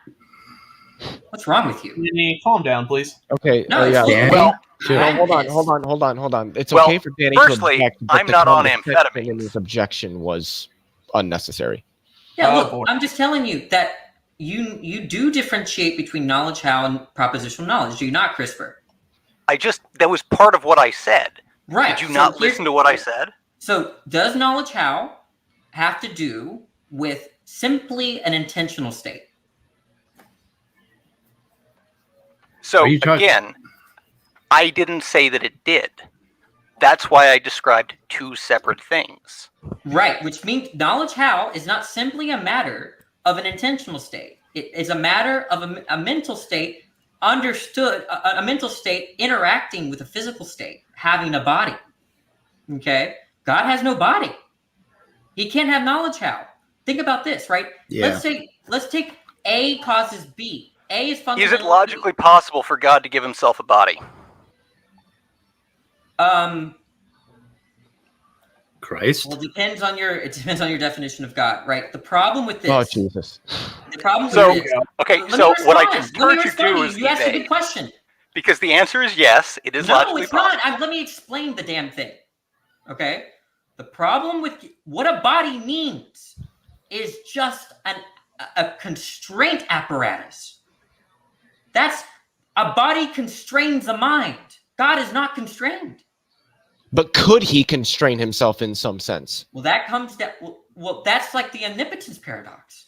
What's wrong with you? Calm down, please. Okay. No, hold on. It's okay for Danny to object, but I'm not on amphetamines. His objection was unnecessary. Yeah, look, I'm just telling you that you do differentiate between knowledge how and propositional knowledge. Do you not, CRISPR? That was part of what I said. Right. Did you not listen to what I said? So does knowledge how have to do with simply an intentional state? So again, I didn't say that it did. That's why I described two separate things. Right, which means knowledge how is not simply a matter of an intentional state. It is a matter of a mental state understood, a mental state interacting with a physical state, having a body. Okay? God has no body. He can't have knowledge how. Think about this, right? Yeah. Let's take A causes B. A is fundamental. Is it logically possible for God to give himself a body? Christ. Well, it depends on your definition of God, right? The problem with this. Oh, Jesus. The problem with this. Okay, Let so me what I respond. just heard you do is you asked a good question. Because the answer is yes, it is No, logically it's possible. not. Let me explain the damn thing. Okay? The problem with what a body means is just a constraint apparatus. That's a body constrains a mind. God is not constrained. But could he constrain himself in some sense? Well, that comes down. Well, that's like the omnipotence paradox.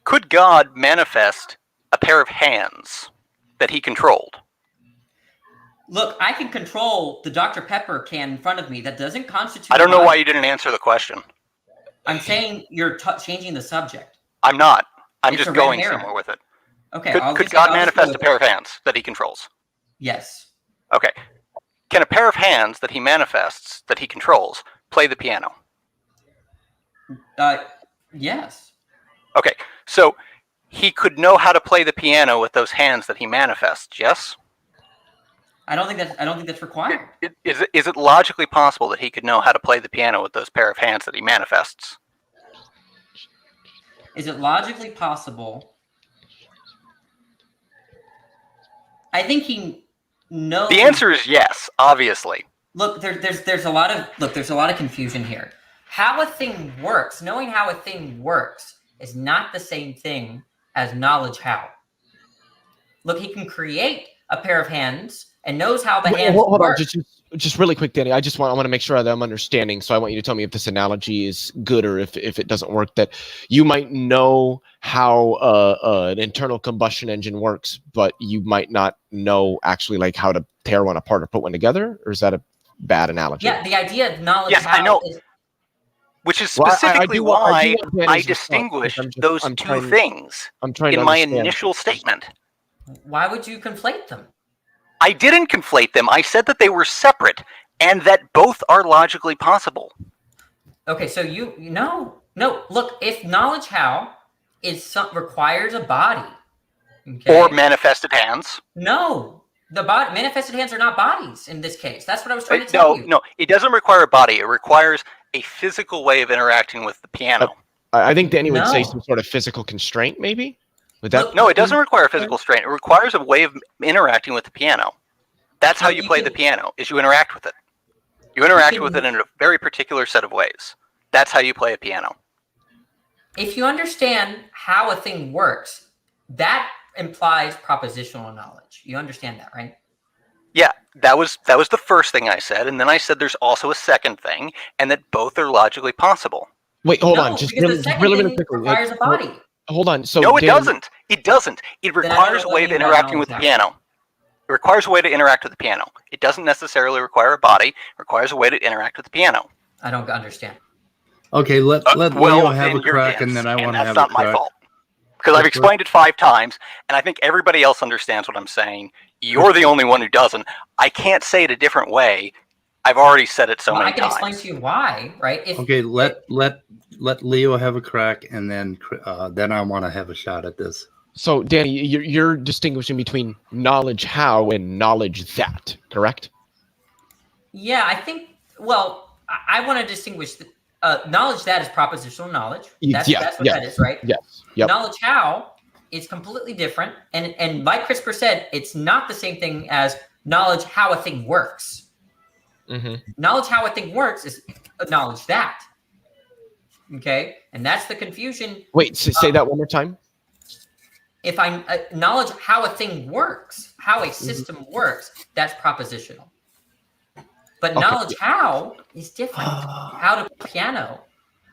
Could God manifest a pair of hands that he controlled? Look, I can control the Dr. Pepper can in front of me. That doesn't constitute. I don't know why you didn't answer the question. I'm saying you're changing the subject. I'm not. I'm It's just a red going herring. somewhere with it. Okay. Could God manifest a pair of hands that he controls? Yes. Okay. Can a pair of hands that he manifests, that he controls, play the piano? Yes. Okay. So he could know how to play the piano with those hands that he manifests, yes? I don't think that's required. Is it logically possible that he could know how to play the piano with those pair of hands that he manifests? Is it logically possible? I think he knows. The answer is yes, obviously. Look, there's a lot of confusion here. How a thing works, knowing how a thing works, is not the same thing as knowledge how. Look, he can create a pair of hands and knows how the hands Hold work. on, just really quick, Danny. I want to make sure that I'm understanding. So I want you to tell me if this analogy is good or if it doesn't work. That you might know how an internal combustion engine works, but you might not know actually like how to tear one apart or put one together. Or is that a bad analogy? Yeah, the idea of knowledge. Yes, I know. Which is specifically why I distinguish those two things in my initial statement. Why would you conflate them? I didn't conflate them. I said that they were separate and that both are logically possible. Okay, so no. Look, if knowledge how requires a body, okay? Or manifested hands. No, the body manifested hands are not bodies in this case. That's what I was trying to tell you. No, it doesn't require a body. It requires a physical way of interacting with the piano. I think Danny would say some sort of physical constraint, maybe. Would that? No, it doesn't require a physical constraint. It requires a way of interacting with the piano. That's how you play the piano, is you interact with it. You interact with it in a very particular set of ways. That's how you play a piano. If you understand how a thing works, that implies propositional knowledge. You understand that, right? Yeah, that was the first thing I said, and then I said there's also a second thing, and that both are logically possible. Wait, hold on. Just really quickly. Requires a body. Hold on. So no, it doesn't. It doesn't. It requires a way of interacting with the piano. It requires a way to interact with the piano. It doesn't necessarily require a body. It requires a way to interact with the piano. I don't understand. Okay, let Leo have a crack, and then I want to have a crack. That's not my fault. Because I've explained it 5 times, and I think everybody else understands what I'm saying. You're the only one who doesn't. I can't say it a different way. I've already said it so many times. I can explain to you why, right? Okay, let Leo have a crack, and then I want to have a shot at this. So, Danny, you're distinguishing between knowledge how and knowledge that, correct? Yeah, I think. Well, I want to distinguish. Knowledge that is propositional knowledge. That's what that is, right? Yes. Yep. Knowledge how is completely different, and like CRISPR said, it's not the same thing as knowledge how a thing works. Mm-hmm. Knowledge how a thing works is knowledge that. Okay, and that's the confusion. Wait, say that one more time. If I knowledge how a thing works, how a system works, that's propositional. But knowledge how is different. How to piano,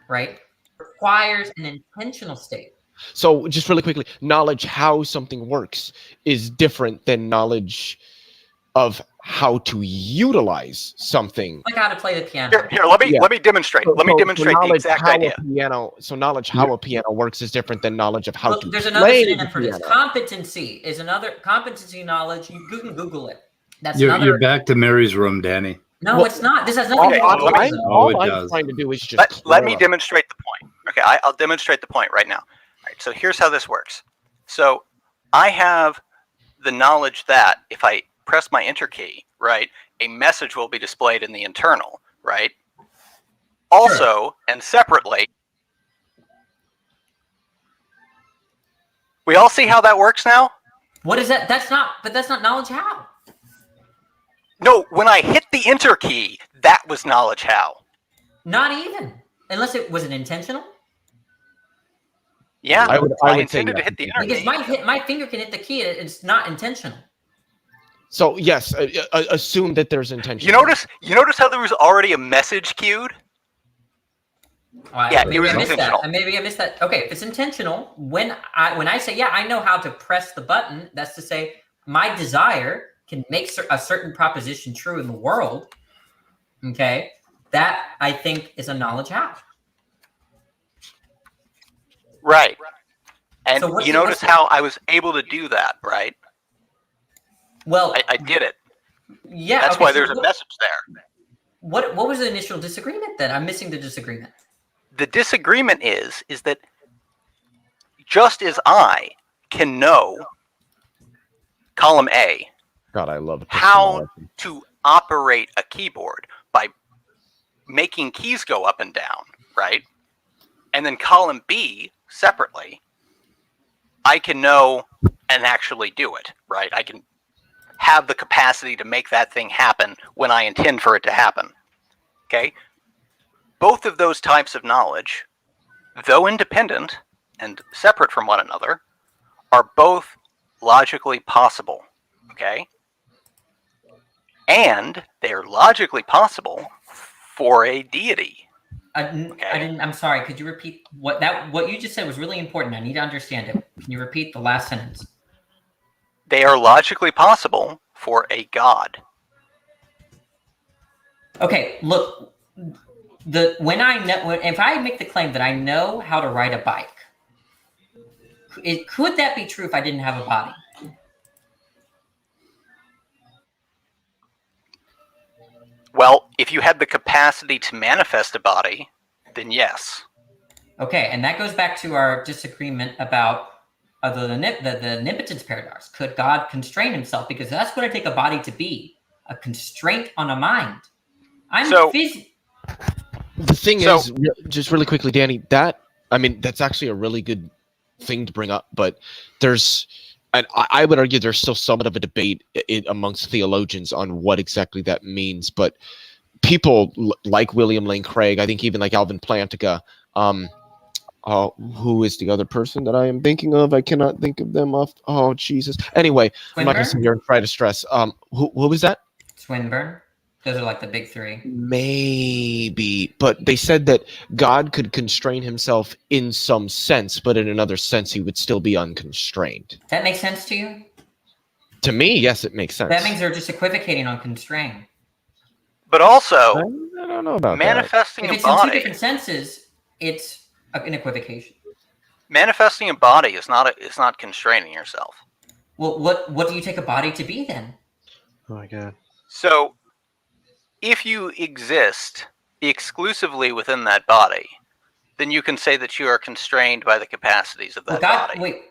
right, requires an intentional state. So just really quickly, knowledge how something works is different than knowledge of how to utilize something. Like how to play the piano. Here, let me demonstrate. Let me demonstrate the exact idea. So knowledge how a piano works is different than knowledge of how to There's another play synonym the for this. piano. Competency is another competency knowledge. You can Google it. That's You're back to Mary's room, Danny. No, it's not. This has nothing to do with it. All I'm trying to do is just let me demonstrate the point. Okay, I'll demonstrate the point right now. All right, so here's how this works. So I have the knowledge that if I press my enter key, right, a message will be displayed in the internal, right? Also, and separately, we all see how that works now? What is that? That's not knowledge how. No, when I hit the enter key, that was knowledge how? Not even. Unless it was intentional. Yeah, I would intended say to hit the enter Because key. my finger can hit the key. It's not intentional. So yes, assume that there's intention. You notice how there was already a message queued? Yeah, it was intentional. Maybe I missed that. Okay, if it's intentional, when I say, yeah, I know how to press the button, that's to say my desire can make a certain proposition true in the world. Okay, that I think is a knowledge how. Right. And So you notice how I was able to do that, right? Well, I did it. Yeah. That's why there's a message there. What was the initial disagreement then? I'm missing the disagreement. The disagreement is that just as I can know column A, God, I love how to operate a keyboard by making keys go up and down, right? And then column B separately, I can know and actually do it, right? I can have the capacity to make that thing happen when I intend for it to happen. Okay? Both of those types of knowledge, though independent and separate from one another, are both logically possible. Okay? And they are logically possible for a deity. I'm sorry. Could you repeat what you just said was really important. I need to understand it. Can you repeat the last sentence? They are logically possible for a god. Okay, look. If I make the claim that I know how to ride a bike, could that be true if I didn't have a body? Well, if you had the capacity to manifest a body, then yes. Okay, and that goes back to our disagreement about the omnipotence paradox. Could God constrain himself? Because that's what I take a body to be, a constraint on a mind. The thing is, just really quickly, Danny, that's actually a really good thing to bring up, but I would argue there's still somewhat of a debate amongst theologians on what exactly that means, but people like William Lane Craig, I think even like Alvin Plantinga, who is the other person that I am thinking of? I cannot think of them off. Oh, Jesus. Anyway, I'm not going to sit here and try to stress. Who was that? Swinburne. Those are like the big three. Maybe, but they said that God could constrain himself in some sense, but in another sense, he would still be unconstrained. That makes sense to you? To me, yes, it makes sense. That means they're just equivocating on constrain. But also, I don't know about manifesting that. If it's a body. In two different senses, it's an equivocation. Manifesting a body is not constraining yourself. Well, what do you take a body to be then? Oh my God. So, if you exist exclusively within that body, then you can say that you are constrained by the capacities of that body.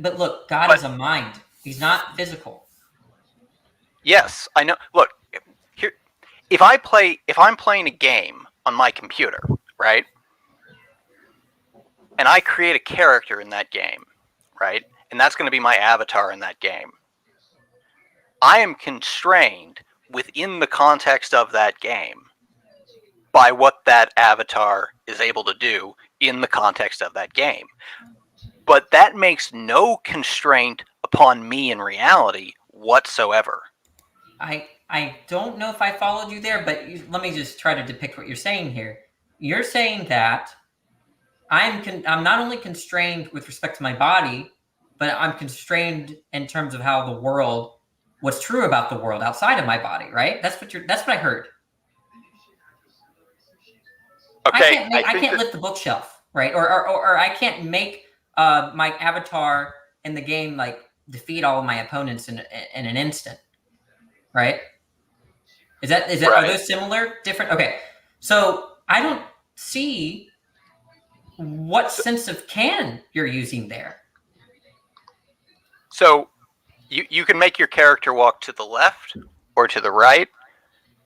But look, God is a mind. He's not physical. Yes, I know. Look, here, if I'm playing a game on my computer, right? And I create a character in that game, right? And that's going to be my avatar in that game. I am constrained within the context of that game by what that avatar is able to do in the context of that game. But that makes no constraint upon me in reality whatsoever. I don't know if I followed you there, but let me just try to depict what you're saying here. You're saying that I'm not only constrained with respect to my body, but I'm constrained in terms of how the world, what's true about the world outside of my body, right? That's what I heard. Okay, I can't lift the bookshelf, right? Or I can't make my avatar in the game like defeat all of my opponents in an instant, right? Is that right? Are those similar, different? Okay, so I don't see what sense of can you're using there. So you can make your character walk to the left or to the right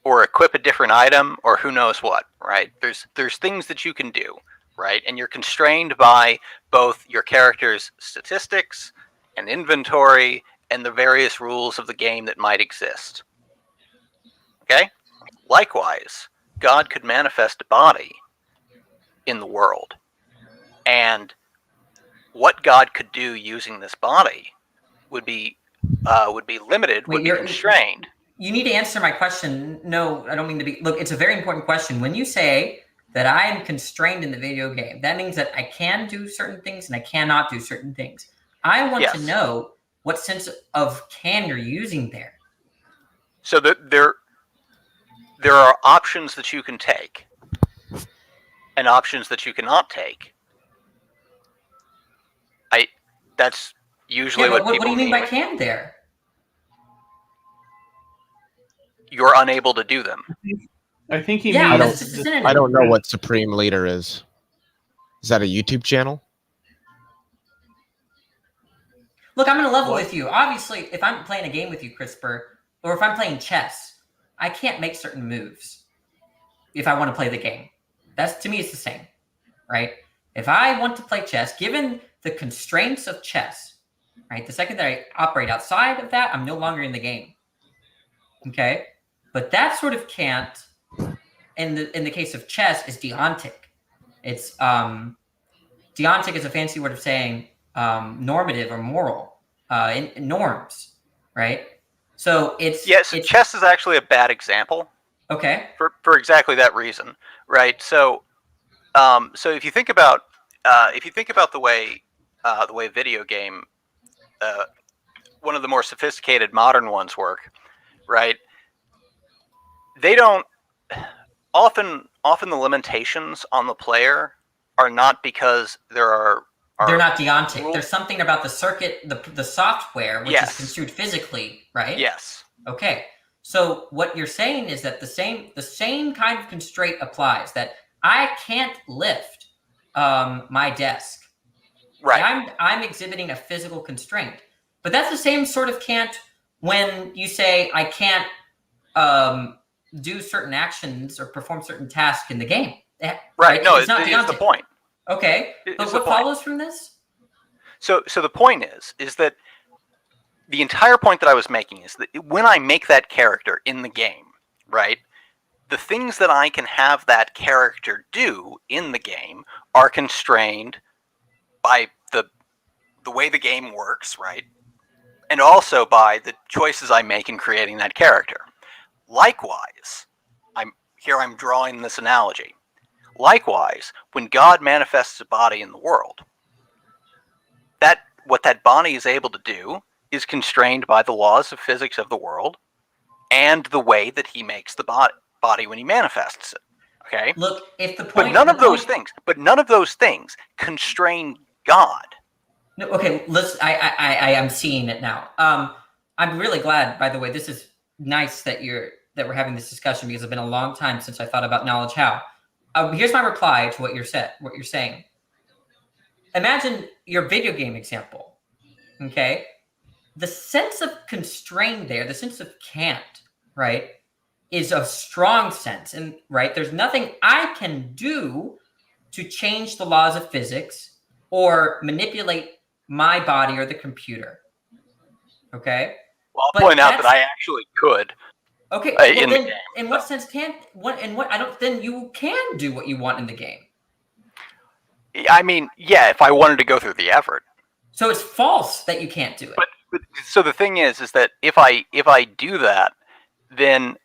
or equip a different item or who knows what, right? There's things that you can do, right? And you're constrained by both your character's statistics and inventory and the various rules of the game that might exist. Okay? Likewise, God could manifest a body in the world, and what God could do using this body would be limited, would be constrained. You need to answer my question. No, I don't mean to be. Look, it's a very important question. When you say that I am constrained in the video game, that means that I can do certain things and I cannot do certain things. I want to know what sense of can you're using there. So there are options that you can take and options that you cannot take. That's usually what people do you mean by mean. can there? You're unable to do them. I think he I means. I don't know what Supreme Leader is. Is that a YouTube channel? Look, I'm going to level with you. Obviously, if I'm playing a game with you, CRISPR, or if I'm playing chess, I can't make certain moves if I want to play the game. To me, it's the same, right? If I want to play chess, given the constraints of chess, right? The second that I operate outside of that, I'm no longer in the game. Okay? But that sort of can't, in the case of chess, is deontic. It's deontic is a fancy word of saying normative or moral, in norms, right? So chess is actually a bad example. Okay. For exactly that reason, right? So if you think about the way video game, one of the more sophisticated modern ones work, right? They don't often the limitations on the player are not because they're not deontic. There's something about the circuit, the software, which is construed physically, right? Yes. Okay. So what you're saying is that the same kind of constraint applies, that I can't lift my desk. Right. I'm exhibiting a physical constraint. But that's the same sort of can't when you say I can't do certain actions or perform certain tasks in the game. Right. No, it's not it's the point. Okay. But what follows from this? So the point is that the entire point that I was making is that when I make that character in the game, right, the things that I can have that character do in the game are constrained by the way the game works, right? And also by the choices I make in creating that character. Likewise, I'm drawing this analogy. Likewise, when God manifests a body in the world, what that body is able to do is constrained by the laws of physics of the world and the way that he makes the body when he manifests it. Okay? Look, if the point, but none of those things constrain God. No, okay, I am seeing it now. I'm really glad, by the way. This is nice that we're having this discussion, because it's been a long time since I thought about knowledge how. Here's my reply to what you're saying. Imagine your video game example. Okay, the sense of constraint there, the sense of can't, right, is a strong sense, and right, there's nothing I can do to change the laws of physics or manipulate my body or the computer. Okay. Well, I'll point out that I actually could. Okay. Well, then, in what sense can't? Then you can do what you want in the game. I mean, yeah, if I wanted to go through the effort. So it's false that you can't do it. But so the thing is that if I do that, then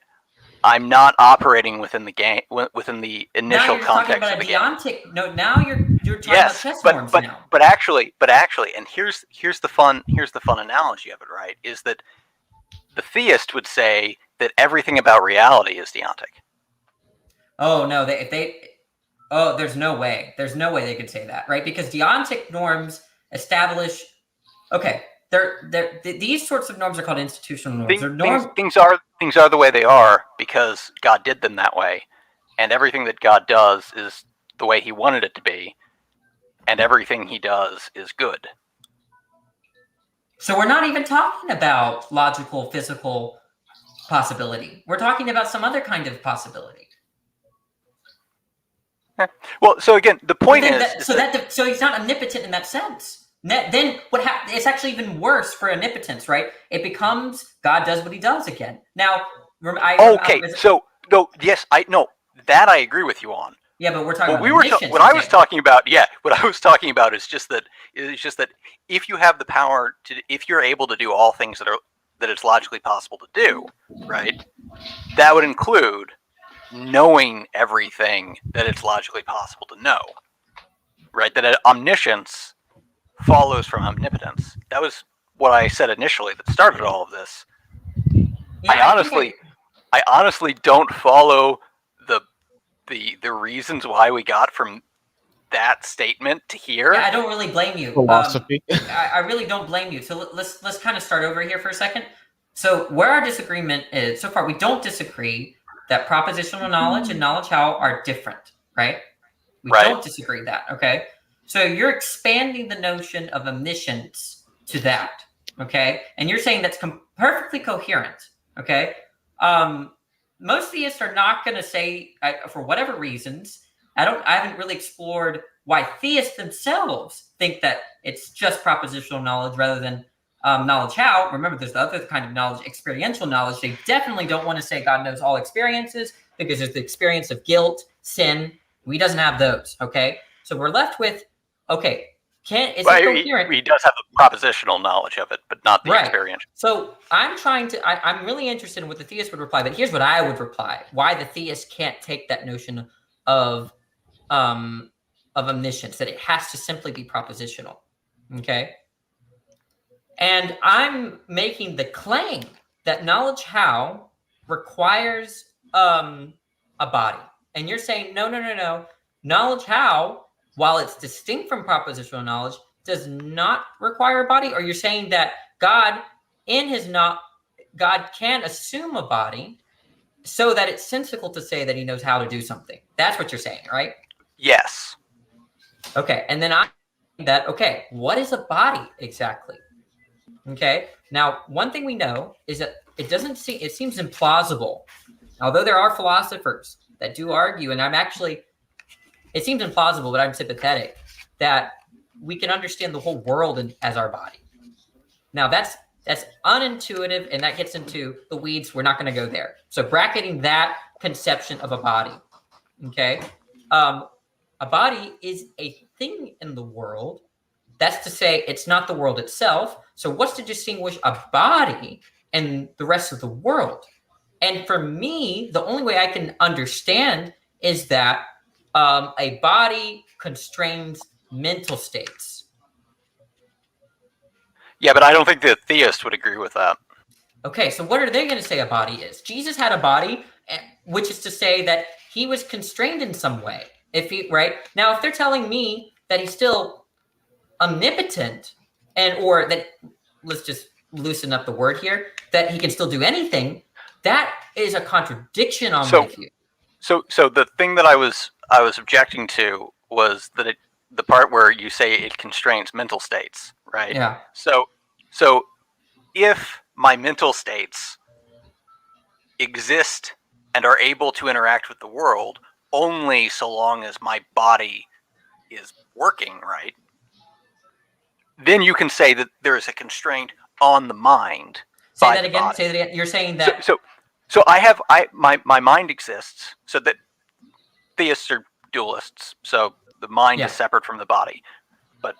I'm not operating within the game, within the initial context of the game. Now you're talking about chess norms now. But actually, and here's the fun analogy of it, right? Is that the theist would say that everything about reality is deontic. Oh no, there's no way. There's no way they could say that, right? Because deontic norms establish. Okay. These sorts of norms are called institutional norms. Things are the way they are because God did them that way, and everything that God does is the way He wanted it to be, and everything He does is good. So we're not even talking about logical, physical possibility. We're talking about some other kind of possibility. Well, so again, the point is so He's not omnipotent in that sense. Then what happens? It's actually even worse for omnipotence, right? It becomes God does what He does again. Now, No, yes, I no, that I agree with you on. Yeah, but we're talking What about what I was talking about, what I was talking about is just that if you have the power to, if you're able to do all things that it's logically possible to do, right? That would include knowing everything that it's logically possible to know, right? That omniscience follows from omnipotence. That was what I said initially that started all of this. Yeah, I honestly don't follow the reasons why we got from that statement to here. Yeah, I don't really blame you. Philosophy. I really don't blame you. So let's kind of start over here for a second. So where our disagreement is, so far we don't disagree that propositional knowledge and knowledge how are different, right? We don't disagree that, okay? So you're expanding the notion of omniscience to that, okay? And you're saying that's perfectly coherent, okay? Most theists are not going to say, for whatever reasons, I haven't really explored why theists themselves think that it's just propositional knowledge rather than knowledge how. Remember, there's the other kind of knowledge, experiential knowledge. They definitely don't want to say God knows all experiences because there's the experience of guilt, sin. He doesn't have those, okay? So we're left with, okay, is it coherent? He does have the propositional knowledge of it, but not the experiential. So I'm I'm really interested in what the theist would reply, but here's what I would reply. Why the theist can't take that notion of omniscience, that it has to simply be propositional, okay? And I'm making the claim that knowledge how requires a body. And you're saying, no. Knowledge how, while it's distinct from propositional knowledge, does not require a body? Or you're saying that God can assume a body so that it's sensical to say that he knows how to do something. That's what you're saying, right? Yes. Okay, and then what is a body exactly? Okay, now one thing we know is that it seems implausible. Although there are philosophers that do argue, and it seems implausible, but I'm sympathetic, that we can understand the whole world as our body. Now that's unintuitive, and that gets into the weeds. We're not going to go there. So bracketing that conception of a body, okay? A body is a thing in the world. That's to say, it's not the world itself. So what's to distinguish a body and the rest of the world? And for me, the only way I can understand is that a body constrains mental states. Yeah, but I don't think the theist would agree with that. Okay, so what are they going to say a body is? Jesus had a body, which is to say that he was constrained in some way. Now, if they're telling me that he's still omnipotent, or that, let's just loosen up the word here, that he can still do anything, that is a contradiction on my view. So the thing that I was objecting to was that the part where you say it constrains mental states, right? Yeah. So if my mental states exist and are able to interact with the world only so long as my body is working, right? Then you can say that there is a constraint on the mind. Say that again. You're saying that. So my mind exists. So that theists are dualists. So the mind is separate from the body. But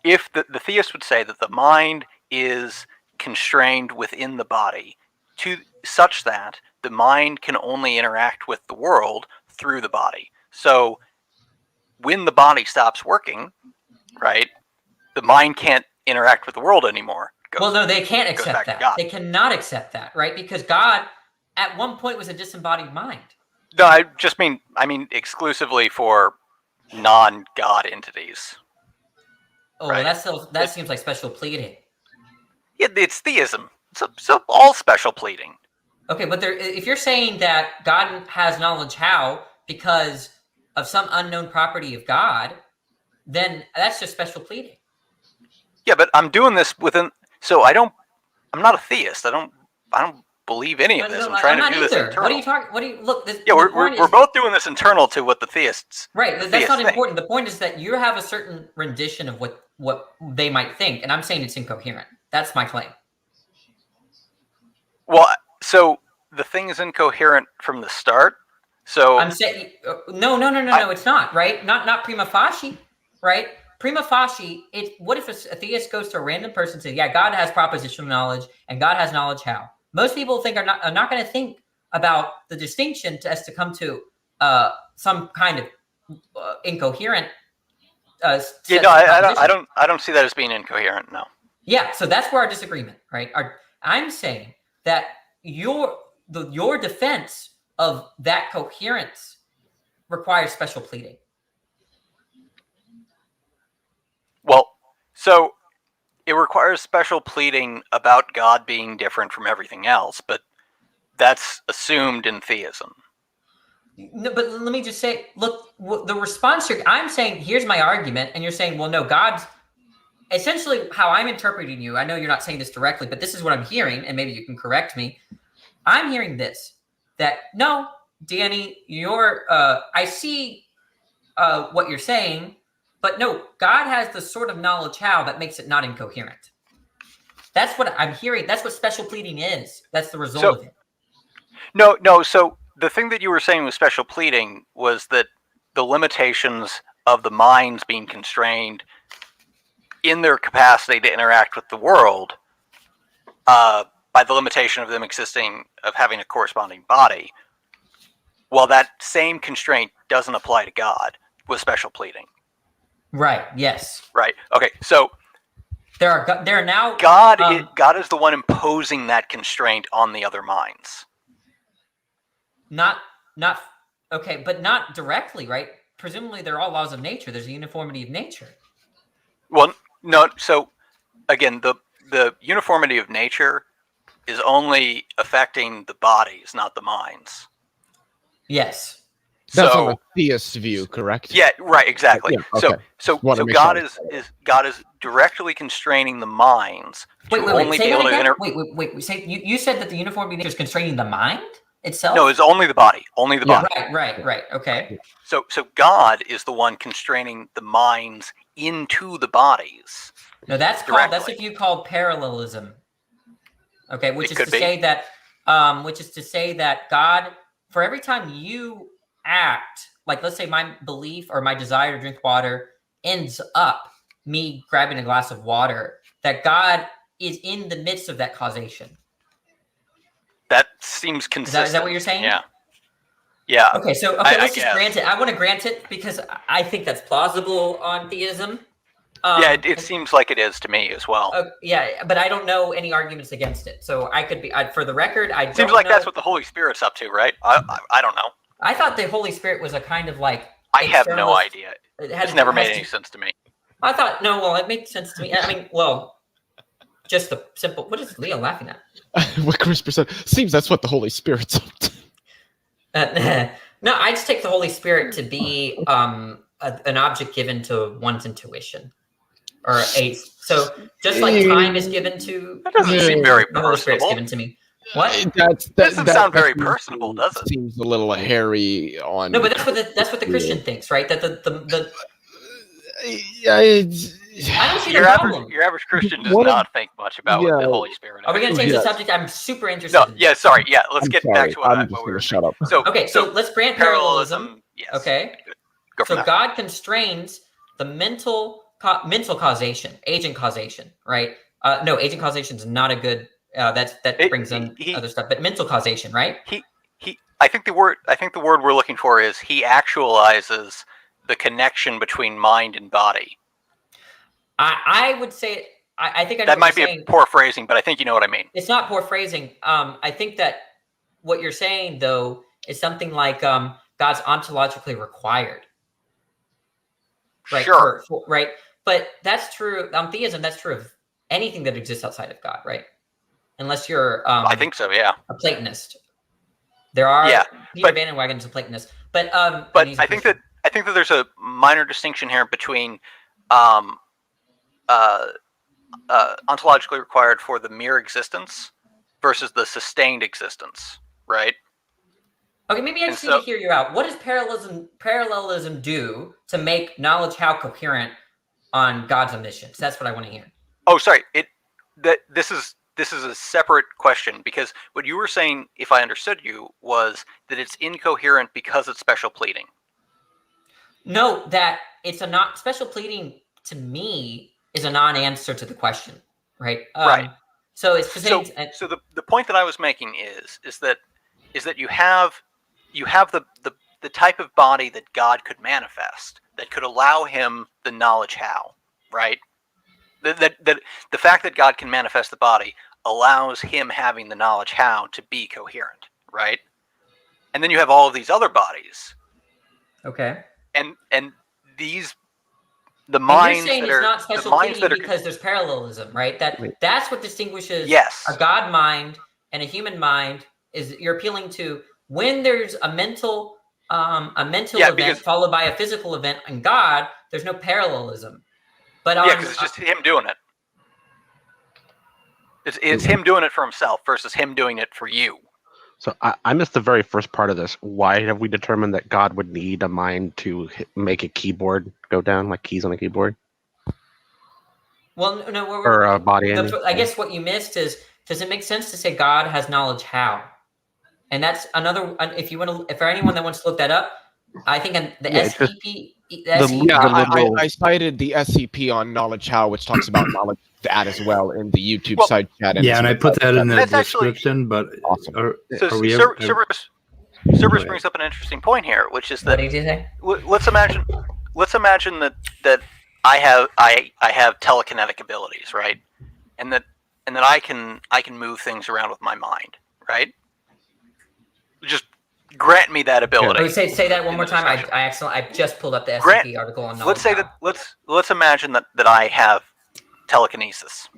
if the theist would say that the mind is constrained within the body to such that the mind can only interact with the world through the body. So when the body stops working, right, the mind can't interact with the world anymore. No, they can't accept that. They cannot accept that, right? Because God, at one point, was a disembodied mind. No, I mean exclusively for non-God entities. Oh, right? That seems like special pleading. Yeah, it's theism. So all special pleading. Okay, but if you're saying that God has knowledge how because of some unknown property of God, then that's just special pleading. Yeah, but I'm doing this within. So I'm not a theist. I don't believe any of this. I'm trying to do this internal. What are you talking? Look. We're both doing this internal to what the theists. Right. That's not important. The point is that you have a certain rendition of what they might think, and I'm saying it's incoherent. That's my claim. Well, so the thing is incoherent from the start. So I'm saying no, it's not, right? Not prima facie, right? Prima facie, what if a theist goes to a random person and says, yeah, God has propositional knowledge and God has knowledge how? Most people are not going to think about the distinction as to come to some kind of incoherent I don't see that as being incoherent, no. Yeah, so that's where our disagreement, right? I'm saying that your defense of that coherence requires special pleading. Well, so it requires special pleading about God being different from everything else, but that's assumed in theism. No, but let me just say, look, the response I'm saying, here's my argument, and you're saying, well, no, God's essentially how I'm interpreting you. I know you're not saying this directly, but this is what I'm hearing, and maybe you can correct me. I'm hearing this, that no, Danny, I see what you're saying, but no, God has the sort of knowledge how that makes it not incoherent. That's what I'm hearing. That's what special pleading is. That's the result of it. No. So the thing that you were saying with special pleading was that the limitations of the minds being constrained in their capacity to interact with the world by the limitation of them of having a corresponding body, well, that same constraint doesn't apply to God with special pleading. Right. Yes. Right. Okay. So there are now God is the one imposing that constraint on the other minds. Not okay, but not directly, right? Presumably, they're all laws of nature. There's a uniformity of nature. Well, no. So again, the uniformity of nature is only affecting the bodies, not the minds. Yes. That's on the theist view, correct? Yeah, right, exactly. Yeah, okay. So God is directly constraining the minds to only be able to interact. Wait. You said that the uniformity of nature is constraining the mind itself? No, it's only the body. Only the body. Right. Okay. So God is the one constraining the minds into the bodies. No, that's what you call parallelism. Okay, which is to say that God, for every time you act, like let's say my belief or my desire to drink water ends up me grabbing a glass of water, that God is in the midst of that causation. That seems consistent. Is that what you're saying? Yeah. Okay, so let's just grant it. I want to grant it because I think that's plausible on theism. It seems like it is to me as well. But I don't know any arguments against it. So I could be, for the record, I seems like that's what the Holy Spirit's up to, right? I don't know. I thought the Holy Spirit was a kind of like. I have no idea. It's never made any sense to me. I thought it made sense to me. I mean, just the simple. What is Leo laughing at? What Crisper said. Seems that's what the Holy Spirit's up to. No, I just take the Holy Spirit to be an object given to one's intuition. So just like time is given to that doesn't seem very the Holy Spirit's given to me. What? That doesn't sound very personable, does it? Seems a little hairy on. No, but that's what the Christian thinks, right? That the I don't see the problem. Your average Christian does not think much about what the Holy Spirit is. Are we going to change the subject? I'm super interested. Let's get back to what we were shut up. So let's grant parallelism. Yes. Okay. So God constrains the mental causation, agent causation, right? No, agent causation is not a good. That brings in other stuff, but mental causation, right? I think the word we're looking for is he actualizes the connection between mind and body. I would say I think that might be a poor phrasing, but I think you know what I mean. It's not poor phrasing. I think that what you're saying though is something like God's ontologically required. Right. Sure. Right. But that's true on theism. That's true of anything that exists outside of God, right? Unless you're, I think so. Yeah. A Platonist. There are Peter Van Wagen's a Platonist, but I think that there's a minor distinction here between ontologically required for the mere existence versus the sustained existence, right? Okay, maybe I just need to hear you out. What does parallelism do to make knowledge how coherent on God's omniscience? That's what I want to hear. Oh, sorry. This is this is a separate question, because what you were saying, if I understood you, was that it's incoherent because it's special pleading. No, that it's a not special pleading to me is a non-answer to the question, right? Right. So it's the same. So the point that I was making is that you have the type of body that God could manifest, that could allow him the knowledge how, right? That the fact that God can manifest the body allows him having the knowledge how to be coherent, right? And then you have all of these other bodies. Okay. And these the minds you're saying that it's are not special the minds pleading that are because there's parallelism, right? That's what distinguishes a God mind and a human mind. Is you're appealing to when there's a mental event followed by a physical event in God, there's no parallelism. But because it's just him doing it. It's him doing it for himself versus him doing it for you. So I missed the very first part of this. Why have we determined that God would need a mind to make a keyboard go down, like keys on a keyboard? Well, no. Or a body. I guess what you missed is, does it make sense to say God has knowledge how? And that's another. If you want to, if for anyone that wants to look that up, I think the SCP. I cited the SCP on knowledge how, which talks about knowledge that as well in the YouTube side chat. And I put that in the description. But awesome. Cerberus brings up an interesting point here, which is that. What did you say? Let's imagine that I have telekinetic abilities, right? And that I can move things around with my mind, right? Just grant me that ability. Oh, say that one more time. I just pulled up the SCP article on knowledge. Let's say that let's imagine that I have telekinesis,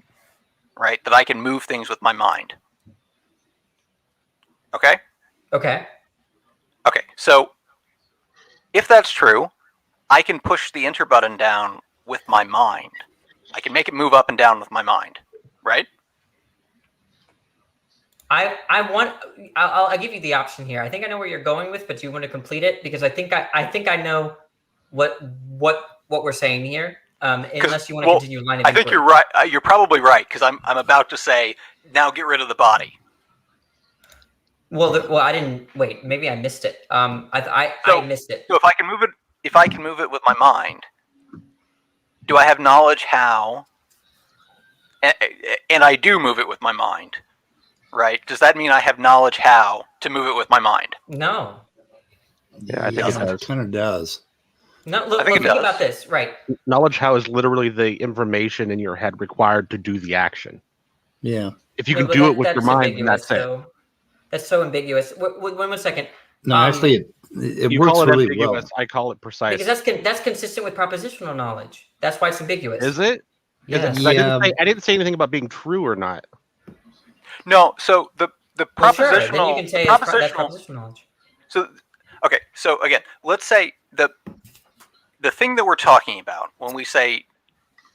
right? That I can move things with my mind. Okay? Okay. So if that's true, I can push the enter button down with my mind. I can make it move up and down with my mind, right? I'll give you the option here. I think I know where you're going with, but do you want to complete it? Because I think I know what we're saying here. Unless you want to continue line of I think inquiry. you're right. You're probably right, because I'm about to say, now get rid of the body. Well, I didn't wait. Maybe I missed it. I missed it. So if I can move it with my mind, do I have knowledge how? And I do move it with my mind, right? Does that mean I have knowledge how to move it with my mind? No. Yeah, I think it does. It kind of does. No, look, think about this, right? Knowledge how is literally the information in your head required to do the action. Yeah. If you can do it with your mind, then that's it. That's so ambiguous. One second. No, actually, it works really well. I call it precise. Because that's consistent with propositional knowledge. That's why it's ambiguous. Is it? Yes. I didn't say anything about being true or not. No. So the propositional. Then you can say that's propositional knowledge. So okay. So again, let's say the thing that we're talking about when we say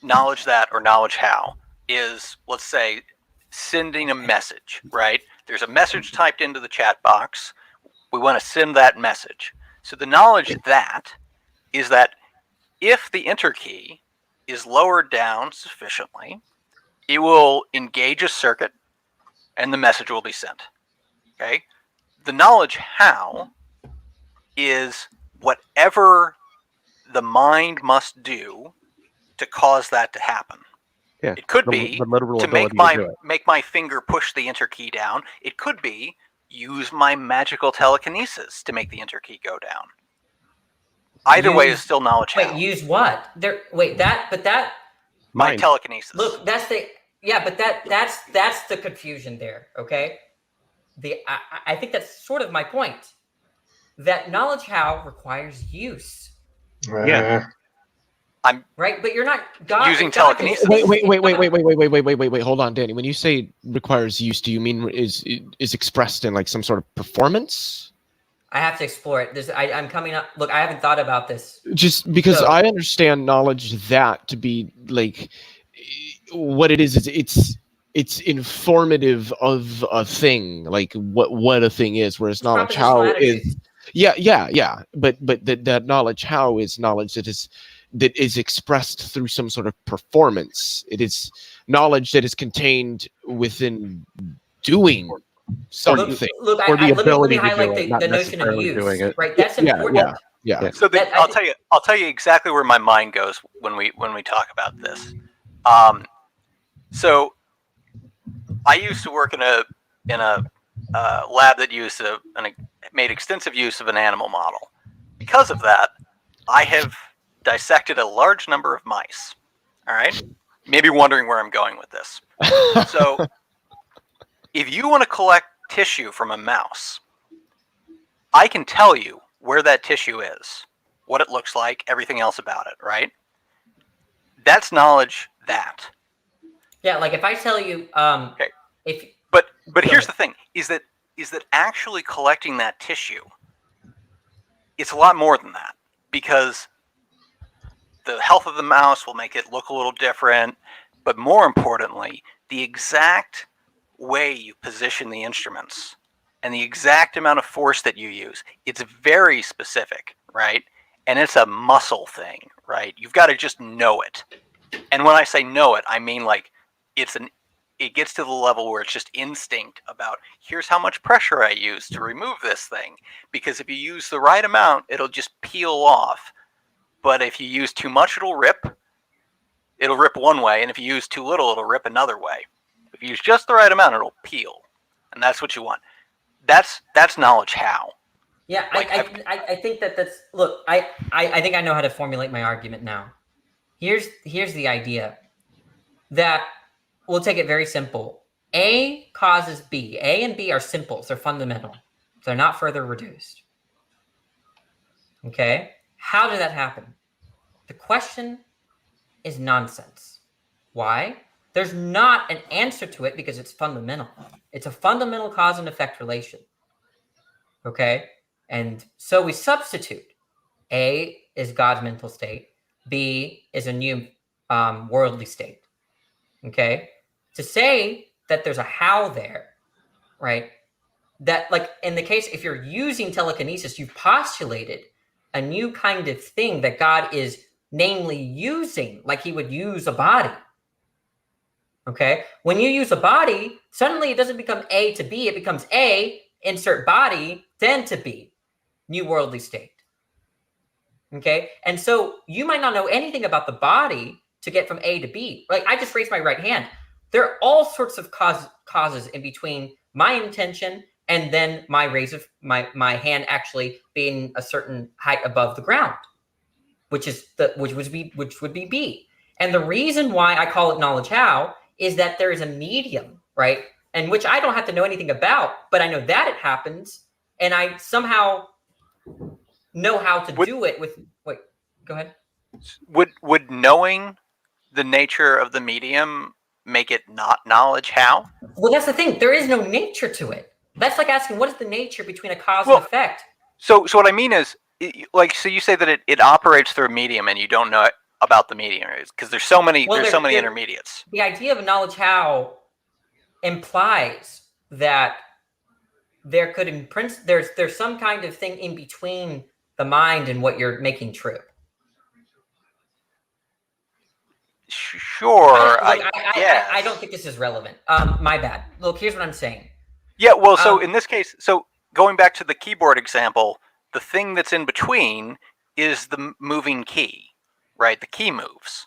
knowledge that or knowledge how is, let's say, sending a message, right? There's a message typed into the chat box. We want to send that message. So the knowledge that is that if the enter key is lowered down sufficiently, it will engage a circuit and the message will be sent. Okay? The knowledge how is whatever the mind must do to cause that to happen. Yeah, it could be to make my finger push the enter key down. It could be use my magical telekinesis to make the enter key go down. Either way is still knowledge. Wait, use what? My telekinesis. Look, that's the confusion there. Okay, I think that's sort of my point. That knowledge how requires use. Yeah. I'm right, but you're not using telekinesis. Wait. Hold on, Danny. When you say requires use, do you mean is expressed in like some sort of performance? I have to explore it. I'm coming up. Look, I haven't thought about this. Just because I understand knowledge that to be like what it is it's informative of a thing, like what a thing is, whereas knowledge how is but that knowledge how is knowledge that is expressed through some sort of performance. It is knowledge that is contained within doing something, Look, or the let me ability to do highlight it, not the notion of necessarily use. doing it. Right, that's Yeah, important. yeah. So I'll tell you exactly where my mind goes when we talk about this. So I used to work in a lab that used made extensive use of an animal model. Because of that, I have dissected a large number of mice. All right, maybe wondering where I'm going with this. So, if you want to collect tissue from a mouse, I can tell you where that tissue is, what it looks like, everything else about it. Right? That's knowledge. Yeah, like if I tell you, okay. But here's the thing: is that actually collecting that tissue? It's a lot more than that, because the health of the mouse will make it look a little different, but more importantly, the exact way you position the instruments and the exact amount of force that you use, it's very specific, right? And it's a muscle thing, right? You've got to just know it. And when I say know it, I mean like it gets to the level where it's just instinct about here's how much pressure I use to remove this thing. Because if you use the right amount, it'll just peel off. But if you use too much, it'll rip one way. And if you use too little, it'll rip another way. If you use just the right amount, it'll peel. And that's what you want. That's knowledge how. Yeah, like, I think that's look, I think I know how to formulate my argument now. Here's the idea that we'll take it very simple. A causes B. A and B are simples. They're fundamental. They're not further reduced. Okay? How did that happen? The question is nonsense. Why? There's not an answer to it because it's fundamental. It's a fundamental cause and effect relation. Okay? And so we substitute. A is God's mental state. B is a new worldly state. Okay? To say that there's a how there, right? That, like, in the case, if you're using telekinesis, you've postulated a new kind of thing that God is namely using, like he would use a body. Okay? When you use a body, suddenly it doesn't become A to B, it becomes A, insert body, then to B, new worldly state. Okay? And so you might not know anything about the body to get from A to B. Like, I just raised my right hand. There are all sorts of causes in between my intention and then my raise of my hand actually being a certain height above the ground, which would be B. And the reason why I call it knowledge how is that there is a medium, right? And which I don't have to know anything about, but I know that it happens, and I somehow know how to do it with. Wait, go ahead. Would knowing the nature of the medium make it not knowledge how? Well, that's the thing. There is no nature to it. That's like asking, what is the nature between a cause and effect? So what I mean is, so you say that it operates through a medium, and you don't know about the medium because there's so many intermediates. The idea of knowledge how implies that there could, there's some kind of thing in between the mind and what you're making true. Sure. I don't think this is relevant. My bad. Look, here's what I'm saying. Yeah, well, so in this case, so going back to the keyboard example, the thing that's in between is the moving key, right? The key moves.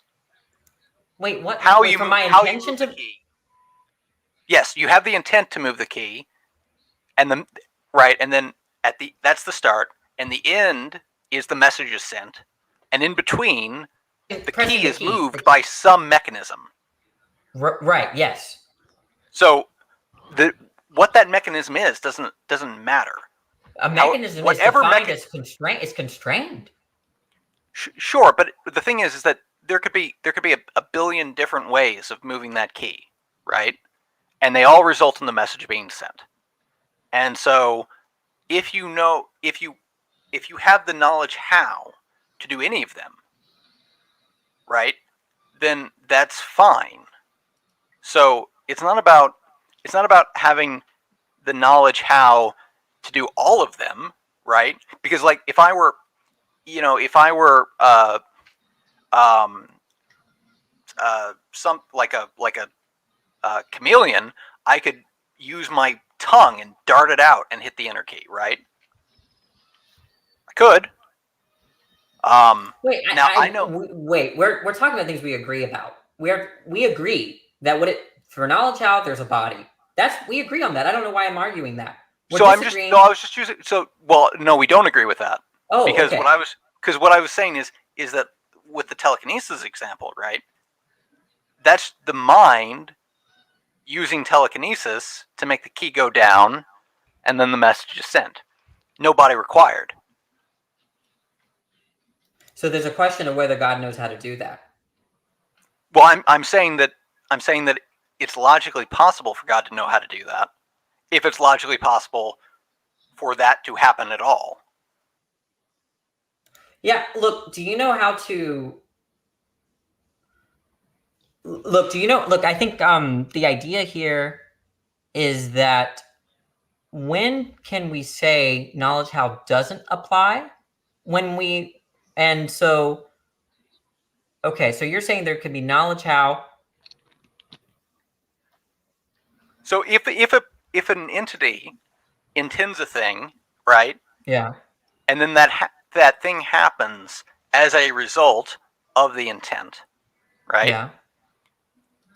Wait, what? How Wait, you from move, my how you intention move to the key? Yes, you have the intent to move the key, and then that's the start, and the end is the message is sent, and in between, the key is moved by some mechanism. Right. Yes. So what that mechanism is doesn't matter. A mechanism is defined as constrained. Sure, but the thing is that there could be a billion different ways of moving that key, right? And they all result in the message being sent. And so, if you have the knowledge how to do any of them, right? Then that's fine. So it's not about having the knowledge how to do all of them, right? Because like if I were some like a chameleon, I could use my tongue and dart it out and hit the enter key, right? I could. Wait, now I know. Wait, we're talking about things we agree about. We agree that for knowledge how there's a body. We agree on that. I don't know why I'm arguing that. I was just using. No, we don't agree with that. Oh, because okay. what I was saying is that with the telekinesis example, right? That's the mind using telekinesis to make the key go down, and then the message is sent. No body required. So there's a question of whether God knows how to do that. Well, I'm saying that it's logically possible for God to know how to do that, if it's logically possible for that to happen at all. Yeah, look, do you know how to... Look, I think the idea here is that when can we say knowledge how doesn't apply? Okay, so you're saying there could be knowledge how. So if an entity intends a thing, right? Yeah. And then that thing happens as a result of the intent, right? Yeah.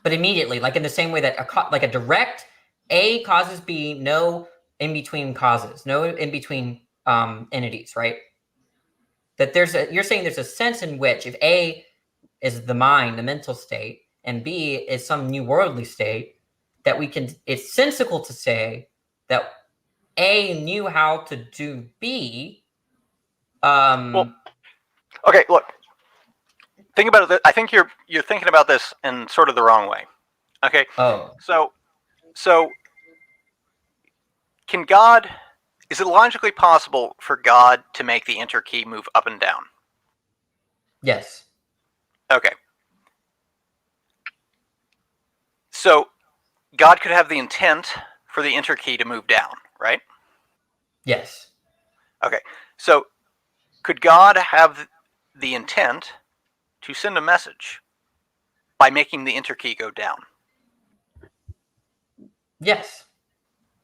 But immediately, like in the same way that a direct A causes B, no in between causes, no in between entities, right? That you're saying there's a sense in which if A is the mind, the mental state, and B is some new worldly state, that it's sensical to say that A knew how to do B. Okay, look. Think about it. I think you're thinking about this in sort of the wrong way. Okay. Oh. So is it logically possible for God to make the enter key move up and down? Yes. Okay. So God could have the intent for the enter key to move down, right? Yes. Okay. So could God have the intent to send a message by making the enter key go down? Yes.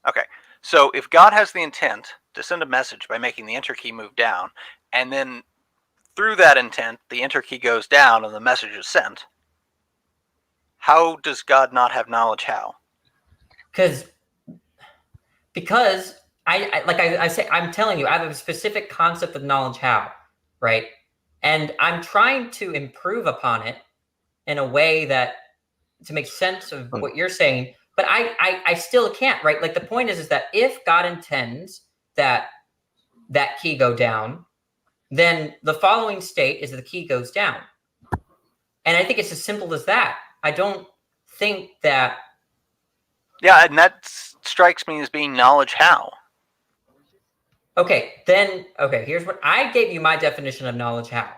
Okay. So if God has the intent to send a message by making the enter key move down, and then through that intent, the enter key goes down and the message is sent, how does God not have knowledge how? Because I say, I'm telling you, I have a specific concept of knowledge how, right? And I'm trying to improve upon it in a way to make sense of what you're saying, but I still can't, right? Like the point is that if God intends that key go down, then the following state is that the key goes down. And I think it's as simple as that. I don't think that... Yeah, and that strikes me as being knowledge how. Okay, here's what I gave you, my definition of knowledge how.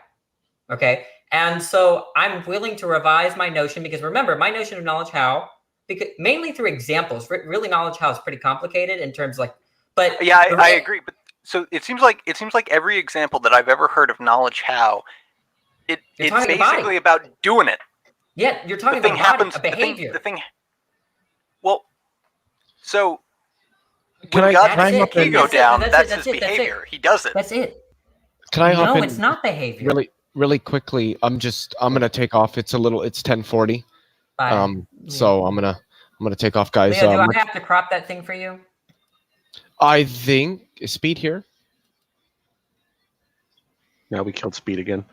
Okay, and so I'm willing to revise my notion, because remember, my notion of knowledge how, because mainly through examples, really knowledge how is pretty complicated in terms but yeah, I agree. But so it seems like every example that I've ever heard of knowledge how, it's basically about doing it. Yeah, you're talking about a behavior. Well, so can when God makes the key in? go down, that's his behavior. He does it. That's it. Can I hop in? No, it's not behavior. Really quickly. I'm gonna take off. It's 10:40. So I'm gonna take off, guys. Leo, do I have to crop that thing for you? I think is Speed here. Yeah, we killed Speed again.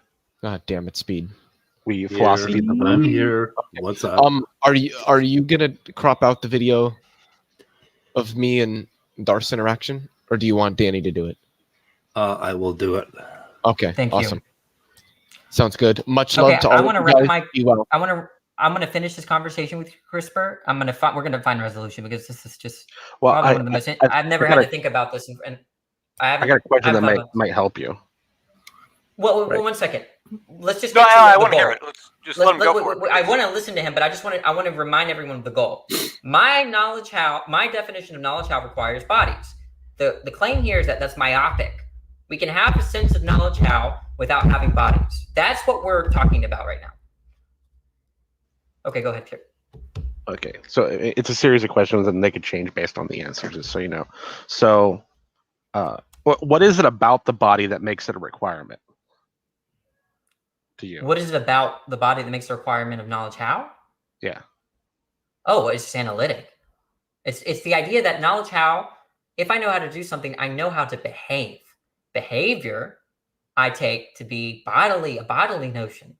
God damn it, Speed. We philosophy. I'm here. What's up? Are you gonna crop out the video of me and Darth's interaction, or do you want Danny to do it? I will do it. Okay, Thank awesome. you. Sounds good. Much love to all of you guys. I'm gonna finish this conversation with CRISPR. We're gonna find a resolution, because this is just well. one of the most. I've never had to think about this, and I got a question that might help you. Well, 1 second. Let's just. I want to hear it. Let's just let him go for it. I want to listen to him, but I want to remind everyone of the goal. My definition of knowledge how requires bodies. The claim here is that that's myopic. We can have a sense of knowledge how without having bodies. That's what we're talking about right now. Okay, go ahead, Kip. Okay, so it's a series of questions, and they could change based on the answers, just so you know. So, what is it about the body that makes it a requirement to you? What is it about the body that makes the requirement of knowledge how? Yeah. Oh, it's just analytic. It's the idea that knowledge how, if I know how to do something, I know how to behave. Behavior, I take to be a bodily notion.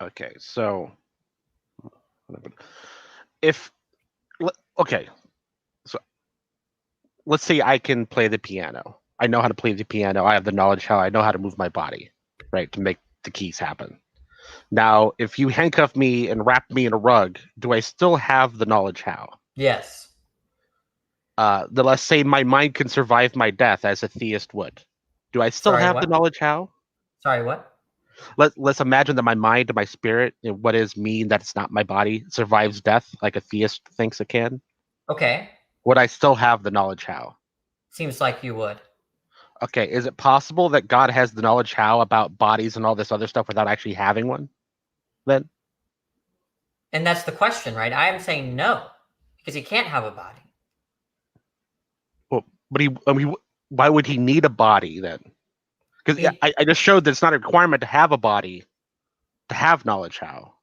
Okay, so so let's say I can play the piano. I know how to play the piano. I have the knowledge how. I know how to move my body, right, to make the keys happen. Now, if you handcuff me and wrap me in a rug, do I still have the knowledge how? Yes. Let's say my mind can survive my death as a theist would. Do I still Sorry, have what? the knowledge how? Sorry, what? Let's imagine that my mind and my spirit, what is me, that it's not my body, survives death like a theist thinks it can. Okay. Would I still have the knowledge how? Seems like you would. Okay, is it possible that God has the knowledge how about bodies and all this other stuff without actually having one? Then? And that's the question, right? I am saying no, because he can't have a body. Well, but why would he need a body then? Because I just showed that it's not a requirement to have a body to have knowledge how.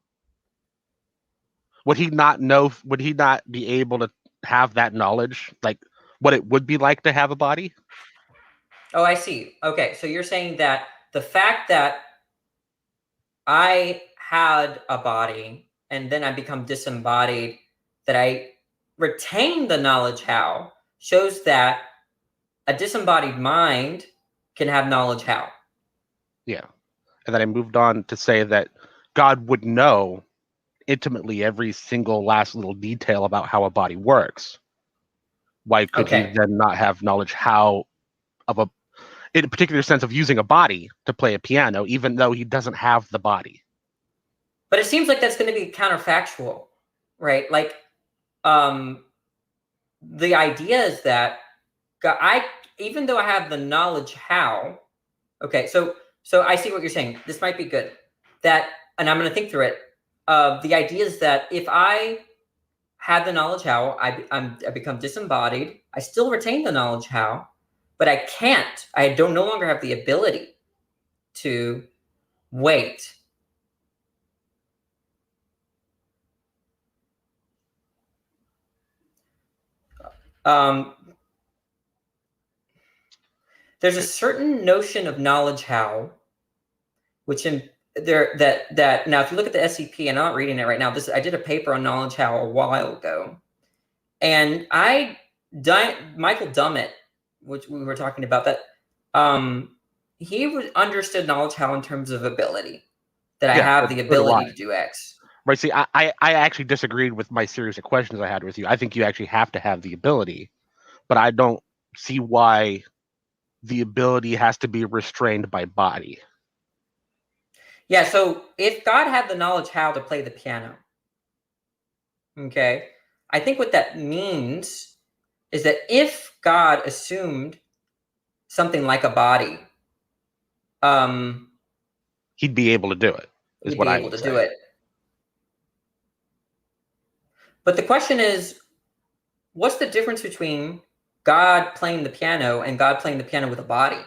Would he not know? Would he not be able to have that knowledge, like what it would be like to have a body? Oh, I see. Okay, so you're saying that the fact that I had a body and then I become disembodied, that I retain the knowledge how, shows that a disembodied mind can have knowledge how. Yeah. And then I moved on to say that God would know intimately every single last little detail about how a body works. Why could he then not have knowledge how of in a particular sense of using a body to play a piano, even though he doesn't have the body? But it seems like that's going to be counterfactual, right? Like, the idea is that even though I have the knowledge how, okay, so I see what you're saying. This might be good. And I'm going to think through it. The idea is that if I had the knowledge how, I become disembodied. I still retain the knowledge how, but I can't. I don't no longer have the ability to wait. There's a certain notion of knowledge how, which now if you look at the SCP, and I'm not reading it right now. I did a paper on knowledge how a while ago, and Michael Dummett, which we were talking about, that he understood knowledge how in terms of ability, that I have the ability to do X. Right. See, I actually disagreed with my series of questions I had with you. I think you actually have to have the ability, but I don't see why the ability has to be restrained by body. Yeah, so if God had the knowledge how to play the piano, okay, I think what that means is that if God assumed something like a body, he'd be able to do it. Is what I would say. Do it. But the question is, what's the difference between God playing the piano and God playing the piano with a body?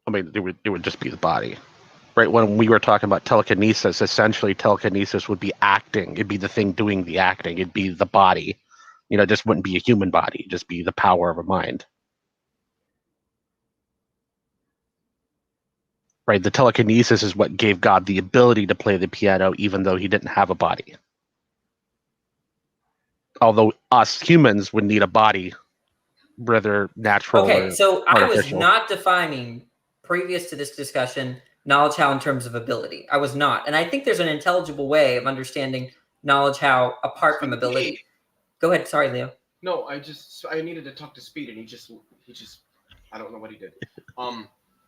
I mean, it would just be the body, right? When we were talking about telekinesis, essentially telekinesis would be acting. It'd be the thing doing the acting. It'd be the body. It just wouldn't be a human body. It'd just be the power of a mind. Right? The telekinesis is what gave God the ability to play the piano, even though he didn't have a body. Although us humans would need a body, whether natural or artificial. So I was not defining, previous to this discussion, knowledge how in terms of ability. I was not. And I think there's an intelligible way of understanding knowledge how apart from ability. Go ahead. Sorry, Leo. No, I needed to talk to Speed, and he just I don't know what he did.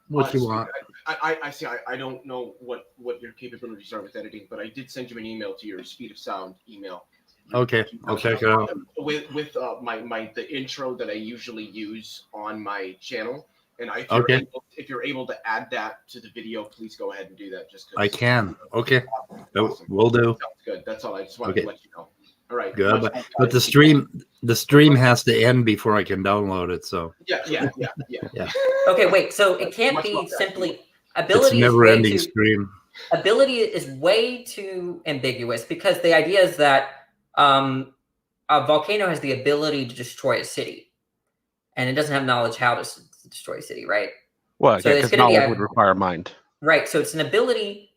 What you want? I see. I don't know what your capabilities are with editing, but I did send you an email to your Speed of Sound email. Okay, I'll check it out. With the intro that I usually use on my channel. And Okay. if you're able to add that to the video, please go ahead and do that. Just 'cause. I can. Okay. Awesome. Will do. Sounds good. That's all. I just wanted to let you know. All right. Good. Much more, But guys. the stream has to end before I can download it. So Yeah. Okay, wait. So it can't be simply it's ability is never way ending too stream. ability is way too ambiguous because the idea is that a volcano has the ability to destroy a city, and it doesn't have knowledge how to destroy a city, right? Well, So yeah, it's because going to be knowledge would require mind. right. So it's an ability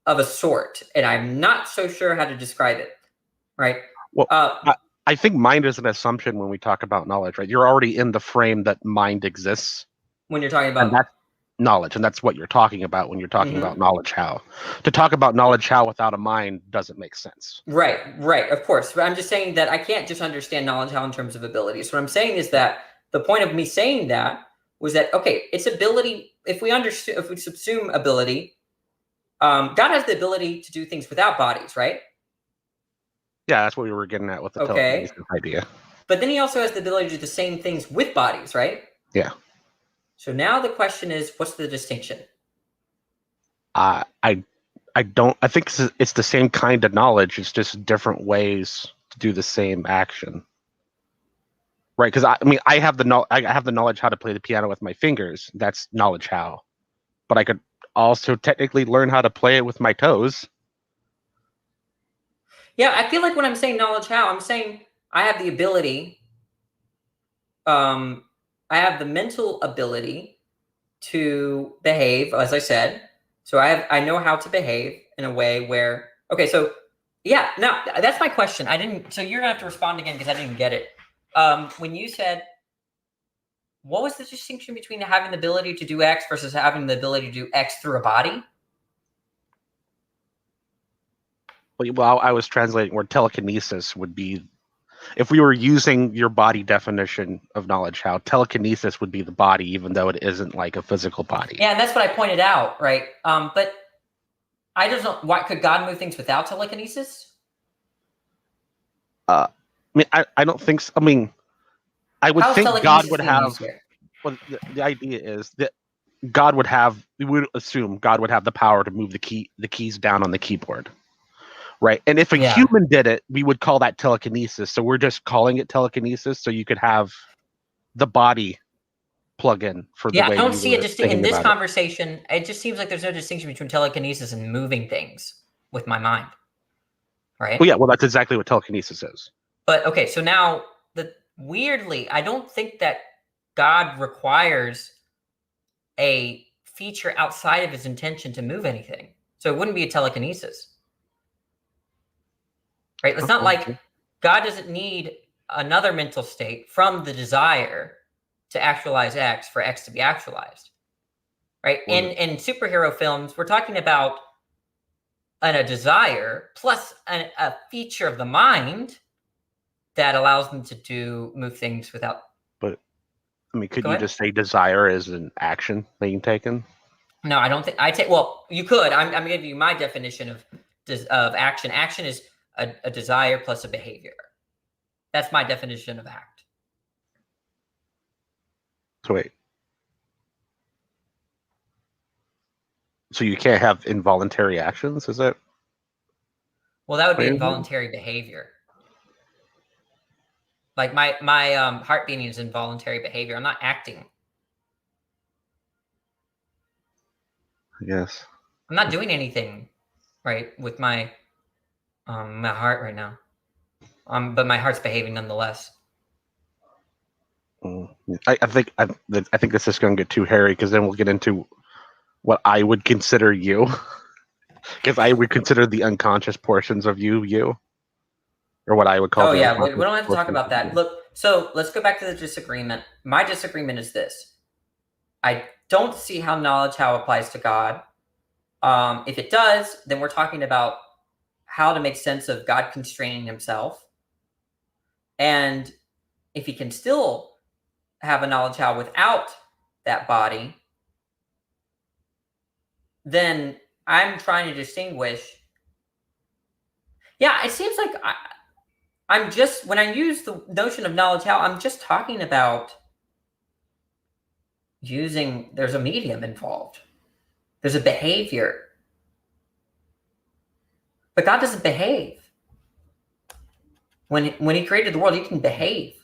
of a sort, and I'm not so sure how to describe it. Right. Well, I think mind is an assumption when we talk about knowledge, right? You're already in the frame that mind exists. When you're talking And about that's knowledge, and that's what you're talking about when you're talking Mhm. about knowledge how. To talk about knowledge how without a mind doesn't make sense. right, of course. But I'm just saying that I can't just understand knowledge how in terms of abilities. What I'm saying is that the point of me saying that was that okay, it's ability. If we subsume ability, God has the ability to do things without bodies, right? Yeah, that's what we were getting at with the Okay. telekinesis idea. But then he also has the ability to do the same things with bodies, right? Yeah. So now the question is, what's the distinction? I don't. I think it's the same kind of knowledge. It's just different ways to do the same action. Right? Because I have the knowledge how to play the piano with my fingers. That's knowledge how. But I could also technically learn how to play it with my toes. Yeah, I feel like when I'm saying knowledge how, I'm saying I have the ability. I have the mental ability to behave, as I said. So I know how to behave in a way where okay. So yeah, no, that's my question. I didn't. So you're gonna have to respond again because I didn't get it. When you said, what was the distinction between having the ability to do X versus having the ability to do X through a body? Well, I was translating where telekinesis would be. If we were using your body definition of knowledge, how telekinesis would be the body, even though it isn't like a physical body. Yeah, and that's what I pointed out, right? But I just don't. Why could God move things without telekinesis? I mean, I don't think so. I mean, I would How's think God telekinesis would being have. used here? Well, the idea is that God would have. We would assume God would have the power to move the keys down on the keyboard, right? And if a human did it, we would call that telekinesis. So we're just calling it telekinesis, so you could have the body plug in for the way I don't you see were it just thinking in this about it. conversation. It just seems like there's no distinction between telekinesis and moving things with my mind, right? Well, yeah, well, that's exactly what telekinesis is. But okay, so now weirdly, I don't think that God requires a feature outside of his intention to move anything. So it wouldn't be a telekinesis. Right? It's not like God doesn't need another mental state from the desire to actualize X for X to be actualized. Right? In superhero films, we're talking about a desire plus a feature of the mind that allows them to move things without. But I mean, could Go you ahead. just say desire is an action being taken? No, I don't think I take. Well, you could. I'm giving you my definition of action. Action is a desire plus a behavior. That's my definition of act. So wait. So you can't have involuntary actions, is that? Well, that would be Wait. involuntary behavior. Like my heart beating is involuntary behavior. I'm not acting. I guess. I'm not doing anything, right, with my my heart right now. But my heart's behaving nonetheless. I think this is going to get too hairy because then we'll get into what I would consider you, because I would consider the unconscious portions of you, or what I would call. Oh the yeah, we unconscious don't have to talk portions about of that. you. Look, so let's go back to the disagreement. My disagreement is this: I don't see how knowledge how applies to God. If it does, then we're talking about how to make sense of God constraining himself. And if he can still have a knowledge how without that body, then I'm trying to distinguish. Yeah, it seems like I'm just, when I use the notion of knowledge how, I'm just talking about there's a medium involved. There's a behavior. But God doesn't behave. When he created the world, he didn't behave.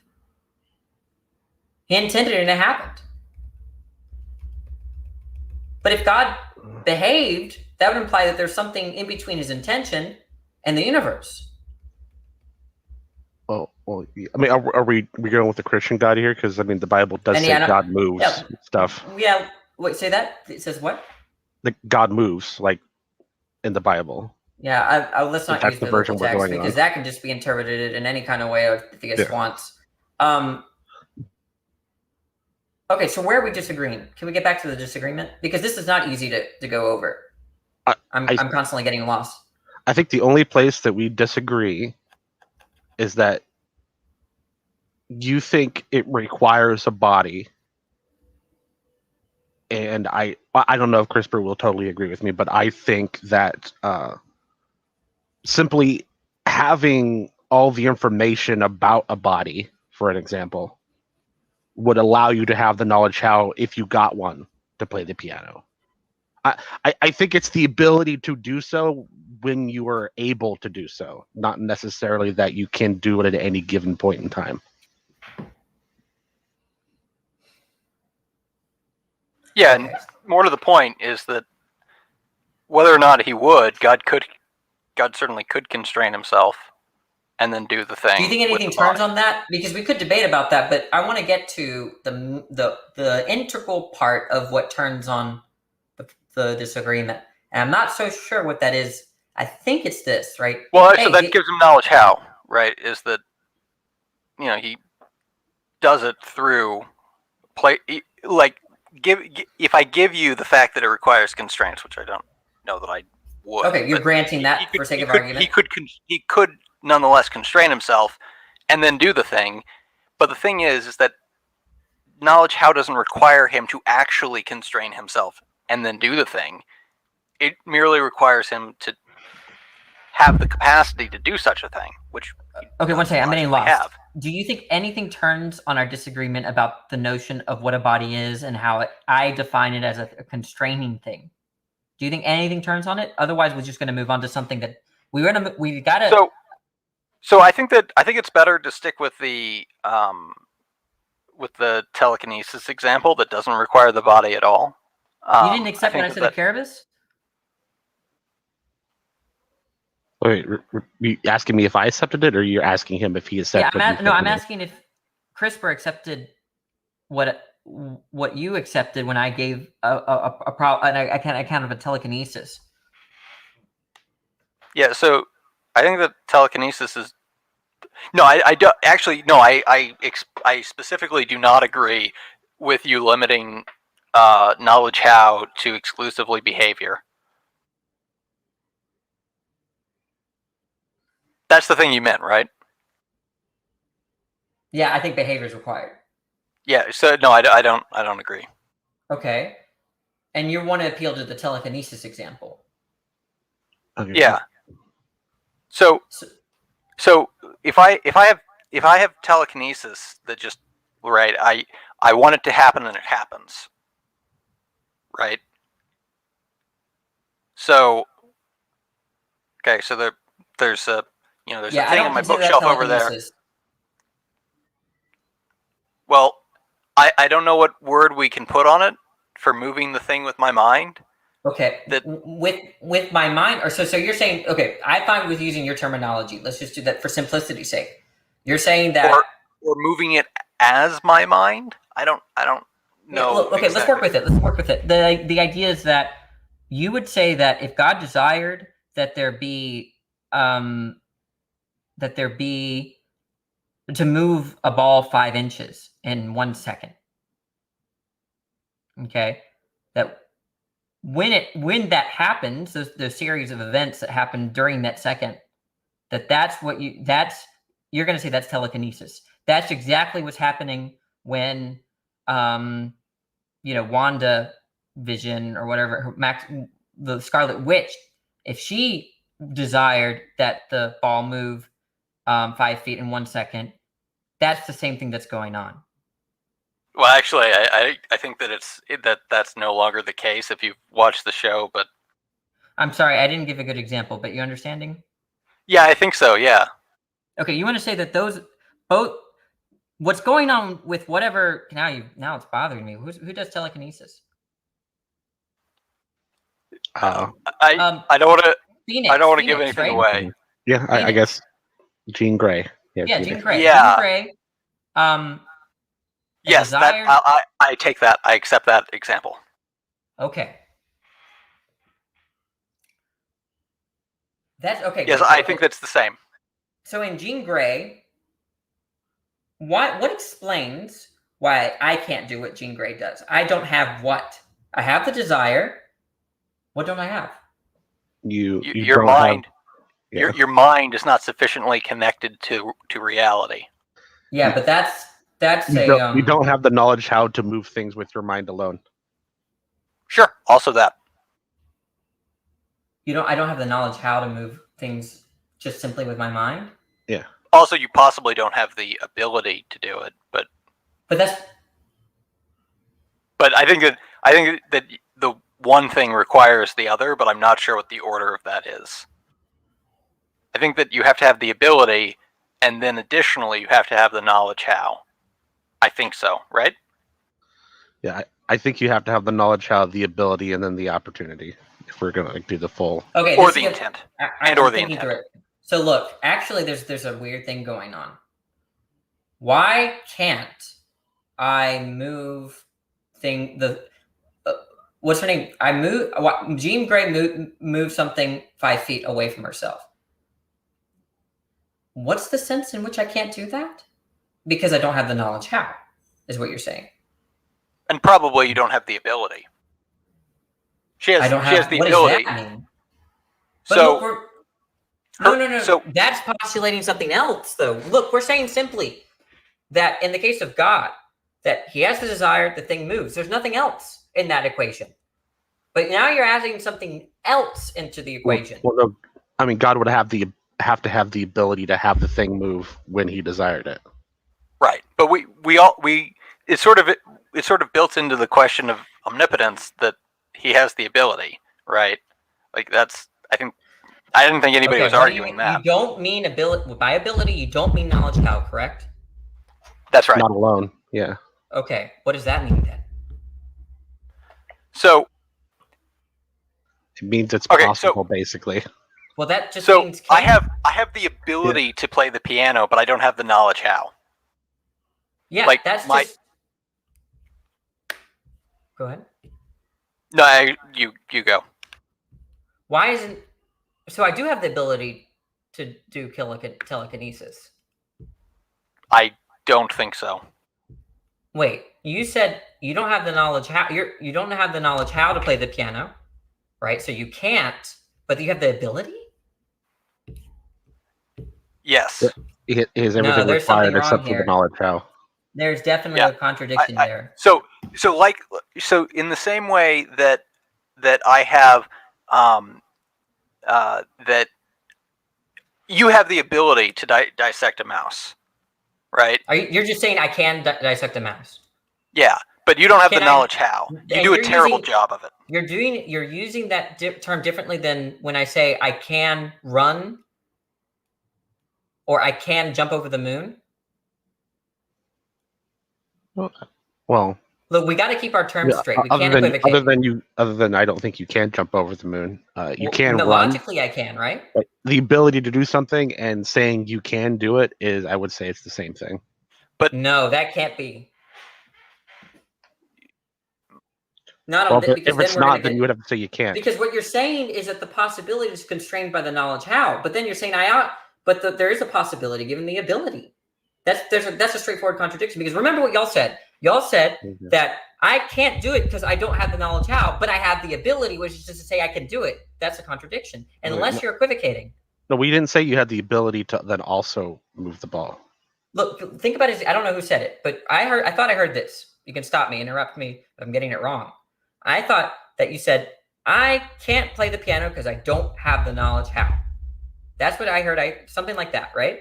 He intended it and it happened. But if God behaved, that would imply that there's something in between his intention and the universe. Well, I mean, are we going with the Christian God here? Because I mean, the Bible does say God moves stuff. Yeah. Wait, say that. It says what? Like God moves, like in the Bible. Yeah, let's not use the biblical text because that can just be interpreted in any kind of way if he just wants. Okay, so where are we disagreeing? Can we get back to the disagreement? Because this is not easy to go over. I'm constantly getting lost. I think the only place that we disagree is that you think it requires a body, and I don't know if CRISPR will totally agree with me, but I think that simply having all the information about a body, for an example, would allow you to have the knowledge how, if you got one, to play the piano. I think it's the ability to do so when you are able to do so, not necessarily that you can do it at any given point in time. Yeah, and more to the point is that whether or not he would, God certainly could constrain himself and then do the thing. Do you think anything turns on that? Because we could debate about that, but I want to get to the integral part of what turns on the disagreement. And I'm not so sure what that is. I think it's this, right? Well, so that gives him knowledge how, right? Is that, he does it through if I give you the fact that it requires constraints, which I don't know that I would. Okay, you're granting that for sake of argument. He could nonetheless constrain himself and then do the thing. But the thing is that knowledge how doesn't require him to actually constrain himself and then do the thing. It merely requires him to have the capacity to do such a thing, which okay, one second, I'm getting lost. Do you think anything turns on our disagreement about the notion of what a body is and how I define it as a constraining thing? Do you think anything turns on it? Otherwise, we're just going to move on to something that we gotta. So I think it's better to stick with the telekinesis example that doesn't require the body at all. You didn't accept when I said Icarus? Wait, are you asking me if I accepted it, or you're asking him if he accepted it? Yeah, I'm asking if CRISPR accepted what you accepted when I gave a kind of a telekinesis. Yeah, so I think that telekinesis is no. I do actually no. I specifically do not agree with you limiting knowledge how to exclusively behavior. That's the thing you meant, right? Yeah, I think behavior is required. Yeah, so no, I don't agree. Okay, and you want to appeal to the telekinesis example. Okay. Yeah. So if I have telekinesis that just right, I want it to happen and it happens, right? So okay, so there's a there's a thing on my bookshelf over there. Well, I don't know what word we can put on it for moving the thing with my mind. Okay, with my mind, or so you're saying, okay, I'm fine with using your terminology. Let's just do that for simplicity's sake. You're saying that, or moving it as my mind. I don't know. Look, okay, let's work with it. The idea is that you would say that if God desired that there be to move a ball 5 inches in 1 second. Okay, that when that happens, those series of events that happen during that second, you're going to say that's telekinesis. That's exactly what's happening when Wanda Vision or whatever, the Scarlet Witch, if she desired that the ball move 5 feet in 1 second, that's the same thing that's going on. Well, actually, I think that that's no longer the case if you've watched the show. But I'm sorry, I didn't give a good example, but you understanding? yeah, I think so. Yeah. Okay, you want to say that those both. What's going on with whatever now it's bothering me. Who does telekinesis? I don't want to. I don't want to give anything away. Yeah, I guess Jean Grey. Yeah, Jean Grey. Yeah. Jean Grey. Yes, desire... I take that. I accept that example. Okay. That's okay. Yes, I think that's the same. So in Jean Grey, what explains why I can't do what Jean Grey does? I don't have what? I have the desire. What don't I have? Your mind. Your mind is not sufficiently connected to reality. Yeah, but that's you don't have the knowledge how to move things with your mind alone. Sure. Also that. I don't have the knowledge how to move things just simply with my mind. Yeah. Also, you possibly don't have the ability to do it, but that's. But I think that the one thing requires the other, but I'm not sure what the order of that is. I think that you have to have the ability, and then additionally, you have to have the knowledge how. I think so, right? Yeah, I think you have to have the knowledge how, the ability, and then the opportunity. If we're gonna do the full. Okay. Or the intent. Or the intent. So look, actually, there's a weird thing going on. Why can't I move what's her name? Jean Grey moved something 5 feet away from herself. What's the sense in which I can't do that? Because I don't have the knowledge how, is what you're saying. And probably you don't have the ability. She has the what ability. Does that mean? So no. So that's postulating something else, though. Look, we're saying simply that in the case of God, that he has the desire, the thing moves. There's nothing else in that equation. But now you're adding something else into the equation. Well, no, I mean, God would have to have the ability to have the thing move when he desired it. Right, but it's sort of built into the question of omnipotence that he has the ability, right? Like I didn't think anybody was arguing that. You don't mean ability by ability. You don't mean knowledge how, correct? That's right. Not alone. Yeah. Okay. What does that mean then? So it means it's possible, basically. Well, that just means I have the ability to play the piano, but I don't have the knowledge how. Yeah, like that's just. Go ahead. No, you go. Why isn't? So I do have the ability to do telekinesis. I don't think so. Wait, you said you don't have the knowledge how you don't have the knowledge how to play the piano, right? So you can't, but you have the ability? Yes. It is everything required except for the knowledge how. There's definitely a contradiction there. So in the same way that I have that you have the ability to dissect a mouse, right? You're just saying I can dissect a mouse. Yeah, but you don't have the knowledge how. You do a terrible job of it. You're using that term differently than when I say I can run or I can jump over the moon. Well, look, we got to keep our terms straight. We can't equivocate. Other than I don't think you can jump over the moon. You can run. Logically, I can, right? But the ability to do something and saying you can do it is, I would say, it's the same thing. But no, that can't be. If it's not, then you would have to say you can't. Because what you're saying is that the possibility is constrained by the knowledge how. But then you're saying there is a possibility given the ability. That's a straightforward contradiction. Because remember what y'all said. Y'all said that I can't do it because I don't have the knowledge how, but I have the ability, which is just to say I can do it. That's a contradiction, unless you're equivocating. No, we didn't say you had the ability to then also move the ball. Look, think about it. I don't know who said it, but I thought I heard this. You can stop me, interrupt me if I'm getting it wrong. I thought that you said, I can't play the piano because I don't have the knowledge how. That's what I heard. Something like that, right?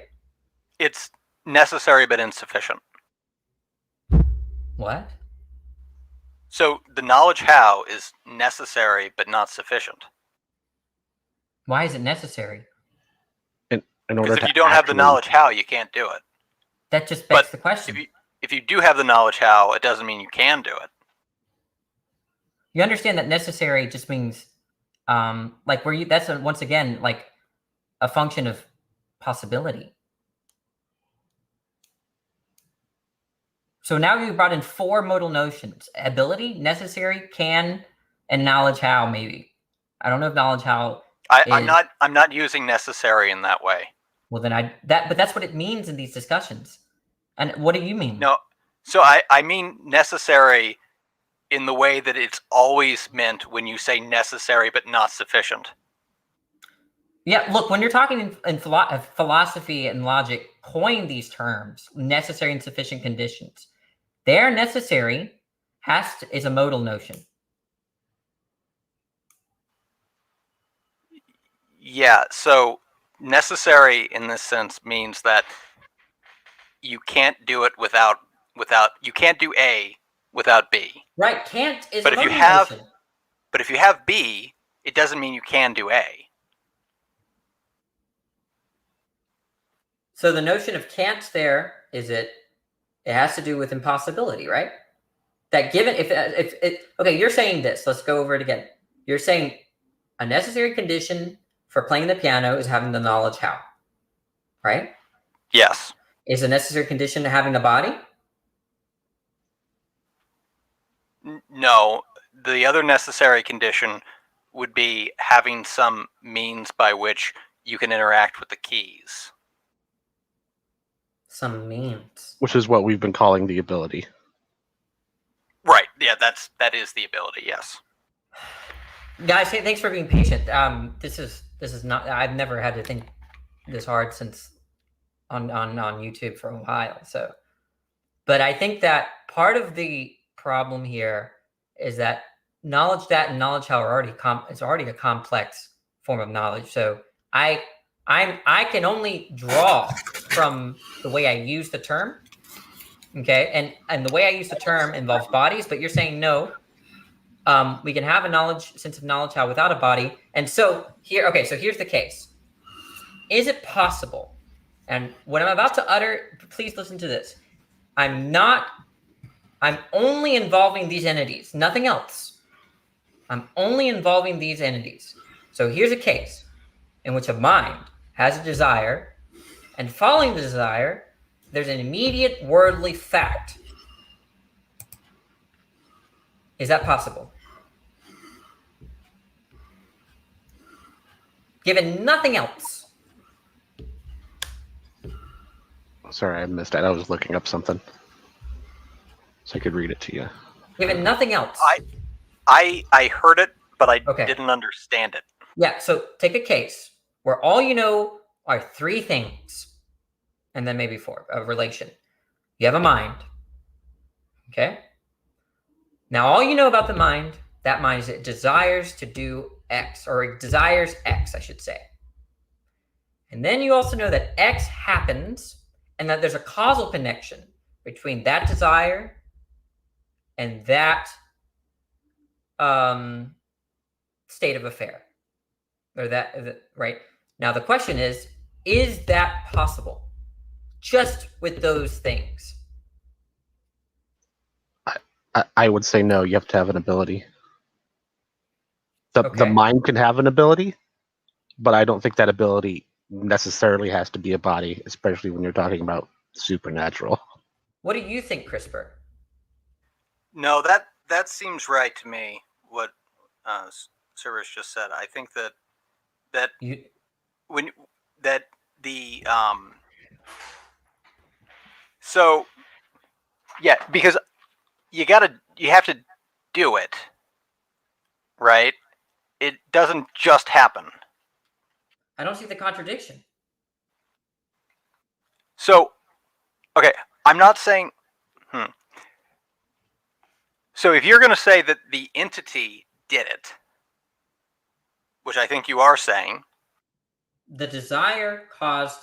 It's necessary but insufficient. What? So the knowledge how is necessary but not sufficient. Why is it necessary? In Because order if to you don't have the actually- knowledge how, you can't do it. That just begs the question. If you do have the knowledge how, it doesn't mean you can do it. You understand that necessary just means, like where you. That's once again like a function of possibility. So now you brought in 4 modal notions: ability, necessary, can, and knowledge how. Maybe I don't know if knowledge how. I'm not using necessary in that way. Well, then but that's what it means in these discussions. And what do you mean? No, so I mean necessary in the way that it's always meant when you say necessary but not sufficient. Yeah, look, when you're talking in philosophy and logic, coin these terms: necessary and sufficient conditions. They're necessary is a modal notion. Yeah, so necessary in this sense means that you can't do it without you can't do A without B. Right, can't is But a if you modal have notion. but if you have B, it doesn't mean you can do A. So the notion of can't there is it has to do with impossibility, right? That given if okay, you're saying this. Let's go over it again. You're saying a necessary condition for playing the piano is having the knowledge how, right? Yes. Is a necessary condition having the body? No, the other necessary condition would be having some means by which you can interact with the keys. Some means. Which is what we've been calling the ability. Right. Yeah, that is the ability. Yes. Guys, hey, thanks for being patient. This is not. I've never had to think this hard since on YouTube for a while. So, but I think that part of the problem here is that knowledge that and knowledge how are already it's already a complex form of knowledge. So I can only draw from the way I use the term. Okay, and the way I use the term involves bodies, but you're saying no. We can have a sense of knowledge how without a body. And so here's the case. Is it possible? And what I'm about to utter, please listen to this. I'm only involving these entities, nothing else. I'm only involving these entities. So here's a case in which a mind has a desire, and following the desire, there's an immediate worldly fact. Is that possible? Given nothing else. Sorry, I missed that. I was looking up something so I could read it to you. Given nothing else. I heard it, but I didn't understand it. Yeah, so take a case where all you know are 3 things, and then maybe 4, a relation. You have a mind. Okay? Now, all you know about the mind, that mind is it desires to do X, or it desires X, I should say. And then you also know that X happens, and that there's a causal connection between that desire and that state of affair. Or that, right? Now, the question is that possible? Just with those things? I would say no. You have to have an ability. The mind can have an ability, but I don't think that ability necessarily has to be a body, especially when you're talking about supernatural. What do you think, CRISPR? No, that seems right to me. What Service just said. I think that so yeah, because you have to do it, right? It doesn't just happen. I don't see the contradiction. So, okay, I'm not saying. So if you're going to say that the entity did it, which I think you are saying, the desire caused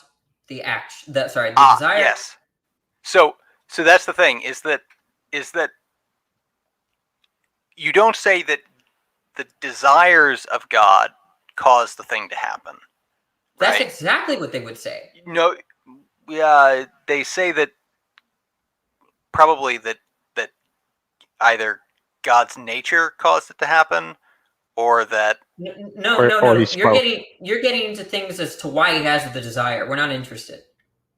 the action. The desire. Yes. So that's the thing, is that you don't say that the desires of God cause the thing to happen. That's right? exactly what they would say. No, yeah, they say that probably that either God's nature caused it to happen, or that No. You're getting into things as to why he has the desire. We're not interested,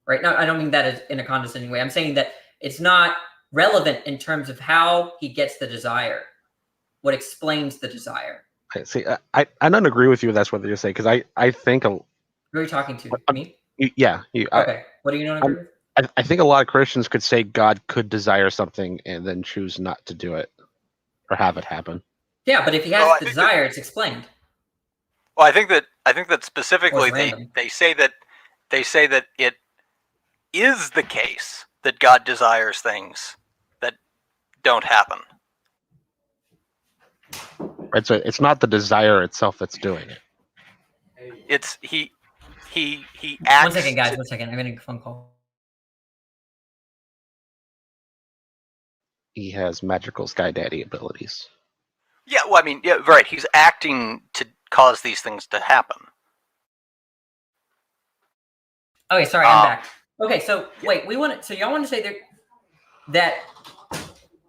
right? No, I don't mean that as in a condescending way. I'm saying that it's not relevant in terms of how he gets the desire. What explains the desire? See, I don't agree with you. That's what you're saying, because I think Who are you talking to? Me? Yeah. Okay. What do you not agree with? I think a lot of Christians could say God could desire something and then choose not to do it or have it happen. Yeah, but if he has the desire, it's explained. Well, I think that specifically they say that it is the case that God desires things that don't happen. Right, so it's not the desire itself that's doing it. It's he acts. 1 second, guys. 1 second. I'm getting a phone call. He has magical sky daddy abilities. Yeah, well, I mean, yeah, right. He's acting to cause these things to happen. Okay, sorry, I'm back. Okay, so wait, so y'all want to say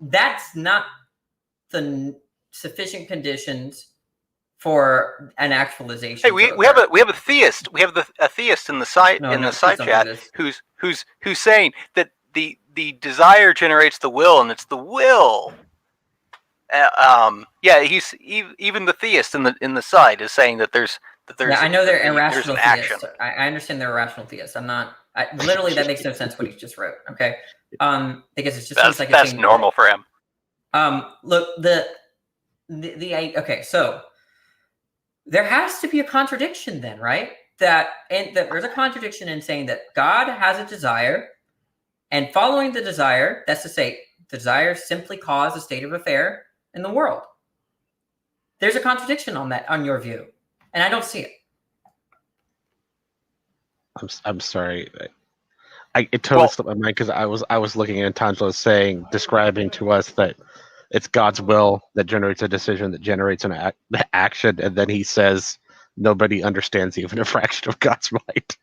that's not the sufficient conditions for an actualization. Hey, we have a theist. We have a theist in the site side chat who's saying that the desire generates the will, and it's the will. Yeah, he's even the theist in the site is saying that there's. Yeah, I know they're irrational theists. I understand they're irrational theists. I'm not. Literally, that makes no sense what he just wrote. Okay, because it just seems like that's normal for him. Look, okay, so there has to be a contradiction then, right? That there's a contradiction in saying that God has a desire, and following the desire, that's to say, the desire simply caused a state of affair in the world. There's a contradiction on that, on your view. And I don't see it. I'm sorry. It totally slipped my mind because I was looking at Tangela describing to us that it's God's will that generates a decision that generates an action, and then he says nobody understands even a fraction of God's might.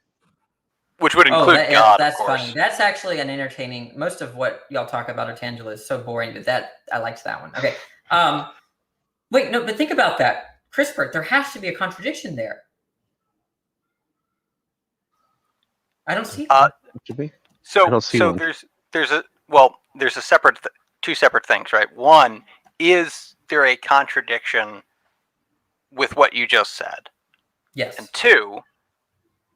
Which would include God, that's of course. funny. That's actually an entertaining. Most of what y'all talk about or Tangela is so boring, but I liked that one. Okay. Wait, no, but think about that. CRISPR, there has to be a contradiction there. I don't see that. There's a separate two separate things, right? One, is there a contradiction with what you just said? Yes. And two,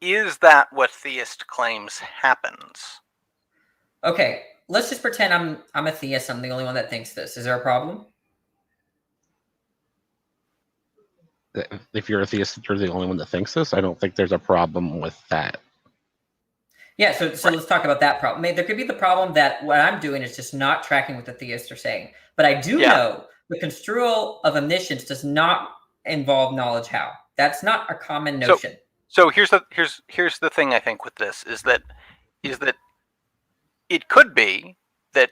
is that what theist claims happens? Okay, let's just pretend I'm a theist. I'm the only one that thinks this. Is there a problem? If you're a theist, you're the only one that thinks this. I don't think there's a problem with that. Yeah, so let's talk about that problem. There could be the problem that what I'm doing is just not tracking what the theists are saying. But I do know the construal of omniscience does not involve knowledge how. That's not a common notion. So here's the thing I think with this is that it could be that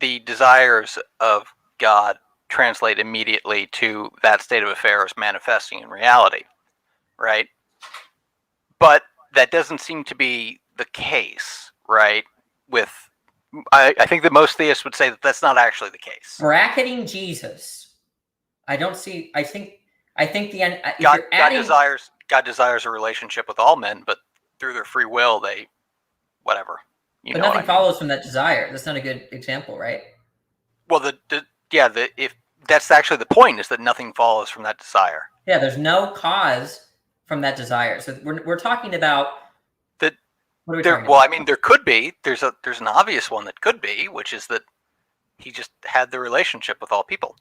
the desires of God translate immediately to that state of affairs manifesting in reality, right? But that doesn't seem to be the case, right? I think that most theists would say that that's not actually the case. Bracketing Jesus, I don't see. I think God desires a relationship with all men, but through their free will, they whatever. But nothing follows from that desire. That's not a good example, right? Well, if that's actually the point, is that nothing follows from that desire. Yeah, there's no cause from that desire. So we're talking about that. What are we talking about? Well, I mean, there could be. There's an obvious one that could be, which is that he just had the relationship with all people.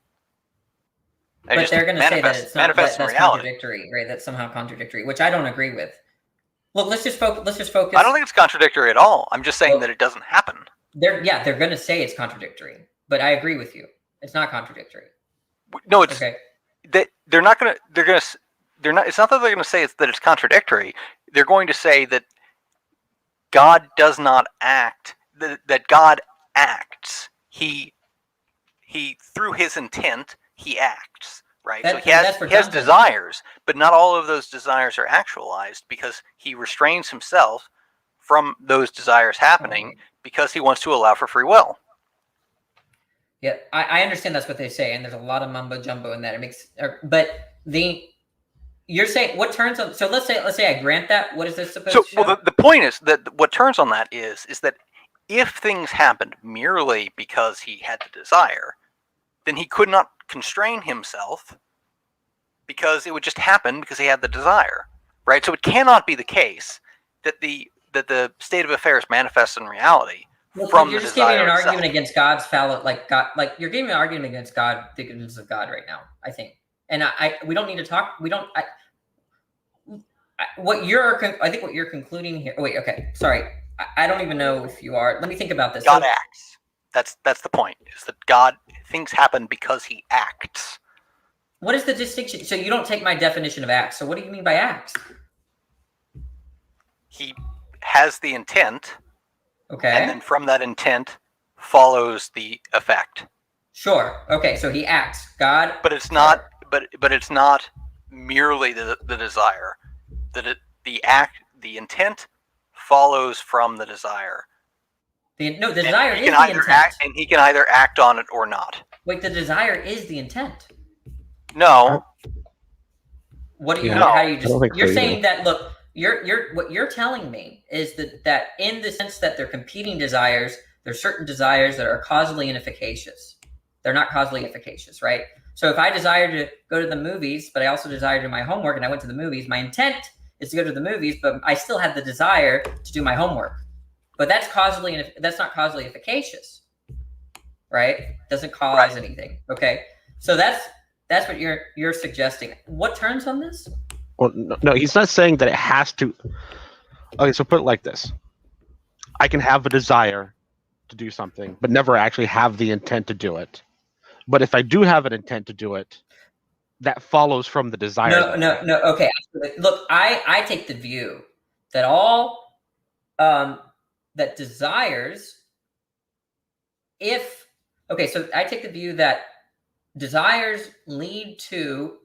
But they're going to say that it's not that's contradictory, right? That's somehow contradictory, which I don't agree with. Look, let's just focus. I don't think it's contradictory at all. I'm just saying that it doesn't happen. They're going to say it's contradictory, but I agree with you. It's not contradictory. No, it's okay. They're not going to. They're not. It's not that they're going to say that it's contradictory. They're going to say that God does not act. That God acts. he through his intent he acts, right? That, so he has redundant. desires, but not all of those desires are actualized because he restrains himself from those desires happening because he wants to allow for free will. Yeah, I understand that's what they say, and there's a lot of mumbo jumbo in that. It makes, but you're saying what turns on? So let's say I grant that. What is this supposed to show? Well, the point is that what turns on that is that if things happened merely because he had the desire, then he could not constrain himself because it would just happen because he had the desire, right? So it cannot be the case that the state of affairs manifests in reality. Well, you're just giving an argument against God's fallible, you're giving an argument against God, the goodness of God right now, I think. And we don't need to talk. We don't. I think what you're concluding here. Wait, okay, sorry. I don't even know if you are. Let me think about this. God acts. That's the point. Is that things happen because he acts. What is the distinction? So you don't take my definition of acts. So what do you mean by acts? He has the intent. Okay. And then from that intent follows the effect. Sure. Okay. So he acts. God. But it's not. But it's not merely the desire. The intent follows from the desire. The desire is the intent. And he can either act on it or not. Wait, the desire is the intent. No. What do you? No. How do you just? You're saying that. Look. What you're telling me is that in the sense that they're competing desires, there's certain desires that are causally inefficacious. They're not causally efficacious, right? So if I desire to go to the movies, but I also desire to do my homework, and I went to the movies, my intent is to go to the movies, but I still have the desire to do my homework. But that's not causally efficacious, right? Doesn't cause anything. Okay, so that's what you're suggesting. What turns on this? Well, no, he's not saying that it has to. Okay, so put it like this: I can have a desire to do something, but never actually have the intent to do it. But if I do have an intent to do it, that follows from the desire. No. Okay, look, I take the view that all that desires, so I take the view that desires lead to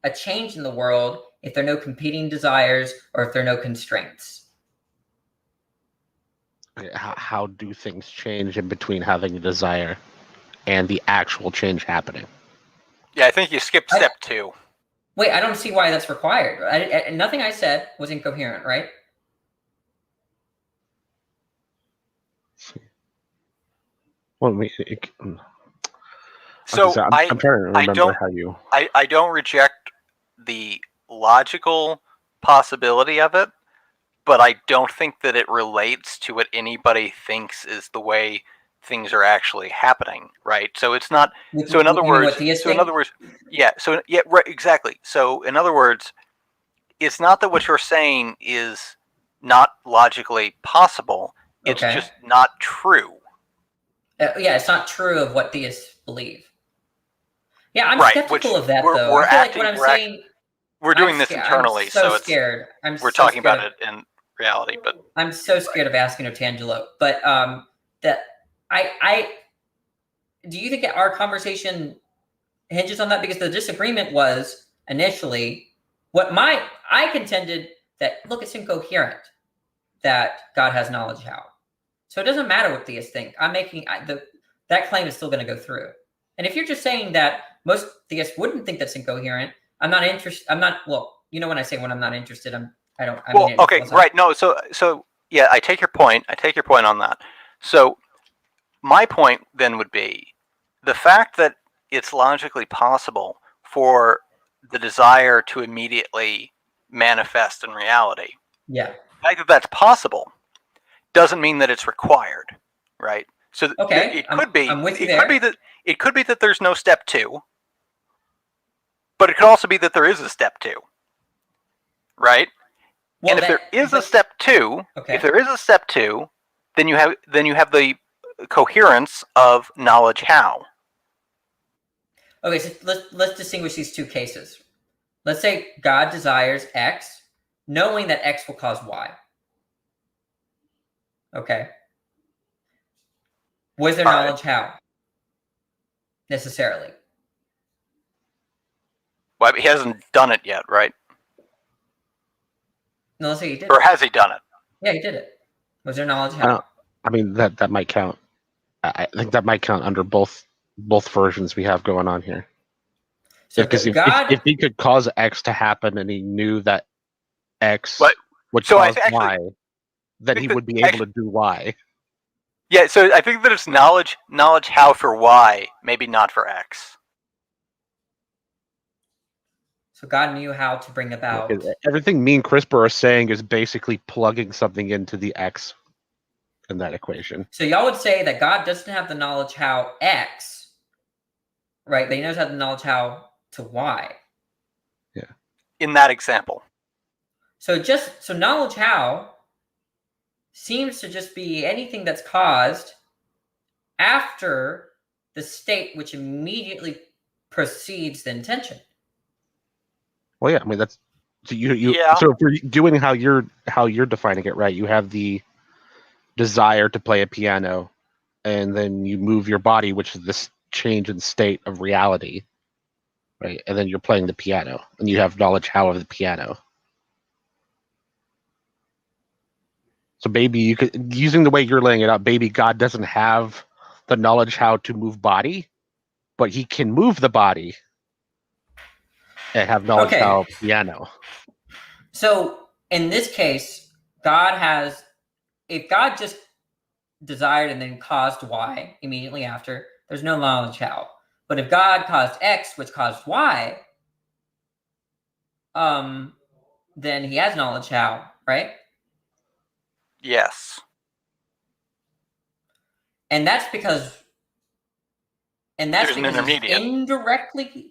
a change in the world if there are no competing desires or if there are no constraints. How do things change in between having a desire and the actual change happening? Yeah, I think you skipped step 2. Wait, I don't see why that's required. Nothing I said was incoherent, right? Well, so I'm trying to remember how you. I don't reject the logical possibility of it, but I don't think that it relates to what anybody thinks is the way things are actually happening, right? So it's not. So in other words, right, exactly. So in other words, it's not that what you're saying is not logically possible. It's just not true. It's not true of what theists believe. Yeah, I'm skeptical of that, though. I feel like what I'm saying. We're doing this internally, I'm so it's scared. We're talking about it in reality, but I'm so scared of asking Otangelo. But that I do you think our conversation hinges on that? Because the disagreement was initially I contended that look, it's incoherent that God has knowledge how. So it doesn't matter what theists think. I'm making that claim is still going to go through. And if you're just saying that most theists wouldn't think that's incoherent, I'm not interested. Well, you know when I say when I'm not interested, right. No, so yeah, I take your point. On that. So my point then would be the fact that it's logically possible for the desire to immediately manifest in reality. Yeah. The fact that that's possible doesn't mean that it's required, right? So it could be. I'm with you there. It could be that there's no step 2, but it could also be that there is a step 2, right? Well, and if there is a step 2, then you have the coherence of knowledge how. Okay, so let's distinguish these two cases. Let's say God desires X, knowing that X will cause Y. Okay. Was there knowledge how? Necessarily. Well, he hasn't done it yet, right? No, let's say he did. Or has he done it? Yeah, he did it. Was there knowledge how? I mean that might count. I think that might count under both versions we have going on here. So Because if he could cause X to happen and he knew that X would cause Y, then he would be able to do Y. Yeah, so I think that it's knowledge how for Y, maybe not for X. So God knew how to bring about. Everything me and CRISPR are saying is basically plugging something into the X in that equation. So y'all would say that God doesn't have the knowledge how X, right? But he knows how the knowledge how to Y. Yeah. In that example. So knowledge how seems to just be anything that's caused after the state which immediately precedes the intention. Well, yeah, I mean that's so So if we're doing how you're defining it, right? You have the desire to play a piano, and then you move your body, which is this change in state of reality, right? And then you're playing the piano, and you have knowledge how of the piano. So maybe you could, using the way you're laying it out, maybe God doesn't have the knowledge how to move body, but he can move the body and have knowledge how of piano. So in this case, if God just desired and then caused Y immediately after, there's no knowledge how. But if God caused X, which caused Y, then he has knowledge how, right? Yes. And that's because There's an intermediate.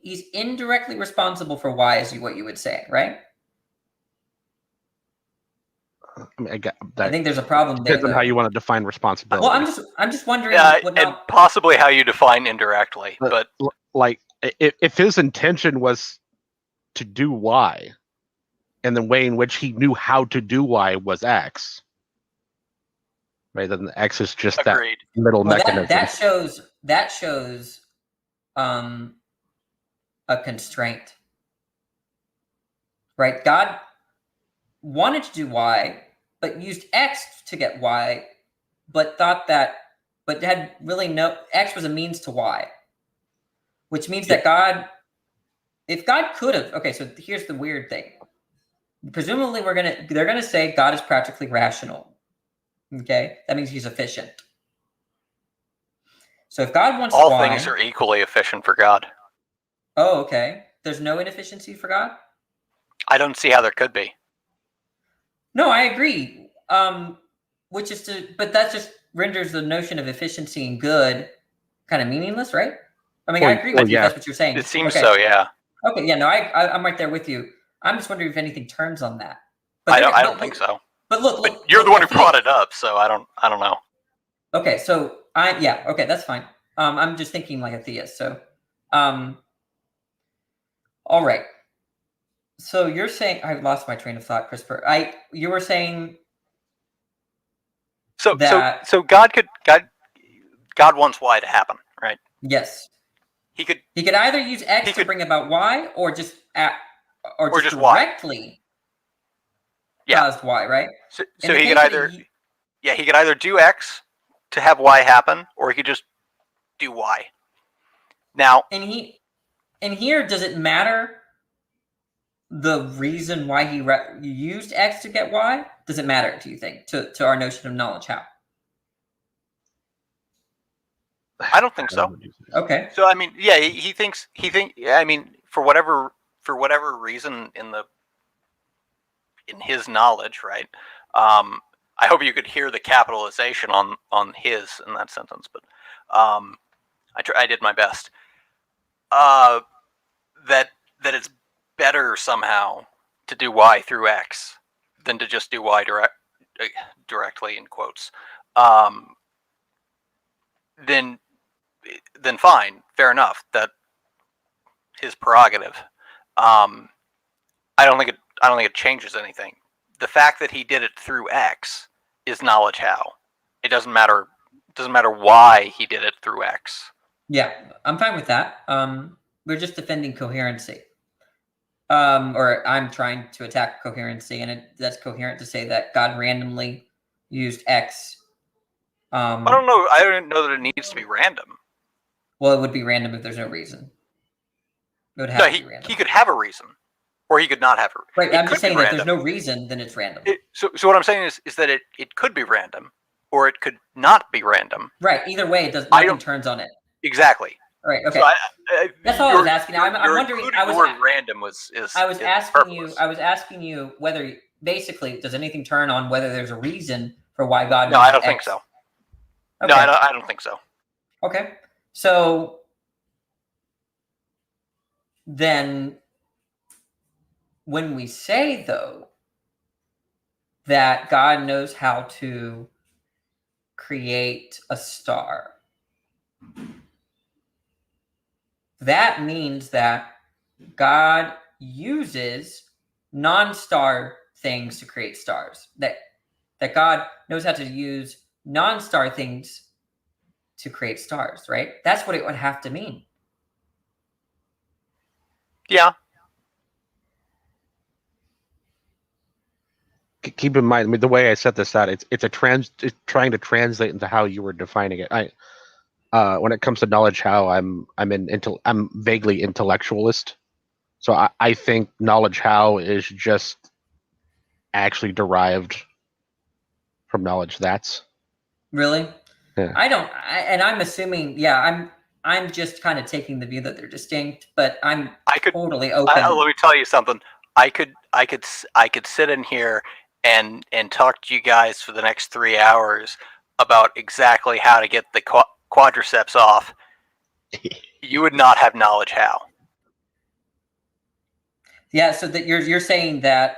he's indirectly responsible for Y, is what you would say, right? I mean, I think there's a problem there. Depends on how you want to define responsibility. Well, I'm just wondering. And possibly how you define indirectly, but like if his intention was to do Y, and the way in which he knew how to do Y was X, right? Then the X is just Agreed. That middle mechanism. That shows a constraint, right? God wanted to do Y, but used X to get Y, but had really no X was a means to Y, which means that if God could have, okay, so here's the weird thing. Presumably they're gonna say God is practically rational. Okay, that means he's efficient. So if God wants all Y, things are equally efficient for God. Oh, okay. There's no inefficiency for God? I don't see how there could be. No, I agree. But that just renders the notion of efficiency and good kind of meaningless, right? I mean, I agree with you. If that's what you're saying. It seems so, yeah. Okay, yeah, no, I'm right there with you. I'm just wondering if anything turns on that. But I don't think so. But look, you're the one who brought it up, so I don't know. Okay, so okay, that's fine. I'm just thinking like a theist. So, all right. So you're saying I lost my train of thought, CRISPR. You were saying so God wants Y to happen, right? Yes. He could either use X to bring about Y, or just just directly caused Y, right? So he could either do X to have Y happen, or he could just do Y. Now, and here, does it matter the reason why he used X to get Y? Does it matter, do you think, to our notion of knowledge how? I don't think so. Okay. So I mean, yeah, he thinks. I mean, for whatever reason in his knowledge, right? I hope you could hear the capitalization on his in that sentence, but I did my best. That it's better somehow to do Y through X than to just do Y directly in quotes. Then fine, fair enough. That his prerogative. I don't think it changes anything. The fact that he did it through X is knowledge how. It doesn't matter doesn't matter why he did it through X. Yeah, I'm fine with that. We're just defending coherency. Or I'm trying to attack coherency, and that's coherent to say that God randomly used X. I don't know. I don't know that it needs to be random. Well, it would be random if there's no reason. It would have to be random. He could have a reason, or he could not have a reason. Right, I'm just saying that if there's no reason, then it's random. So what I'm saying is that it could be random, or it could not be random. Right. Either way, it does. Nothing turns on it. Exactly. Right. Okay. So that's all I was asking. I'm wondering. The word random is. I was asking you whether basically does anything turn on whether there's a reason for why God. No, I don't think so. Okay. No, I don't think so. Okay. So then, when we say though that God knows how to create a star, that means that God uses non-star things to create stars. That God knows how to use non-star things to create stars, right? That's what it would have to mean. Yeah. Keep in mind, I mean, the way I set this out, it's trying to translate into how you were defining it. When it comes to knowledge, how I'm vaguely intellectualist, so I think knowledge how is just actually derived from knowledge that's. Really? Yeah. And I'm assuming, I'm just kind of taking the view that they're distinct, but I'm totally open. Let me tell you something. I could sit in here and talk to you guys for the next 3 hours about exactly how to get the quadriceps off. You would not have knowledge how. Yeah, so that you're saying that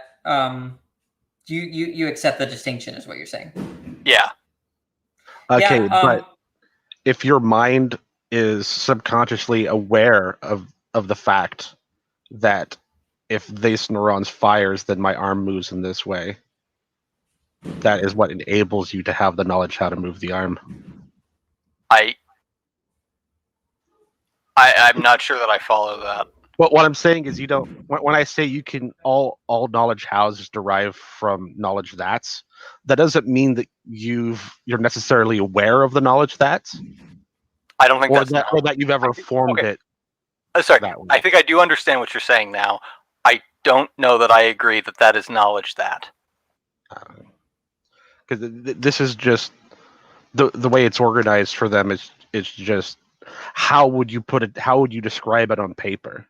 you accept the distinction is what you're saying. Yeah. Okay, but if your mind is subconsciously aware of the fact that if this neuron fires, then my arm moves in this way, that is what enables you to have the knowledge how to move the arm. I'm not sure that I follow that. Well, what I'm saying is you don't. When I say you can all knowledge hows is derived from knowledge that doesn't mean that you're necessarily aware of the knowledge that's. I don't think or that you've ever formed it. Sorry, I think I do understand what you're saying now. I don't know that I agree that is knowledge that. Because this is just the way it's organized for them is just how would you put it? How would you describe it on paper?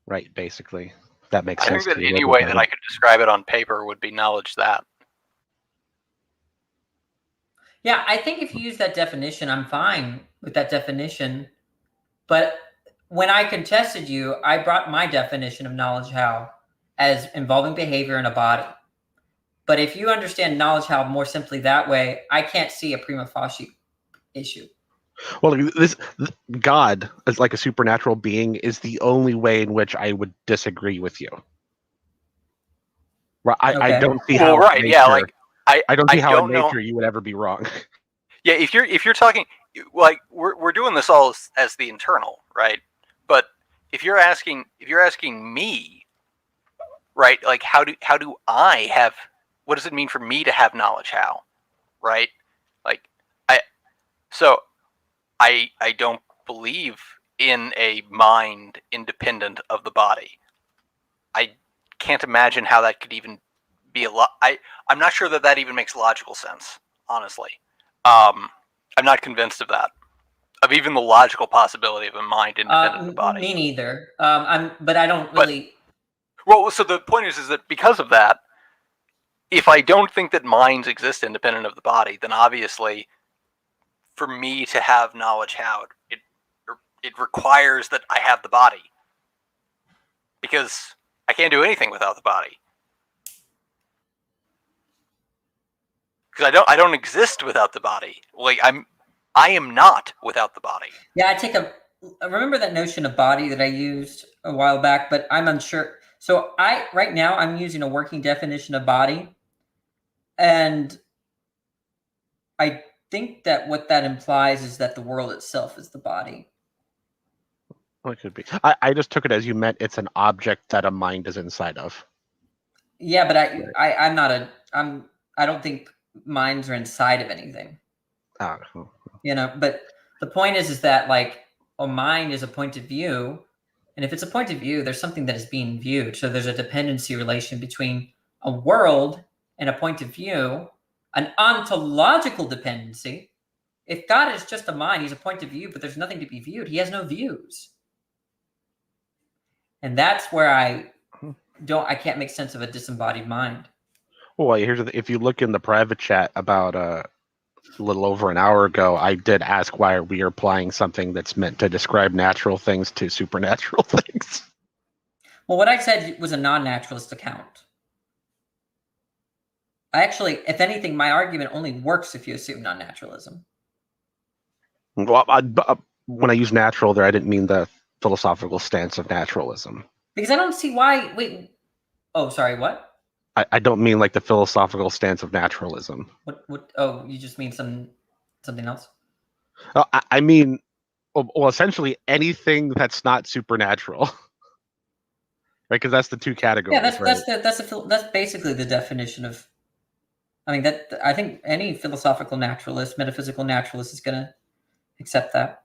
Right, basically. That makes sense. I think that any way that I could describe it on paper would be knowledge that. Yeah, I think if you use that definition, I'm fine with that definition. But when I contested you, I brought my definition of knowledge how as involving behavior in a body. But if you understand knowledge how more simply that way, I can't see a prima facie issue. Well, God, as like a supernatural being, is the only way in which I would disagree with you. Right? I don't see how. Right? Nature, yeah, like I don't see how in nature you would ever be wrong. Yeah, if you're talking like we're doing this all as the internal, right? But if you're asking me, right? Like how do I have? What does it mean for me to have knowledge how? Right? Like I don't believe in a mind independent of the body. I can't imagine how that could even be I'm not sure that even makes logical sense, honestly. I'm not convinced of that. Of even the logical possibility of a mind independent of the body. Me neither. But I don't really. Well, so the point is that because of that, if I don't think that minds exist independent of the body, then obviously, for me to have knowledge how, it requires that I have the body. Because I can't do anything without the body. Because I don't exist without the body. Like I am not without the body. Yeah, I remember that notion of body that I used a while back, but I'm unsure. So right now I'm using a working definition of body, and I think that what that implies is that the world itself is the body. Well, it could be. I just took it as you meant it's an object that a mind is inside of. Yeah, but I don't think minds are inside of anything. You know, but the point is that like a mind is a point of view, and if it's a point of view, there's something that is being viewed. So there's a dependency relation between a world and a point of view, an ontological dependency. If God is just a mind, he's a point of view, but there's nothing to be viewed. He has no views. And that's where I can't make sense of a disembodied mind. Well, if you look in the private chat about a little over an hour ago, I did ask why we are applying something that's meant to describe natural things to supernatural things. Well, what I said was a non-naturalist account. If anything, my argument only works if you assume non-naturalism. Well, when I use natural there, I didn't mean the philosophical stance of naturalism. Because I don't see why. Wait. Oh, sorry. What? I don't mean like the philosophical stance of naturalism. What? Oh, you just mean something else? I mean, well, essentially anything that's not supernatural, right? Because that's the two categories. Yeah, that's basically the definition of. I mean I think any philosophical naturalist, metaphysical naturalist is going to accept that.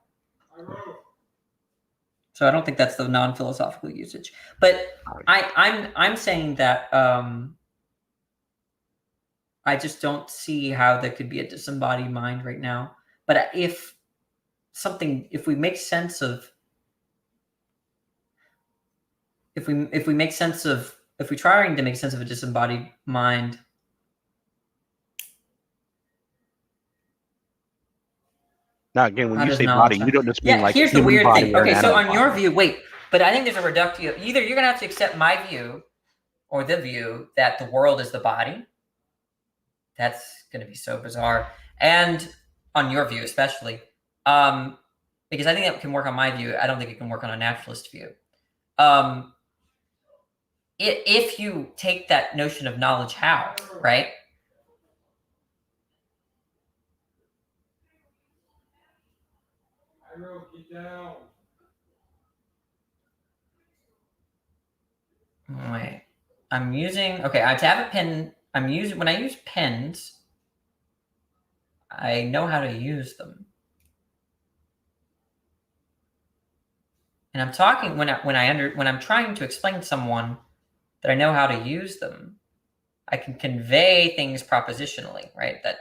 So I don't think that's the non-philosophical usage. But I'm saying that I just don't see how there could be a disembodied mind right now. But if we make sense of if we're trying to make sense of a disembodied mind, now again, when you say body, you don't just mean like here's the weird thing. Okay, so on your body. view, but I think there's a reductio. Either you're gonna have to accept my view or the view that the world is the body. That's gonna be so bizarre. And on your view, especially, because I think that can work on my view. I don't think it can work on a naturalist view. If you take that notion of knowledge, how, right? Wait, I'm using, okay, I have a pen. When I use pens, I know how to use them. And I'm talking when I'm trying to explain to someone that I know how to use them, I can convey things propositionally, right? That,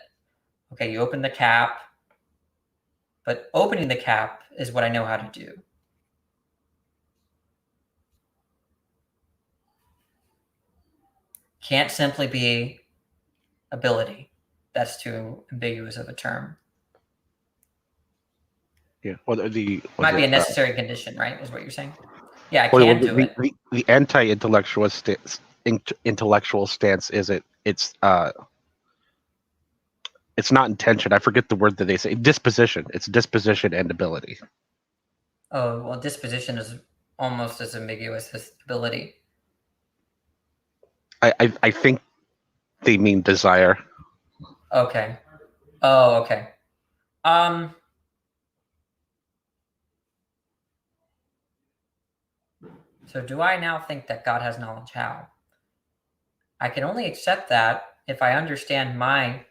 okay, you open the cap, but opening the cap is what I know how to do. Can't simply be ability. That's too ambiguous of a term. Yeah, well, Might be a necessary condition, right? Is what you're saying? Yeah, I can do it. The anti-intellectual intellectual stance is it's not intention. I forget the word that they say. Disposition. It's disposition and ability. Oh, well, disposition is almost as ambiguous as ability. I think they mean desire. Okay. Oh, okay. So do I now think that God has knowledge? How? I can only accept that if I understand my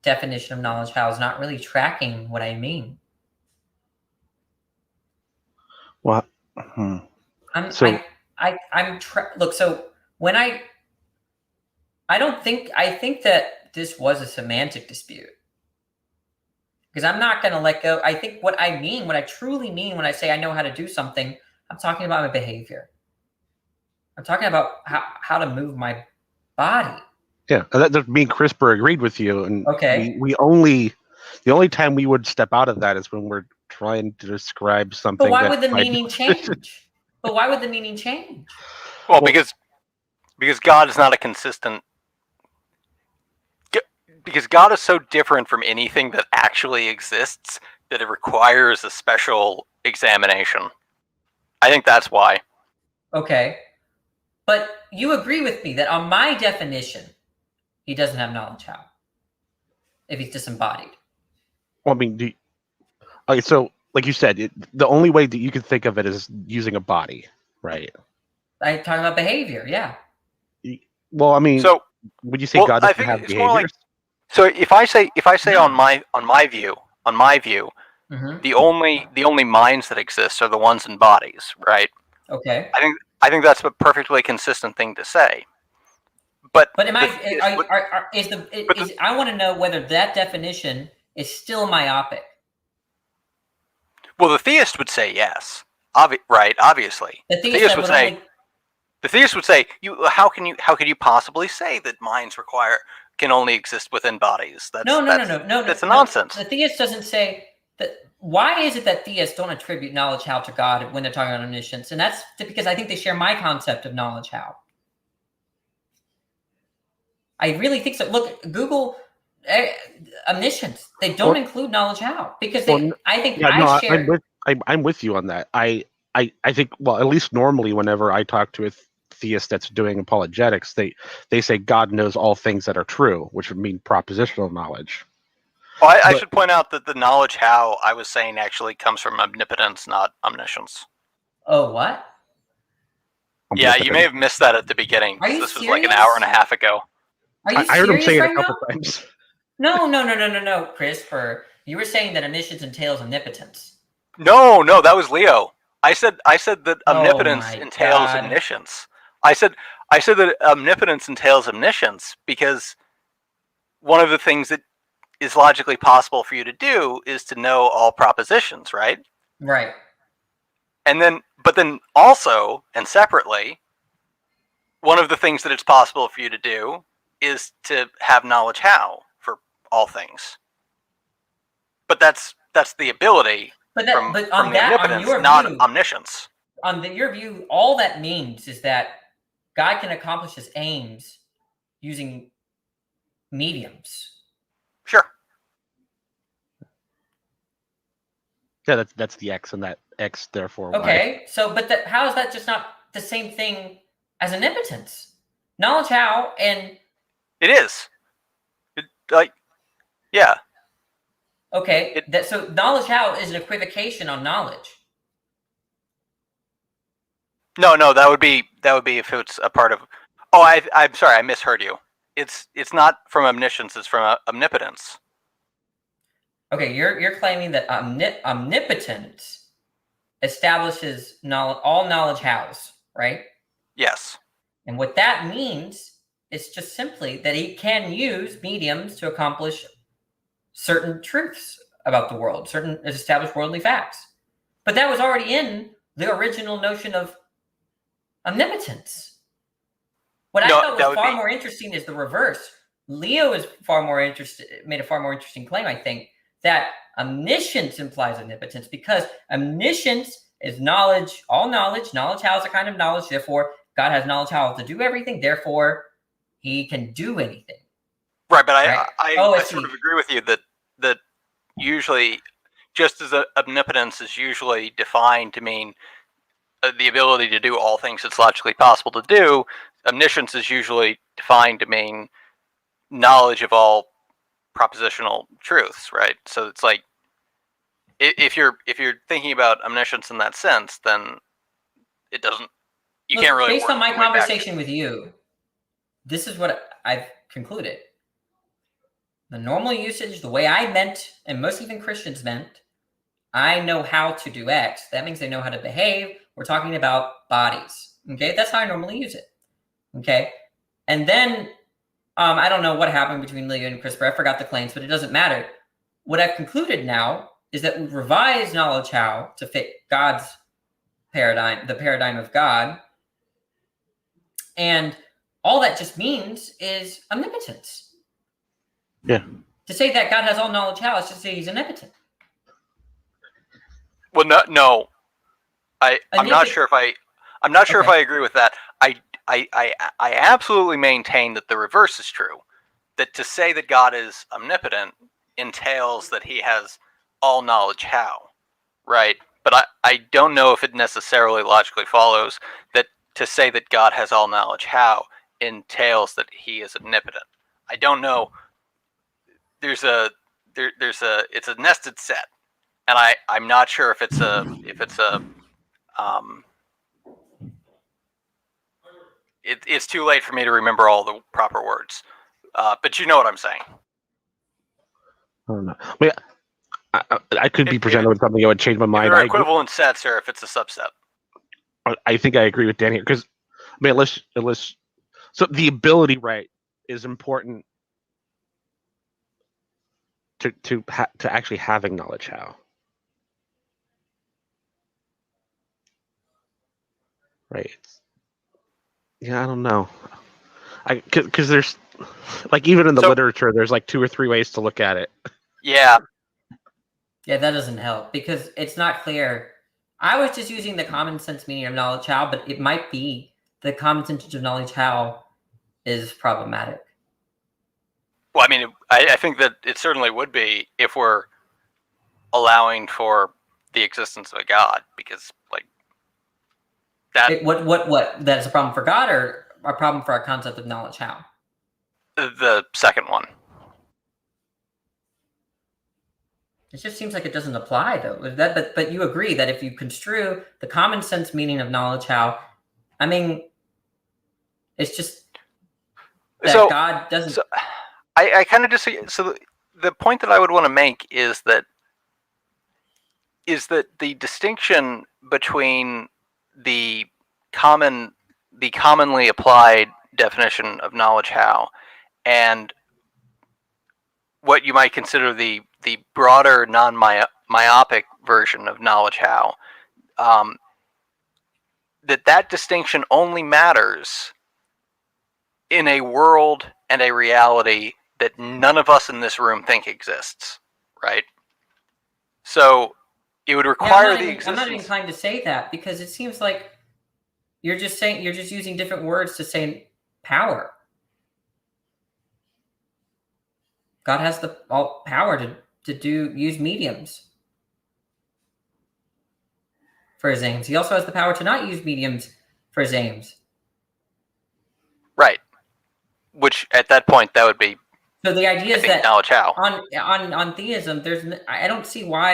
definition of knowledge how is not really tracking what I mean. What? Look, so when I think that this was a semantic dispute. Because I'm not going to let go. I think what I truly mean when I say I know how to do something, I'm talking about my behavior. I'm talking about how to move my body. Yeah, me and CRISPR agreed with you, and okay, the only time we would step out of that is when we're trying to describe something. But why would the meaning change? But why would the meaning change? Well, because God is not a consistent. Because God is so different from anything that actually exists that it requires a special examination. I think that's why. Okay. But you agree with me that on my definition, he doesn't have knowledge how. if he's disembodied. Well, I mean, okay, so like you said, the only way that you can think of it is using a body, right? I talk about behavior, yeah. Well, I mean, So would you say well, God I doesn't think have it's more like behaviors? so if I say on my view, Mhm. the only minds that exist are the ones in bodies, right? Okay. I think that's a perfectly consistent thing to say. But am I? I want to know whether that definition is still myopic. Well, the theist would say yes, right? Obviously, The theist would say. The theist would say, how can you possibly say that minds can only exist within bodies? That's That's nonsense. The theist doesn't say that. Why is it that theists don't attribute knowledge how to God when they're talking about omniscience? And that's because I think they share my concept of knowledge how. I really think so. Look, Google omniscience. They don't include knowledge how because I'm with you on that. I think, well, at least normally whenever I talk to a theist that's doing apologetics, they say God knows all things that are true, which would mean propositional knowledge. Well, I should point out that the knowledge how I was saying actually comes from omnipotence, not omniscience. Oh, what? Yeah, you may have missed that at the beginning. This was like an hour and a half ago. Are you I heard him say it right a couple now? times. No, Christopher. You were saying that omniscience entails omnipotence. No, that was Leo. I said that omnipotence entails God. omniscience. I said that omnipotence entails omniscience because one of the things that is logically possible for you to do is to know all propositions, right? Right. But then also and separately, one of the things that it's possible for you to do is to have knowledge how for all things. But that's the ability from the omnipotence, not omniscience. On your view, all that means is that God can accomplish his aims using mediums. Sure. Yeah, that's the X, and that X therefore. Okay, so how is that just not the same thing as omnipotence? Knowledge how and it is. Yeah. Okay, so knowledge how is an equivocation on knowledge. No, that would be if it's a part of. Oh, I'm sorry, I misheard you. It's not from omniscience; it's from omnipotence. Okay, you're claiming that omnipotence establishes all knowledge hows, right? Yes. And what that means is just simply that he can use mediums to accomplish certain truths about the world, certain established worldly facts. But that was already in the original notion of omnipotence. What I thought was far more interesting is the reverse. Leo is made a far more interesting claim, I think, that omniscience implies omnipotence because omniscience is knowledge, all knowledge. Knowledge how is a kind of knowledge. Therefore, God has knowledge how to do everything. Therefore, he can do anything. Right, but I sort of agree with you that usually, just as omnipotence is usually defined to mean the ability to do all things it's logically possible to do, omniscience is usually defined to mean knowledge of all propositional truths, right? So it's like if you're thinking about omniscience in that sense, then it doesn't. You can't really. Based on my conversation with you, this is what I've concluded. The normal usage, the way I meant, and most even Christians meant, I know how to do X. That means they know how to behave. We're talking about bodies. Okay, that's how I normally use it. Okay, and then I don't know what happened between Leo and Christopher. I forgot the claims, but it doesn't matter. What I've concluded now is that we've revised knowledge how to fit God's paradigm, the paradigm of God, and all that just means is omnipotence. Yeah. To say that God has all knowledge how is just say he's omnipotent. Well, no. I'm not sure if I agree with that. I absolutely maintain that the reverse is true. That to say that God is omnipotent entails that he has all knowledge how, right? But I don't know if it necessarily logically follows that to say that God has all knowledge how entails that he is omnipotent. I don't know. there's a it's a nested set, and I'm not sure if it's it's too late for me to remember all the proper words, but you know what I'm saying. I don't know. I mean, I could be presented with something that would change my mind. There are equivalent sets, or if it's a subset. I think I agree with Dan here because, I mean, unless so the ability right is important to actually having knowledge how. Right. Yeah, I don't know. Because there's like even in the literature, there's like 2 or 3 ways to look at it. Yeah. Yeah, that doesn't help because it's not clear. I was just using the common sense meaning of knowledge how, but it might be the common sense of knowledge how is problematic. Well, I mean, I think that it certainly would be if we're allowing for the existence of a God, because like that. What? That is a problem for God or a problem for our concept of knowledge how? The second one. It just seems like it doesn't apply, though. But you agree that if you construe the common sense meaning of knowledge how, I mean, it's just that God doesn't. So I kind of disagree. So the point that I would want to make is that the distinction between the commonly applied definition of knowledge how and what you might consider the broader non-myopic version of knowledge how, that distinction only matters in a world and a reality that none of us in this room think exists, right? So it would require the existence. I'm not even inclined to say that because it seems like you're just using different words to say power. God has the power to use mediums for his aims. He also has the power to not use mediums for his aims. Right. Which at that point that would be. So the idea is that knowledge how on theism, I don't see why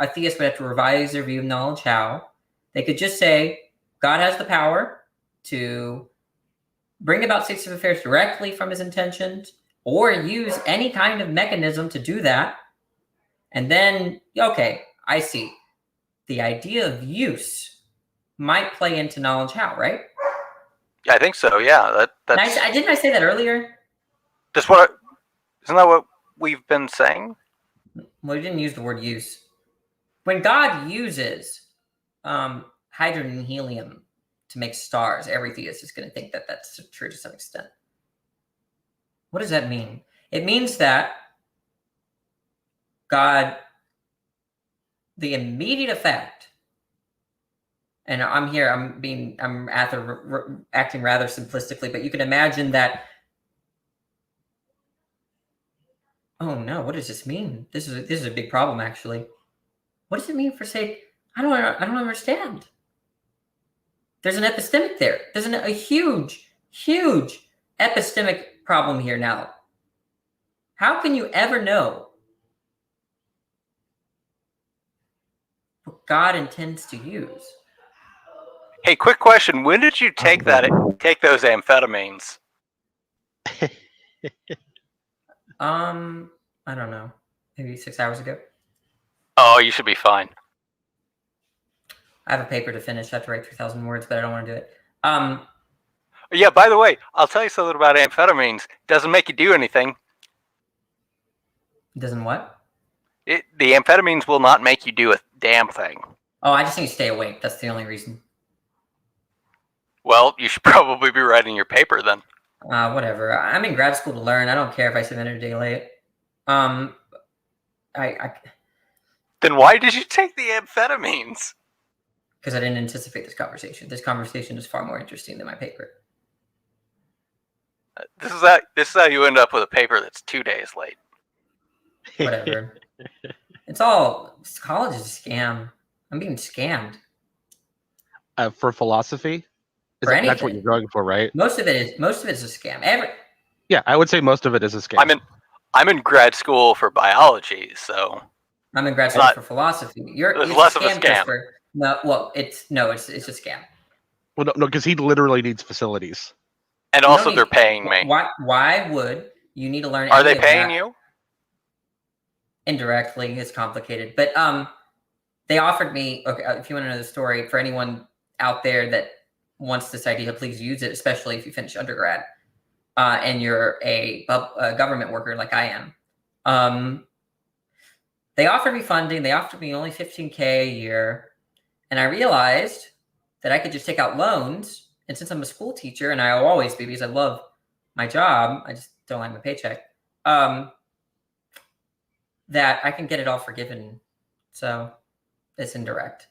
a theist would have to revise their view of knowledge how. They could just say God has the power to bring about states of affairs directly from his intentions, or use any kind of mechanism to do that. And then, okay, I see. The idea of use might play into knowledge how, right? Yeah, I think so. Yeah, that's. Didn't I say that earlier? Isn't that what we've been saying? Well, we didn't use the word use. When God uses hydrogen and helium to make stars, every theist is going to think that that's true to some extent. What does that mean? It means that God, the immediate effect, and I'm acting rather simplistically, but you can imagine that. Oh no, what does this mean? This is a big problem, actually. What does it mean for say? I don't understand. There's an epistemic there. There's a huge epistemic problem here now. How can you ever know what God intends to use? Hey, quick question. When did you take those amphetamines? I don't know. Maybe 6 hours ago. Oh, you should be fine. I have a paper to finish. I have to write 3,000 words, but I don't want to do it. Yeah, by the way, I'll tell you something about amphetamines. It doesn't make you do anything. It doesn't what? The amphetamines will not make you do a damn thing. Oh, I just need to stay awake. That's the only reason. Well, you should probably be writing your paper then. Whatever. I'm in grad school to learn. I don't care if I submit it a day late. Then why did you take the amphetamines? Because I didn't anticipate this conversation. This conversation is far more interesting than my paper. This is how you end up with a paper that's 2 days late. Whatever. College is a scam. I'm being scammed. For philosophy? That's what you're going for, right? Most of it is a scam. Yeah, I would say most of it is a scam. I'm in grad school for biology, so I'm in grad school for philosophy. It's It's less a of a scam, scam. Christopher. No, well, it's a scam. Well, no, because he literally needs facilities. And You also, don't they're need- paying me. Why would you need to learn? Are any they of paying that? you? Indirectly, it's complicated, but they offered me. Okay, if you want to know the story, for anyone out there that wants this idea, please use it, especially if you finish undergrad and you're a government worker like I am. They offered me funding. They offered me only $15K a year, and I realized that I could just take out loans. And since I'm a school teacher, and I will always be because I love my job, I just don't like my paycheck. That I can get it all forgiven, so it's indirect.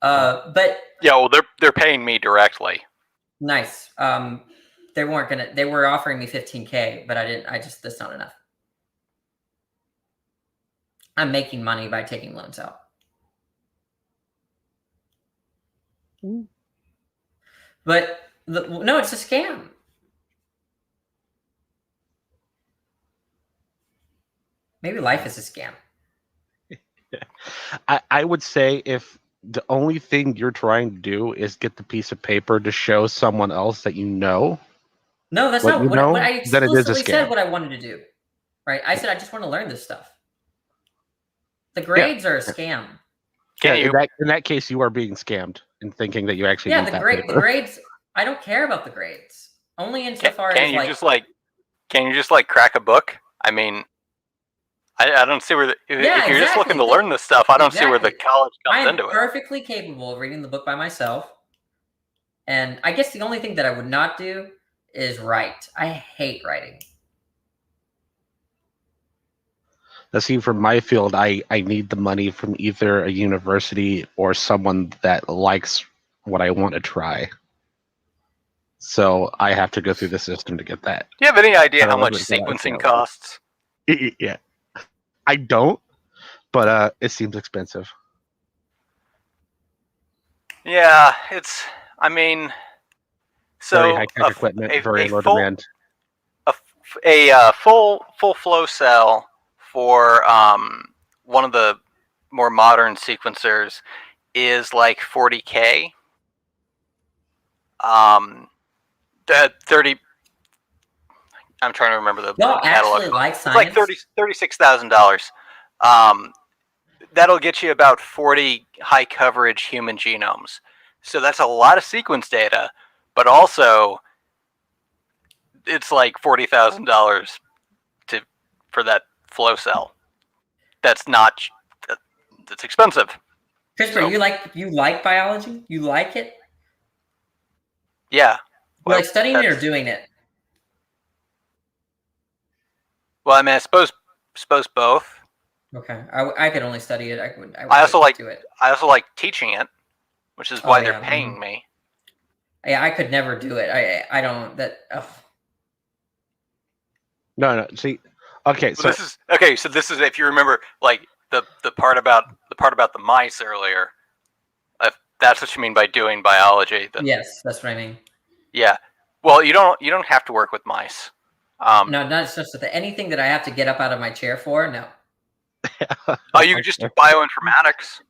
But yeah, well, they're paying me directly. Nice. They were offering me $15K, but that's not enough. I'm making money by taking loans out. But no, it's a scam. Maybe life is a scam. I would say if the only thing you're trying to do is get the piece of paper to show someone else that you know. No, that's not what I then it is a explicitly scam. said what I wanted to do. Right? I said I just want to learn this stuff. The grades are a scam. In that case, you are being scammed and thinking that you actually need the that the paper. grades. I don't care about the grades. Only insofar as Can you just crack a book? I mean, I don't see where if you're just looking to learn this stuff, I don't see where the college comes into it. I am perfectly capable of reading the book by myself. And I guess the only thing that I would not do is write. I hate writing. Now, see, from my field, I need the money from either a university or someone that likes what I want to try. So I have to go through the system to get that. Do you have any idea how much sequencing costs? Yeah, I don't, but it seems expensive. Yeah, it's. I mean, so very high-tech equipment, very low demand. A full flow cell for one of the more modern sequencers is like $40K. That 30. I'm trying to remember the catalog. It's like $36,000. That'll get you about 40 high coverage human genomes. So that's a lot of sequence data, but also it's like $40,000 for that flow cell. That's expensive. Christopher, you like biology? You like it? Yeah. You like studying it or doing it? Well, I mean, I suppose both. Okay, I could only study it. I would also like do it. I also like teaching it, which is why they're paying me. Yeah, I could never do it. I don't. No. See, okay. So this is if you remember, like the part about the mice earlier. If that's what you mean by doing biology. Yes, that's what I mean. Yeah. Well, you don't have to work with mice. No, not just with anything that I have to get up out of my chair for. No. You could just do bioinformatics.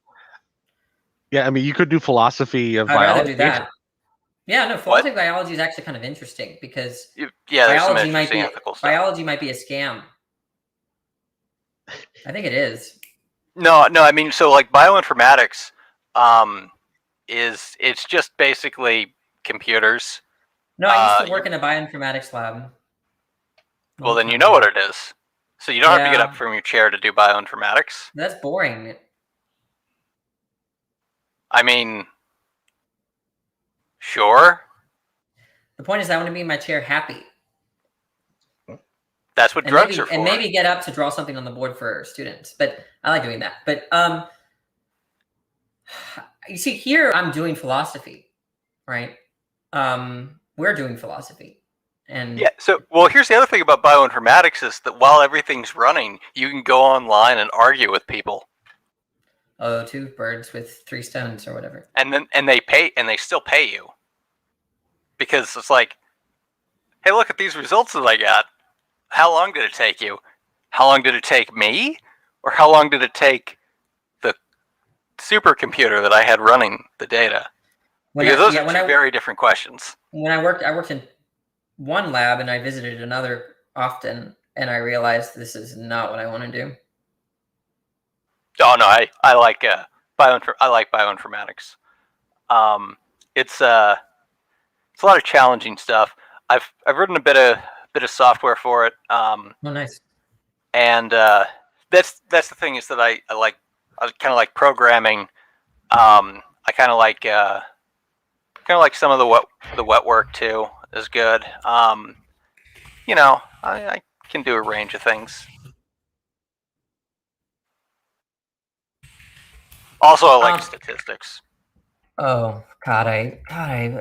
Yeah, I mean, you could do philosophy of I'd biology. rather do that. Yeah, no, philosophy of biology is actually kind of interesting because biology might be a scam. I think it is. No, I mean, so like bioinformatics, it's just basically computers. No, I used to work in a bioinformatics lab. Well, then you know what it is. So you don't have to get up from your chair to do bioinformatics. That's boring. I mean, sure. The point is, I want to be in my chair happy. That's what drugs are for. And maybe get up to draw something on the board for students. But I like doing that. But you see, here I'm doing philosophy, right? We're doing philosophy. And yeah, here's the other thing about bioinformatics is that while everything's running, you can go online and argue with people. Oh, 2 birds with 3 stones or whatever. And they still pay you. Because it's like, hey, look at these results that I got. How long did it take you? how long did it take me, or how long did it take the supercomputer that I had running the data? Because those are two very different questions. When I worked in one lab and I visited another often, and I realized this is not what I want to do. Oh no, I like bioinformatics. It's a lot of challenging stuff. I've written a bit of software for it. Oh, nice. And that's the thing, is that I kind of like programming. I kind of like some of the wet work too is good. You know, I can do a range of things. Also, I like statistics. Oh God,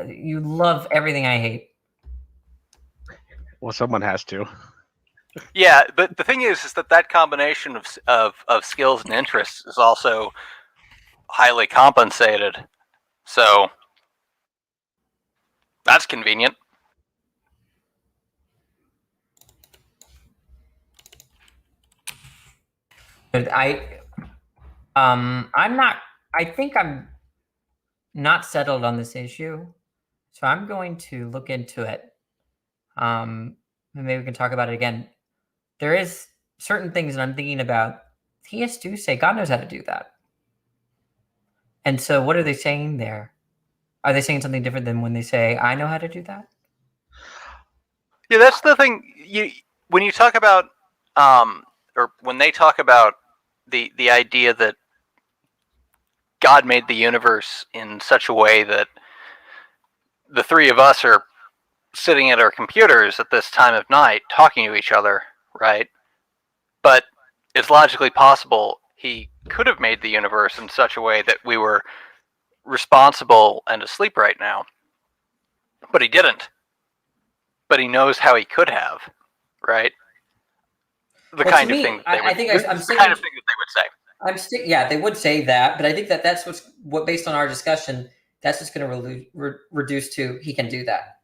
you love everything I hate. Well, someone has to. Yeah, but the thing is that combination of skills and interests is also highly compensated. So that's convenient. But I think I'm not settled on this issue, so I'm going to look into it. And maybe we can talk about it again. There is certain things that I'm thinking about. TS do say God knows how to do that. And so what are they saying there? Are they saying something different than when they say, I know how to do that? Yeah, that's the thing. When you talk about, or when they talk about the idea that God made the universe in such a way that the three of us are sitting at our computers at this time of night talking to each other, right? But it's logically possible he could have made the universe in such a way that we were responsible and asleep right now. But he didn't. But he knows how he could have, right? The kind of thing that they would, the kind of thing that they would say. Yeah, they would say that, but I think that's what based on our discussion, that's just going to reduce to he can do that.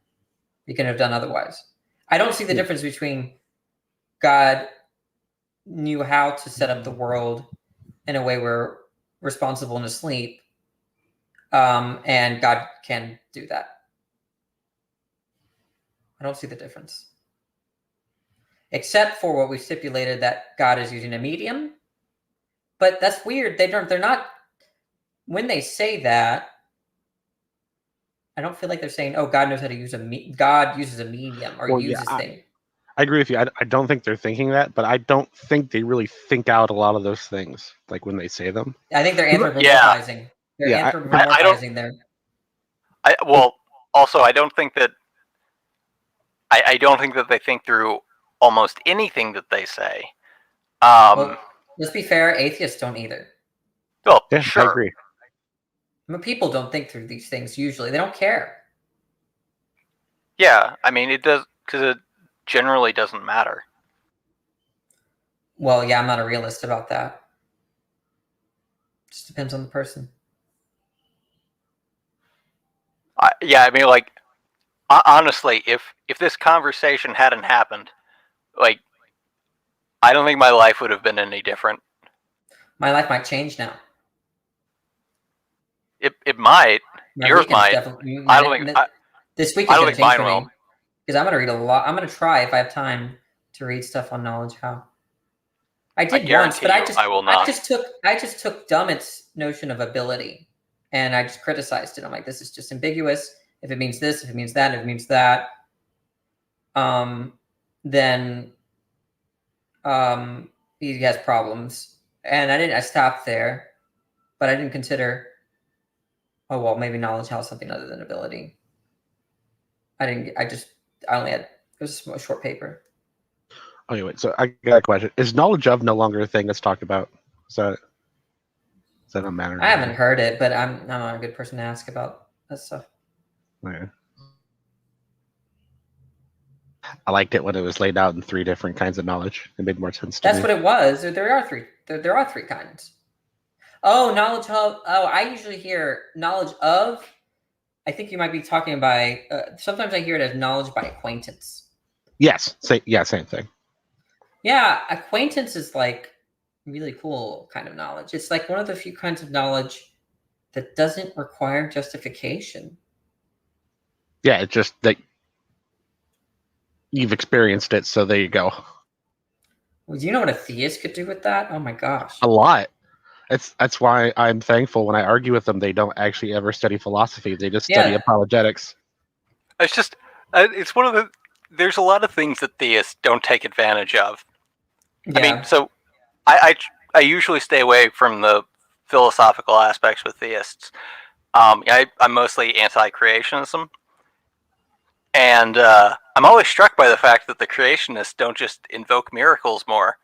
He couldn't have done otherwise. I don't see the difference between God knew how to set up the world in a way we're responsible and asleep, and God can do that. I don't see the difference. Except for what we stipulated, that God is using a medium. But that's weird. They're not, when they say that, I don't feel like they're saying, oh, God knows how to use God uses a medium or uses things. I agree with you. I don't think they're thinking that, but I don't think they really think out a lot of those things, like when they say them. I think they're anthropomorphizing. They're anthropomorphizing there. Also, I don't think that they think through almost anything that they say. Well, let's be fair, atheists don't either. Well, yeah, sure. I agree. I mean, people don't think through these things usually. They don't care. Yeah, I mean, it does, because it generally doesn't matter. Well, yeah, I'm not a realist about that. Just depends on the person. Yeah, I mean, like, honestly, if this conversation hadn't happened, like, I don't think my life would have been any different. My life might change now. It might. Yours might. I don't think. This week is going to change for me because I'm going to read a lot. I'm going to try, if I have time, to read stuff on Knowledge How. I did once, but I will not. I just took Dummett's notion of ability, and I just criticized it. I'm like, this is just ambiguous. If it means this, if it means that, if it means that, then he has problems. And I stopped there, but I didn't consider, oh, well, maybe knowledge has something other than ability. I only had, it was a short paper. Okay, wait, so I got a question. Is knowledge of no longer a thing that's talked about? Does that not matter? I haven't heard it, but I'm not a good person to ask about that stuff. Okay. I liked it when it was laid out in 3 different kinds of knowledge. It made more sense to me. That's what it was. There are 3. There are 3 kinds. Oh, knowledge of. Oh, I usually hear knowledge of. I think you might be talking by. Sometimes I hear it as knowledge by acquaintance. Yes. Same thing. Yeah, acquaintance is like really cool kind of knowledge. It's like one of the few kinds of knowledge that doesn't require justification. Yeah, it's just that you've experienced it, so there you go. Well, do you know what a theist could do with that? Oh my gosh. A lot. That's why I'm thankful when I argue with them. They don't actually ever study philosophy. They just study apologetics. It's just, it's one of the. There's a lot of things that theists don't take advantage of. Yeah. I mean, so I usually stay away from the philosophical aspects with theists. I'm mostly anti-creationism, and I'm always struck by the fact that the creationists don't just invoke miracles more.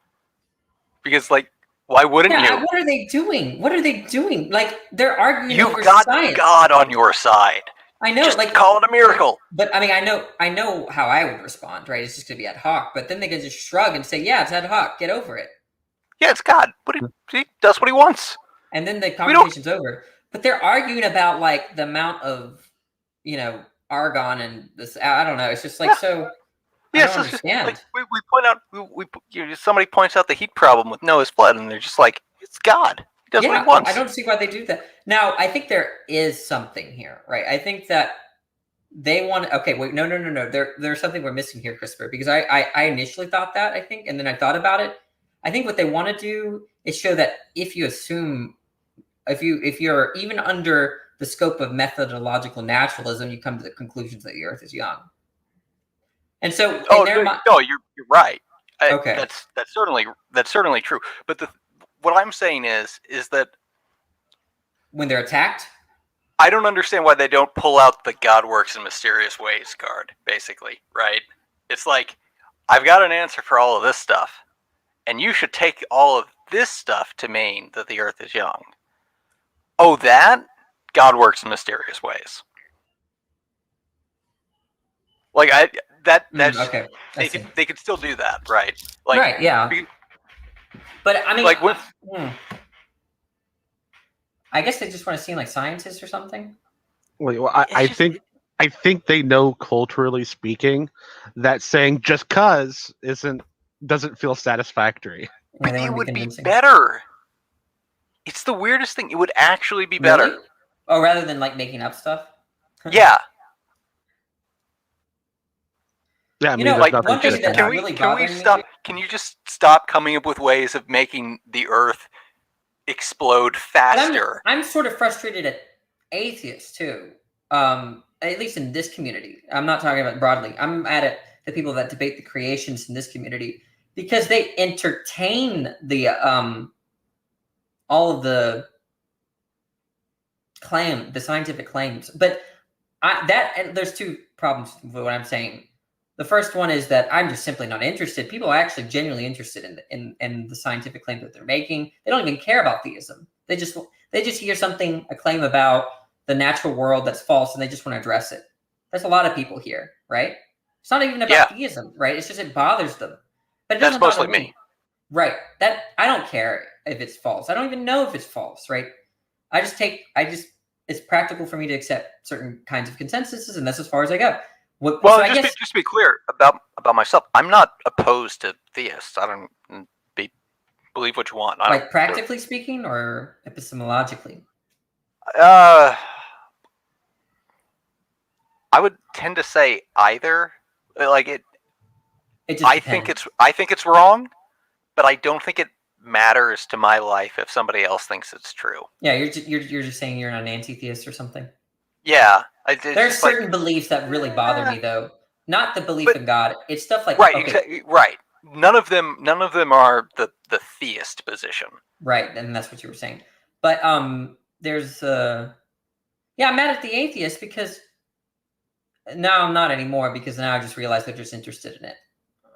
Because, like, why wouldn't you? What are they doing? What are they doing? Like, they're arguing You've over got science. God on your side. I know, just like, call it a miracle. But I mean, I know how I would respond, right? It's just gonna be ad hoc. But then they can just shrug and say, "Yeah, it's ad hoc. Get over it." Yeah, it's God. But he does what he wants. And then the conversation's over. But they're arguing about like the amount of, argon and this. I don't know. It's just like so. Yeah, I don't understand. Like, we point out, somebody points out the heat problem with Noah's flood, and they're just like, it's God. He does what he wants. I don't see why they do that. Now, I think there is something here, right? I think that they want. Okay, wait, no. There's something we're missing here, Christopher. Because I initially thought that, I think, and then I thought about it. I think what they want to do is show that if you assume, if you're even under the scope of methodological naturalism, you come to the conclusions that the Earth is young. And so, no, you're right. Okay, that's certainly true. But what I'm saying is that when they're attacked, I don't understand why they don't pull out the God works in mysterious ways card. Basically, right? It's like, I've got an answer for all of this stuff, and you should take all of this stuff to mean that the Earth is young. Oh, that God works in mysterious ways. Like that's okay. They could still do that, right? Like, right, yeah. But I mean, like I guess they just want to seem like scientists or something. Well, I think they know, culturally speaking, that saying just cause doesn't feel satisfactory. But it would be better. It's the weirdest thing. It would actually be better. Really? Oh, rather than like making up stuff. Yeah. Yeah, I mean, like one thing that's really can we stop? Can you just stop coming up with ways of making the Earth explode faster? I'm sort of frustrated at atheists too. At least in this community. I'm not talking about broadly. I'm at the people that debate the creationists in this community because they entertain the all of the scientific claims. But there's two problems with what I'm saying. The first one is that I'm just simply not interested. People are actually genuinely interested in the scientific claims that they're making. They don't even care about theism. They just hear a claim about the natural world that's false, and they just want to address it. There's a lot of people here, right? It's not even about theism, right? It's just it bothers them. But it doesn't That's mostly me. Right. That I don't care if it's false. I don't even know if it's false, right? It's practical for me to accept certain kinds of consensuses, and that's as far as I go. Just to be clear about myself, I'm not opposed to theists. I don't believe what you want. Like practically speaking, or epistemologically. I would tend to say either. Like it. I think it's wrong, but I don't think it matters to my life if somebody else thinks it's true. Yeah, you're just saying you're not an anti-theist or something. Yeah. There's certain beliefs that really bother me, though. Not the belief in God. It's stuff like right. None of them are the theist position. Right, and that's what you were saying. But there's I'm mad at the atheists because now I'm not anymore because now I just realized they're just interested in it.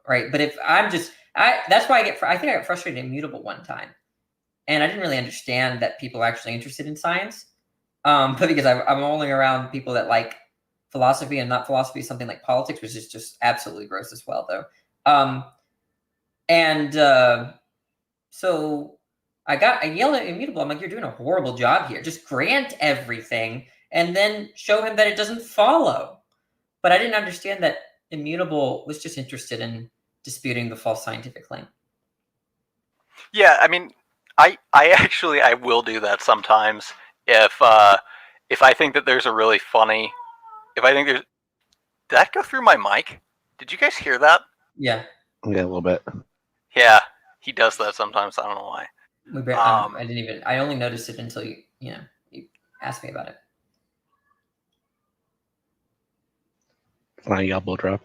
Right, but if I'm just that's why I think I got frustrated at Immutable one time, and I didn't really understand that people are actually interested in science. But because I'm only around people that like philosophy and not philosophy, something like politics, which is just absolutely gross as well, though. So I yelled at Immutable. I'm like, you're doing a horrible job here. Just grant everything and then show him that it doesn't follow. But I didn't understand that Immutable was just interested in disputing the false scientific claim. Yeah, I mean, I actually I will do that sometimes if I think that there's a really funny, if I think there's, did that go through my mic? Did you guys hear that? Yeah. Yeah, a little bit. Yeah, he does that sometimes. I don't know why. I didn't even. I only noticed it until you asked me about it. My elbow drop.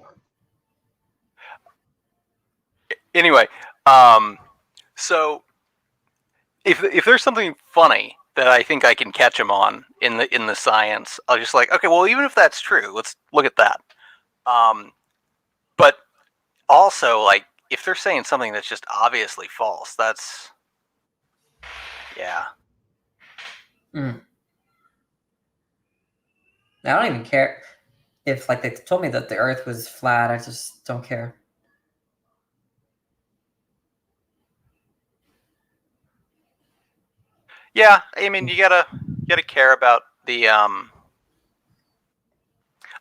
Anyway, so if there's something funny that I think I can catch him on in the science, I'll just like, okay, well, even if that's true, let's look at that. But also, like, if they're saying something that's just obviously false, that's yeah. I don't even care if like they told me that the Earth was flat. I just don't care. Yeah, I mean, you gotta care about the I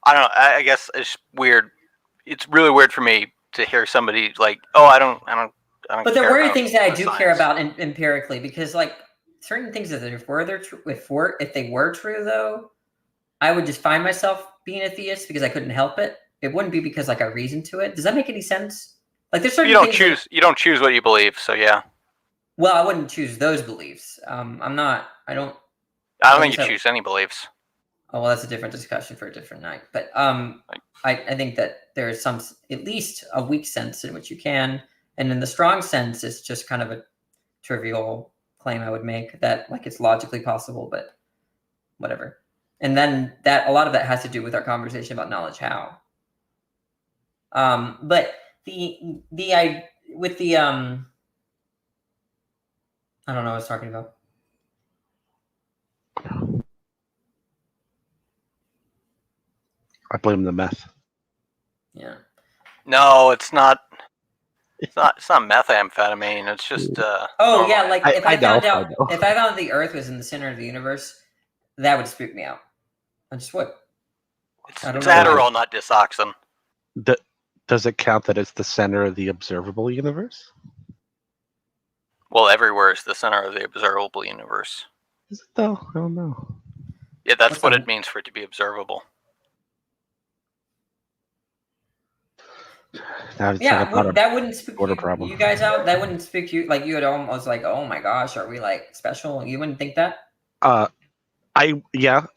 don't know. I guess it's weird. It's really weird for me to hear somebody like, "Oh, I don't." But there care were about things that I do science. care about empirically, because like certain things that if they were true though, I would just find myself being a theist because I couldn't help it. It wouldn't be because like I reasoned to it. Does that make any sense? Like there's certain You don't things choose. You don't choose what you believe. So yeah. Well, I wouldn't choose those beliefs. I'm not. I don't. I don't think you choose any beliefs. Oh well, that's a different discussion for a different night. But I think that there is some, at least a weak sense in which you can, and in the strong sense, it's just kind of a trivial claim I would make that like it's logically possible, but whatever. And then that a lot of that has to do with our conversation about knowledge how. But I don't know what I was talking about. I blame the meth. Yeah. No, it's not. It's not methamphetamine. It's just. Oh yeah, like if I found know. if I found the Earth was in the center of the universe, that would spook me out. I just would. It's Adderall, not Disoxin. Does it count that it's the center of the observable universe? Well, everywhere is the center of the observable universe. Is it though? I don't know. Yeah, that's what it means for it to be observable. Yeah, that wouldn't spook you guys out. That wouldn't spook you. Like you would almost like, oh my gosh, are we like special? You wouldn't think that. I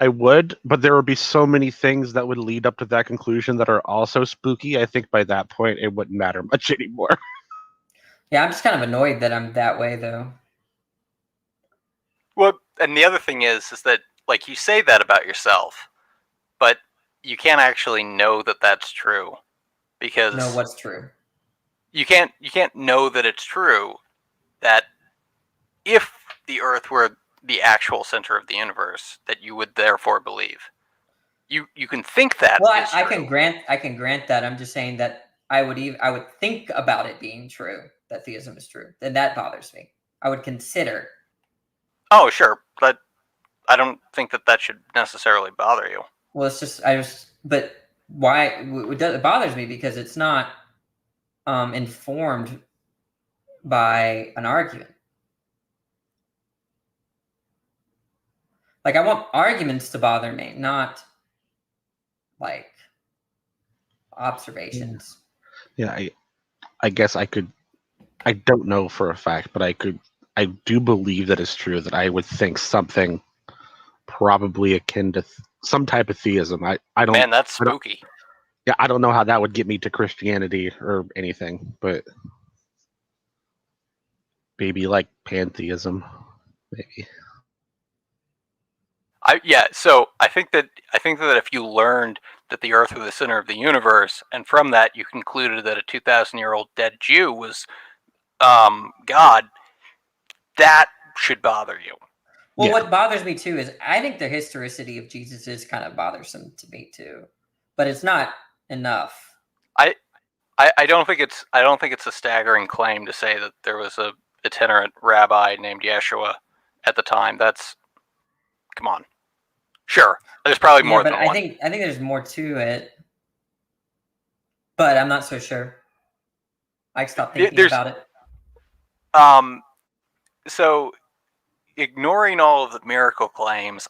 would, but there would be so many things that would lead up to that conclusion that are also spooky. I think by that point it wouldn't matter much anymore. Yeah, I'm just kind of annoyed that I'm that way though. Well, and the other thing is that like you say that about yourself, but you can't actually know that that's true because know what's true. You can't know that it's true that if the Earth were the actual center of the universe, that you would therefore believe. You can think that. Well, I can grant that. I'm just saying that I would think about it being true, that theism is true. Then that bothers me. I would consider. Oh, sure, but I don't think that should necessarily bother you. Well, it's just but why it bothers me because it's not informed by an argument. Like I want arguments to bother me, not like observations. Yeah, I guess I could. I don't know for a fact, but I do believe that it's true that I would think something probably akin to some type of theism. I don't. Man, that's spooky. I don't know how that would get me to Christianity or anything, but maybe like pantheism, maybe. So I think that if you learned that the Earth was the center of the universe, and from that you concluded that a 2,000-year-old dead Jew was God, that should bother you. Well, what bothers me too is I think the historicity of Jesus is kind of bothersome to me too, but it's not enough. I don't think it's a staggering claim to say that there was a itinerant rabbi named Yeshua at the time. Come on. Sure, there's probably more than one. I think there's more to it, but I'm not so sure. I stopped thinking about it. So ignoring all of the miracle claims,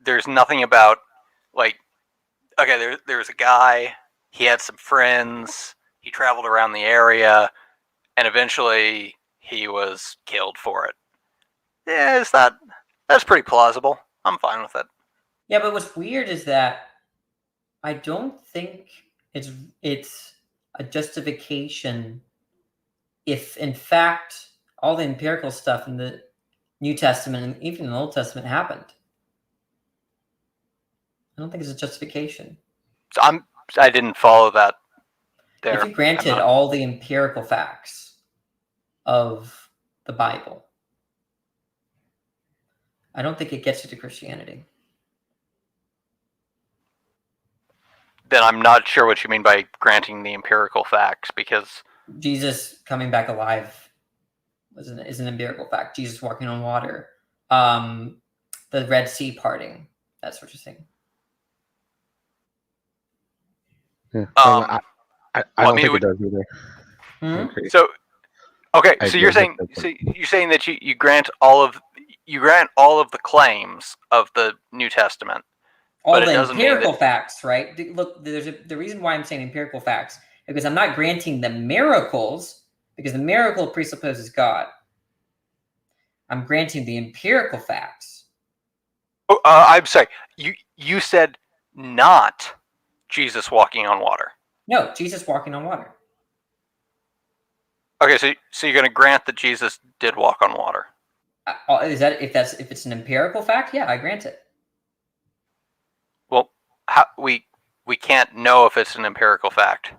there's nothing about like, okay, there's a guy, he had some friends, he traveled around the area, and eventually he was killed for it. Yeah, that's pretty plausible. I'm fine with it. Yeah, but what's weird is that I don't think it's a justification if, in fact, all the empirical stuff in the New Testament and even in the Old Testament happened. I don't think it's a justification. So I didn't follow that there. If you granted all the empirical facts of the Bible, I don't think it gets you to Christianity. Then I'm not sure what you mean by granting the empirical facts, because Jesus coming back alive is an empirical fact. Jesus walking on water. The Red Sea parting. That's what you're saying. Yeah. I don't think it does either. Mm-hmm. So, okay, so you're saying that you grant all of the claims of the New Testament. All the empirical facts, right? Look, the reason why I'm saying empirical facts, because I'm not granting the miracles, because the miracle presupposes God. I'm granting the empirical facts. Oh, I'm sorry. You said not Jesus walking on water. No, Jesus walking on water. Okay, so you're going to grant that Jesus did walk on water. Is that if it's an empirical fact? Yeah, I grant it. Well, we can't know if it's an empirical fact.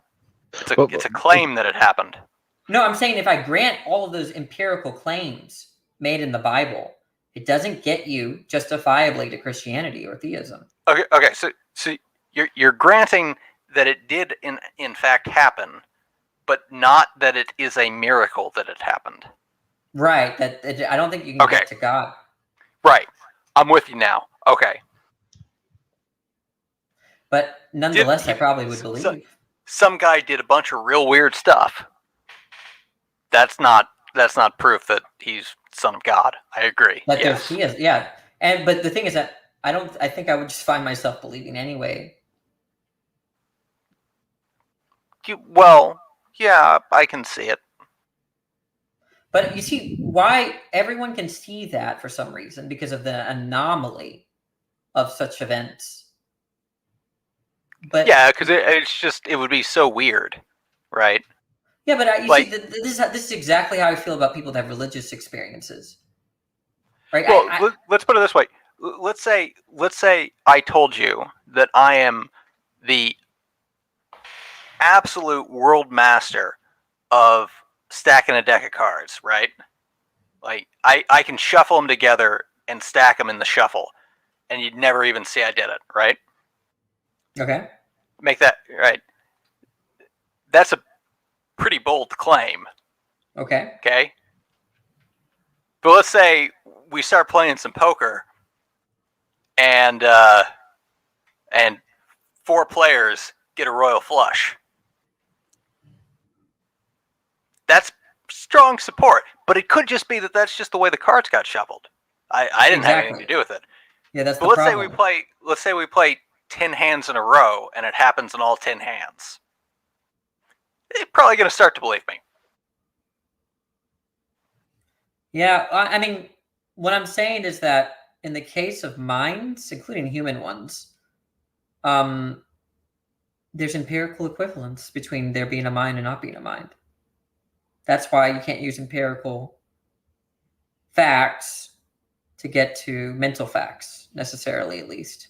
It's a claim that it happened. No, I'm saying if I grant all of those empirical claims made in the Bible, it doesn't get you justifiably to Christianity or theism. Okay, so you're granting that it did in fact happen, but not that it is a miracle that it happened. Right. I don't think you can get to God. Right. I'm with you now. Okay. But nonetheless, I probably would believe. Some guy did a bunch of real weird stuff. That's not proof that he's Son of God. I agree. But he is, yeah. But the thing is that I think I would just find myself believing anyway. Well, yeah, I can see it. But you see why everyone can see that for some reason, because of the anomaly of such events. But yeah, because it would be so weird, right? Yeah, but see, this is exactly how I feel about people that have religious experiences, right? Well, let's put it this way. Let's say I told you that I am the absolute world master of stacking a deck of cards, right? Like I can shuffle them together and stack them in the shuffle, and you'd never even see I did it, right? Okay. Make that right. That's a pretty bold claim. Okay. Okay. But let's say we start playing some poker, and 4 players get a royal flush. That's strong support, but it could just be that that's just the way the cards got shuffled. I didn't have anything to do with it. Yeah, that's but the let's problem. say we play 10 hands in a row, and it happens in all 10 hands. They're probably going to start to believe me. Yeah, I mean, what I'm saying is that in the case of minds, including human ones, there's empirical equivalence between there being a mind and not being a mind. That's why you can't use empirical facts to get to mental facts, necessarily, at least.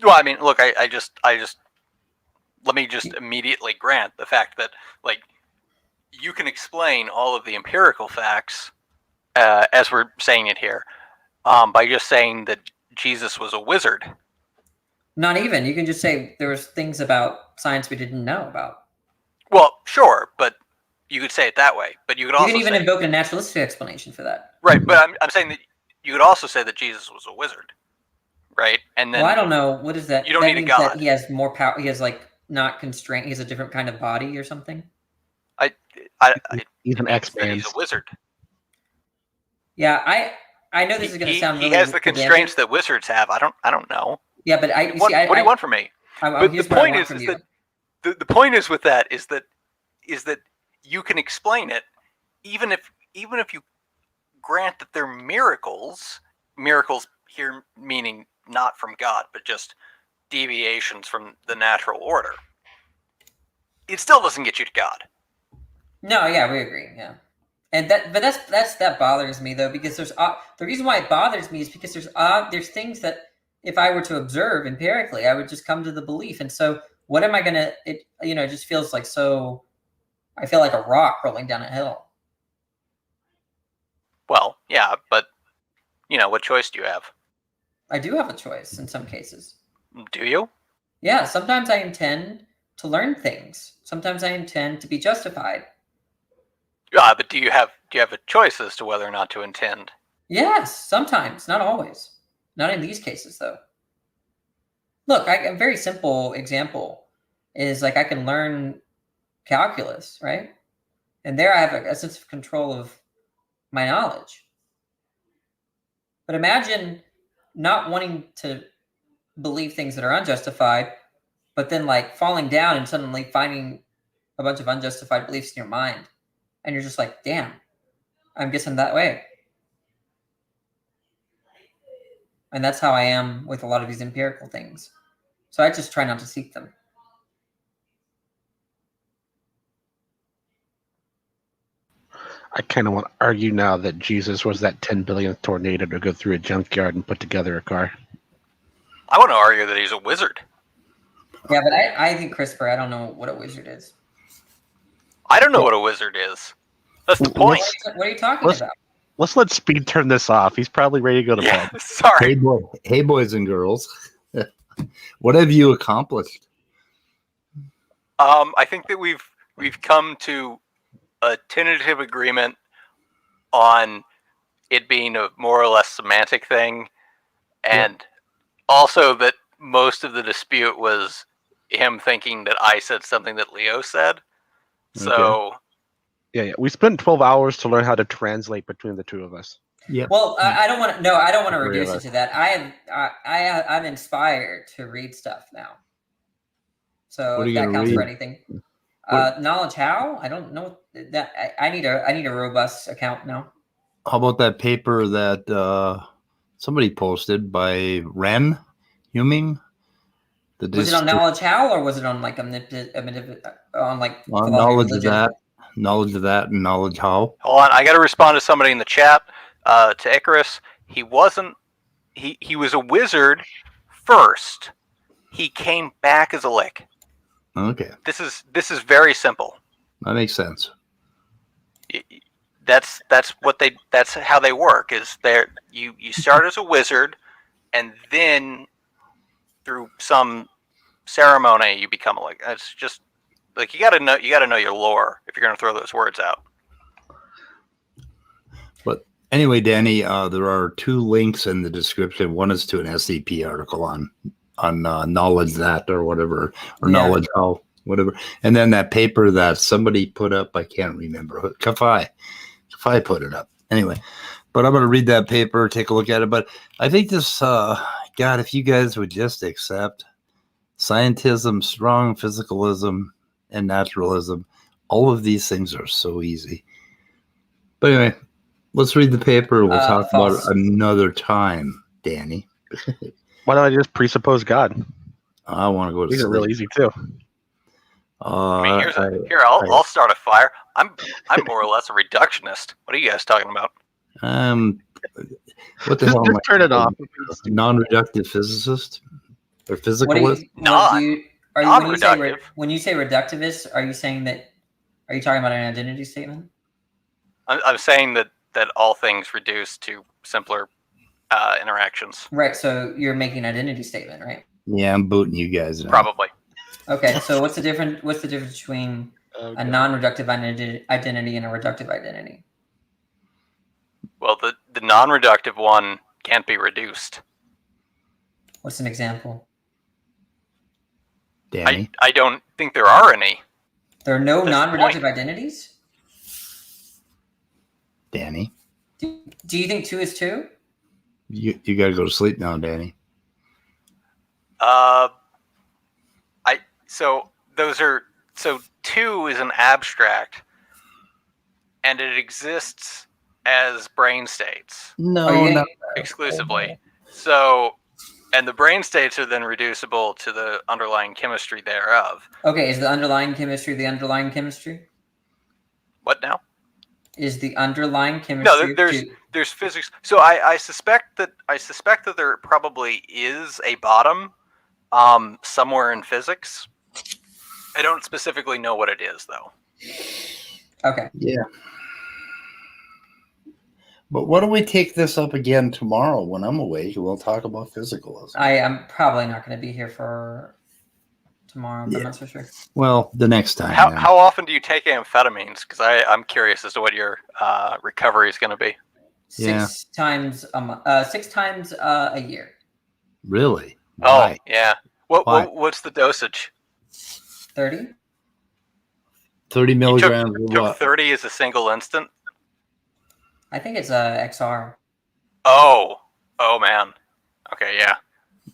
Well, I mean, look, I just let me just immediately grant the fact that, like, you can explain all of the empirical facts, as we're saying it here, by just saying that Jesus was a wizard. Not even. You can just say there was things about science we didn't know about. Well, sure, but you could say it that way. But you could also even invoke a naturalistic explanation for that. Right, but I'm saying that you could also say that Jesus was a wizard, right? And then well, I don't know. What is that? You don't that need a god. That he has more power. He has not constraint. He has a different kind of body or something. He's an X-Man. He's a wizard. Yeah, I know this is going to sound really. He has the pedantic. constraints that wizards have. I don't know. Yeah, but what do you want from me? But the point is that the point is with that is that you can explain it, even if you grant that they're miracles here meaning not from God, but just deviations from the natural order. It still doesn't get you to God. No, yeah, we agree. Yeah, and that bothers me though, because there's the reason why it bothers me is because there's things that if I were to observe empirically, I would just come to the belief. And so, what am I gonna? It just feels like so. I feel like a rock rolling down a hill. Well, yeah, but what choice do you have? I do have a choice in some cases. Do you? Yeah, sometimes I intend to learn things. Sometimes I intend to be justified. But do you have a choice as to whether or not to intend? Yes, sometimes, not always. Not in these cases, though. Look, a very simple example is like I can learn calculus, right? And there I have a sense of control of my knowledge. But imagine not wanting to believe things that are unjustified, but then like falling down and suddenly finding a bunch of unjustified beliefs in your mind. And you're just like, damn, I'm guessing that way. And that's how I am with a lot of these empirical things. So I just try not to seek them. I kind of want to argue now that Jesus was that 10 billionth tornado to go through a junkyard and put together a car. I want to argue that he's a wizard. Yeah, but I think CRISPR, I don't know what a wizard is. I don't know what a wizard is. That's the point. What are you talking about? Let's let Speed turn this off. He's probably ready to go to bed. Sorry. Hey, boys and girls. What have you accomplished? I think that we've come to a tentative agreement on it being a more or less semantic thing, and also that most of the dispute was him thinking that I said something that Leo said. So yeah, we spent 12 hours to learn how to translate between the two of us. Yeah. Well, I don't want to. No, I don't want to reduce it to that. I'm inspired to read stuff now. So if that counts for anything. Knowledge how? I don't know that. I need a robust account now. How about that paper that somebody posted by Ren Huming? Was it on knowledge how, or was it on like on like knowledge of that, and knowledge how? Hold on, I got to respond to somebody in the chat. To Icarus, he wasn't. He was a wizard first. He came back as a lick. Okay. This is very simple. That makes sense. That's how they work. Is you start as a wizard, and then through some ceremony you become a lick. It's just like you got to know your lore if you're going to throw those words out. But anyway, Danny, there are two links in the description. One is to an SCP article on knowledge that or whatever, or knowledge how, whatever. And then that paper that somebody put up, I can't remember. Kafei put it up. Anyway, but I'm going to read that paper, take a look at it. But I think this, God, if you guys would just accept scientism, strong physicalism, and naturalism, all of these things are so easy. But anyway, let's read the paper. We'll talk about it another time, Danny. Why don't I just presuppose God? I want to go to These sleep. are real easy too. I'll start a fire. I'm more or less a reductionist. What are you guys talking about? What the hell? Just turn it off. Non-reductive physicist or physicalist? When you say reductivist, are you saying that? Are you talking about an identity statement? I'm saying that all things reduce to simpler interactions. Right. So you're making an identity statement, right? Yeah, I'm booting you guys now. Probably. Okay. So what's the difference between a non-reductive identity and a reductive identity? Well, the non-reductive one can't be reduced. What's an example? Danny? I don't think there are any. There are no non-reductive identities? Danny. Do you think 2 is 2? You got to go to sleep now, Danny. So 2 is an abstract, and it exists as brain states. No, not exclusively. So, and the brain states are then reducible to the underlying chemistry thereof. Okay, is the underlying chemistry the underlying chemistry? What now? Is the underlying chemistry? No, there's physics. So I suspect that there probably is a bottom, somewhere in physics. I don't specifically know what it is, though. Okay. Yeah. But why don't we take this up again tomorrow when I'm awake and we'll talk about physicalism? I am probably not going to be here for tomorrow, but I'm not so sure. Well, the next time. How often do you take amphetamines? Because I'm curious as to what your recovery is going to be. 6 times a year. Really? Why? Oh, yeah. What's the dosage? 30. 30 milligrams. You took 30 as a single instant? I think it's XR. Oh man. Okay, yeah.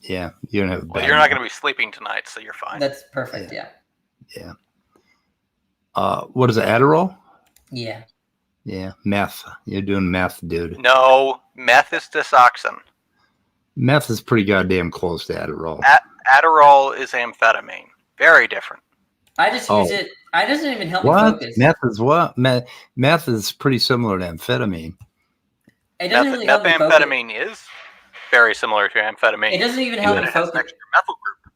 Yeah, you don't have. Well, you're not going to be sleeping tonight, so you're fine. That's perfect. Yeah. Yeah. What is it? Adderall? Yeah. Yeah, meth. You're doing meth, dude. No, meth is disoxin. Meth is pretty goddamn close to Adderall. Adderall is amphetamine. Very different. I just use it. It doesn't even help me focus. Meth is what? Meth is pretty similar to amphetamine. It doesn't really help me focus. Methamphetamine is very similar to amphetamine. It doesn't even help me focus. Extra methyl group.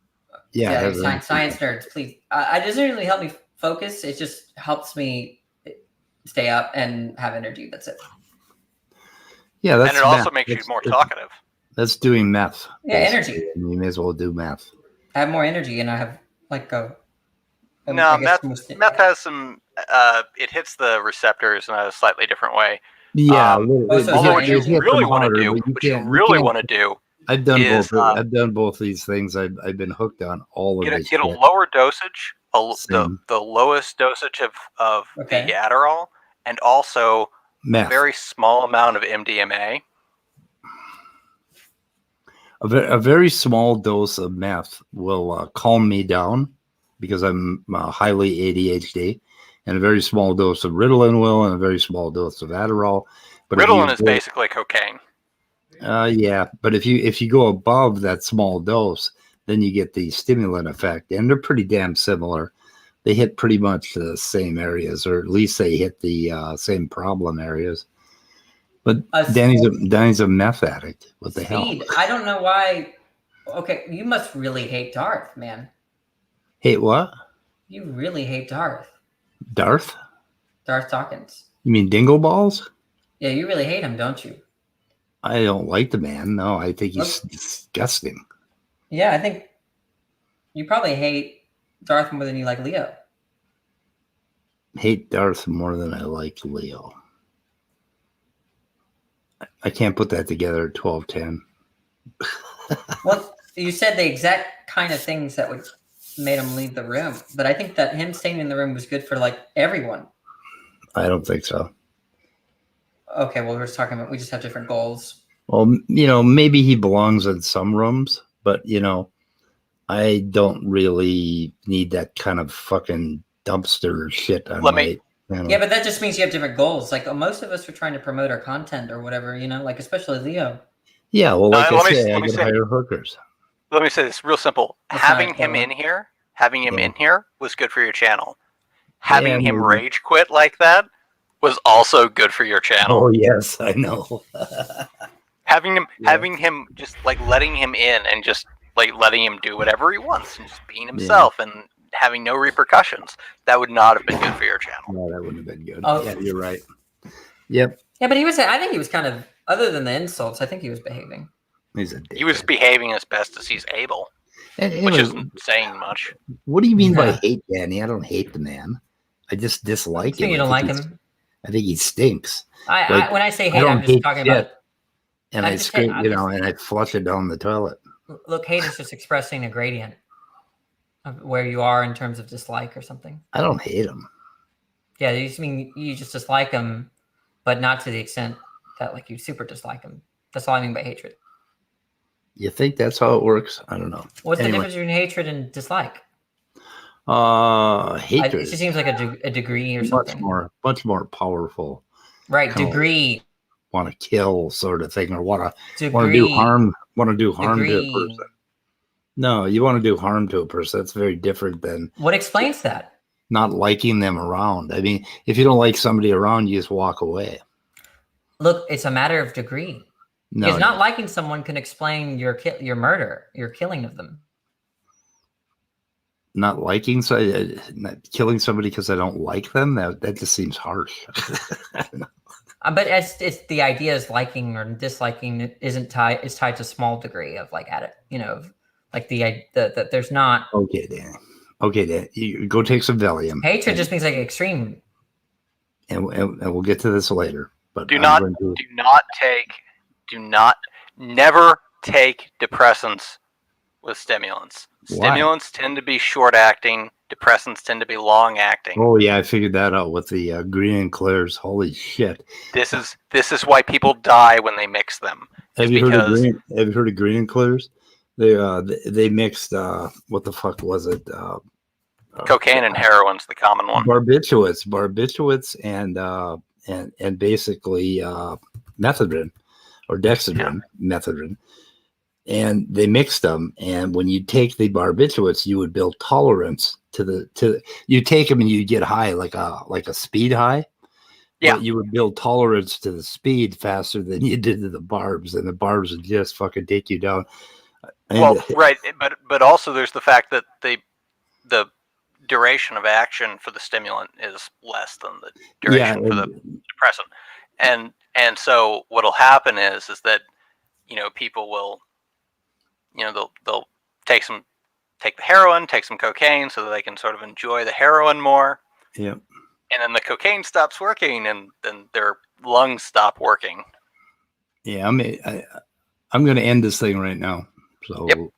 Yeah, science nerds, please. It doesn't really help me focus. It just helps me stay up and have energy. That's it. Yeah, that's. And it also makes you more talkative. That's doing meth. Yeah, energy. You may as well do meth. I have more energy, and I have No, meth has some. It hits the receptors in a slightly different way. Yeah, although what you really want to do, I've done both. I've done both these things. I've been hooked on all of these. Get a lower dosage, the lowest dosage of the Adderall, and also meth. A very small amount of MDMA. A very small dose of meth will calm me down because I'm highly ADHD, and a very small dose of Ritalin will, and a very small dose of Adderall. But Ritalin is basically cocaine. Yeah, but if you go above that small dose, then you get the stimulant effect, and they're pretty damn similar. They hit pretty much the same areas, or at least they hit the same problem areas. But Danny's a meth addict. What the hell? I don't know why. Okay, you must really hate Darth, man. Hate what? You really hate Darth. Darth? Darth Dawkins. You mean Dingle Balls? Yeah, you really hate him, don't you? I don't like the man. No, I think he's disgusting. Yeah, I think you probably hate Darth more than you like Leo. Hate Darth more than I like Leo. I can't put that together at 12:10. Well, you said the exact kind of things that would made him leave the room, but I think that him staying in the room was good for like everyone. I don't think so. Okay, well, we're just talking about we just have different goals. Well, maybe he belongs in some rooms, but I don't really need that kind of fucking dumpster shit on my. Yeah, but that just means you have different goals. Like most of us are trying to promote our content or whatever, like especially Leo. Yeah, well, like I say, I can hire hookers. Let me say this real simple. Having him in here was good for your channel. Having him rage quit like that was also good for your channel. Oh yes, I know. having him just like letting him in and just like letting him do whatever he wants and just being himself and having no repercussions. That would not have been good for your channel. No, that wouldn't have been good. Oh. Yeah, you're right. Yep. Yeah, but I think he was kind of, other than the insults, I think he was behaving. He was behaving as best as he's able, which isn't saying much. What do you mean by hate, Danny? I don't hate the man. I just dislike him. You don't like him? I think he stinks. When I say hate, I'm just talking about. And I scream, and I flush it down the toilet. Look, hate is just expressing a gradient of where you are in terms of dislike or something. I don't hate him. Yeah, you just dislike him but not to the extent that like you super dislike them. That's all I mean by hatred. You think that's how it works? I don't know. What's the difference between hatred and dislike? Hatred. It just seems like a degree or something. Much more powerful. Right, degree. Want to kill sort of thing, or want to do harm. Want to do harm to a person. No, you want to do harm to a person. That's very different than what explains that. Not liking them around. I mean, if you don't like somebody around, you just walk away. Look, it's a matter of degree. No, because not liking someone can explain your murder, your killing of them. Not liking, not killing somebody because I don't like them. That just seems harsh. But it's the idea is liking or disliking isn't tied. It's tied to small degree of like like the there's not. Okay, Dan. Okay, Dan. You go take some Valium. Hatred just means like extreme. And we'll get to this later. But never take depressants with stimulants. Why? Stimulants tend to be short acting. Depressants tend to be long acting. Oh yeah, I figured that out with the green and clears. Holy shit! This is why people die when they mix them. Have you heard of green and clears? They mixed what the fuck was it? Cocaine and heroin's the common one. Barbiturates, and basically methadone or dexedrine, methadone. And they mixed them, and when you take the barbiturates, you would build tolerance to you take them and you get high like a speed high. Yeah, but you would build tolerance to the speed faster than you did to the barbs, and the barbs would just fucking take you down. Well, right, but also there's the fact that the duration of action for the stimulant is less than the duration for the depressant, and so what'll happen is that people will. They'll take the heroin, take some cocaine so that they can sort of enjoy the heroin more. Yeah. And then the cocaine stops working and then their lungs stop working. Yeah, I'm going to end this thing right now. So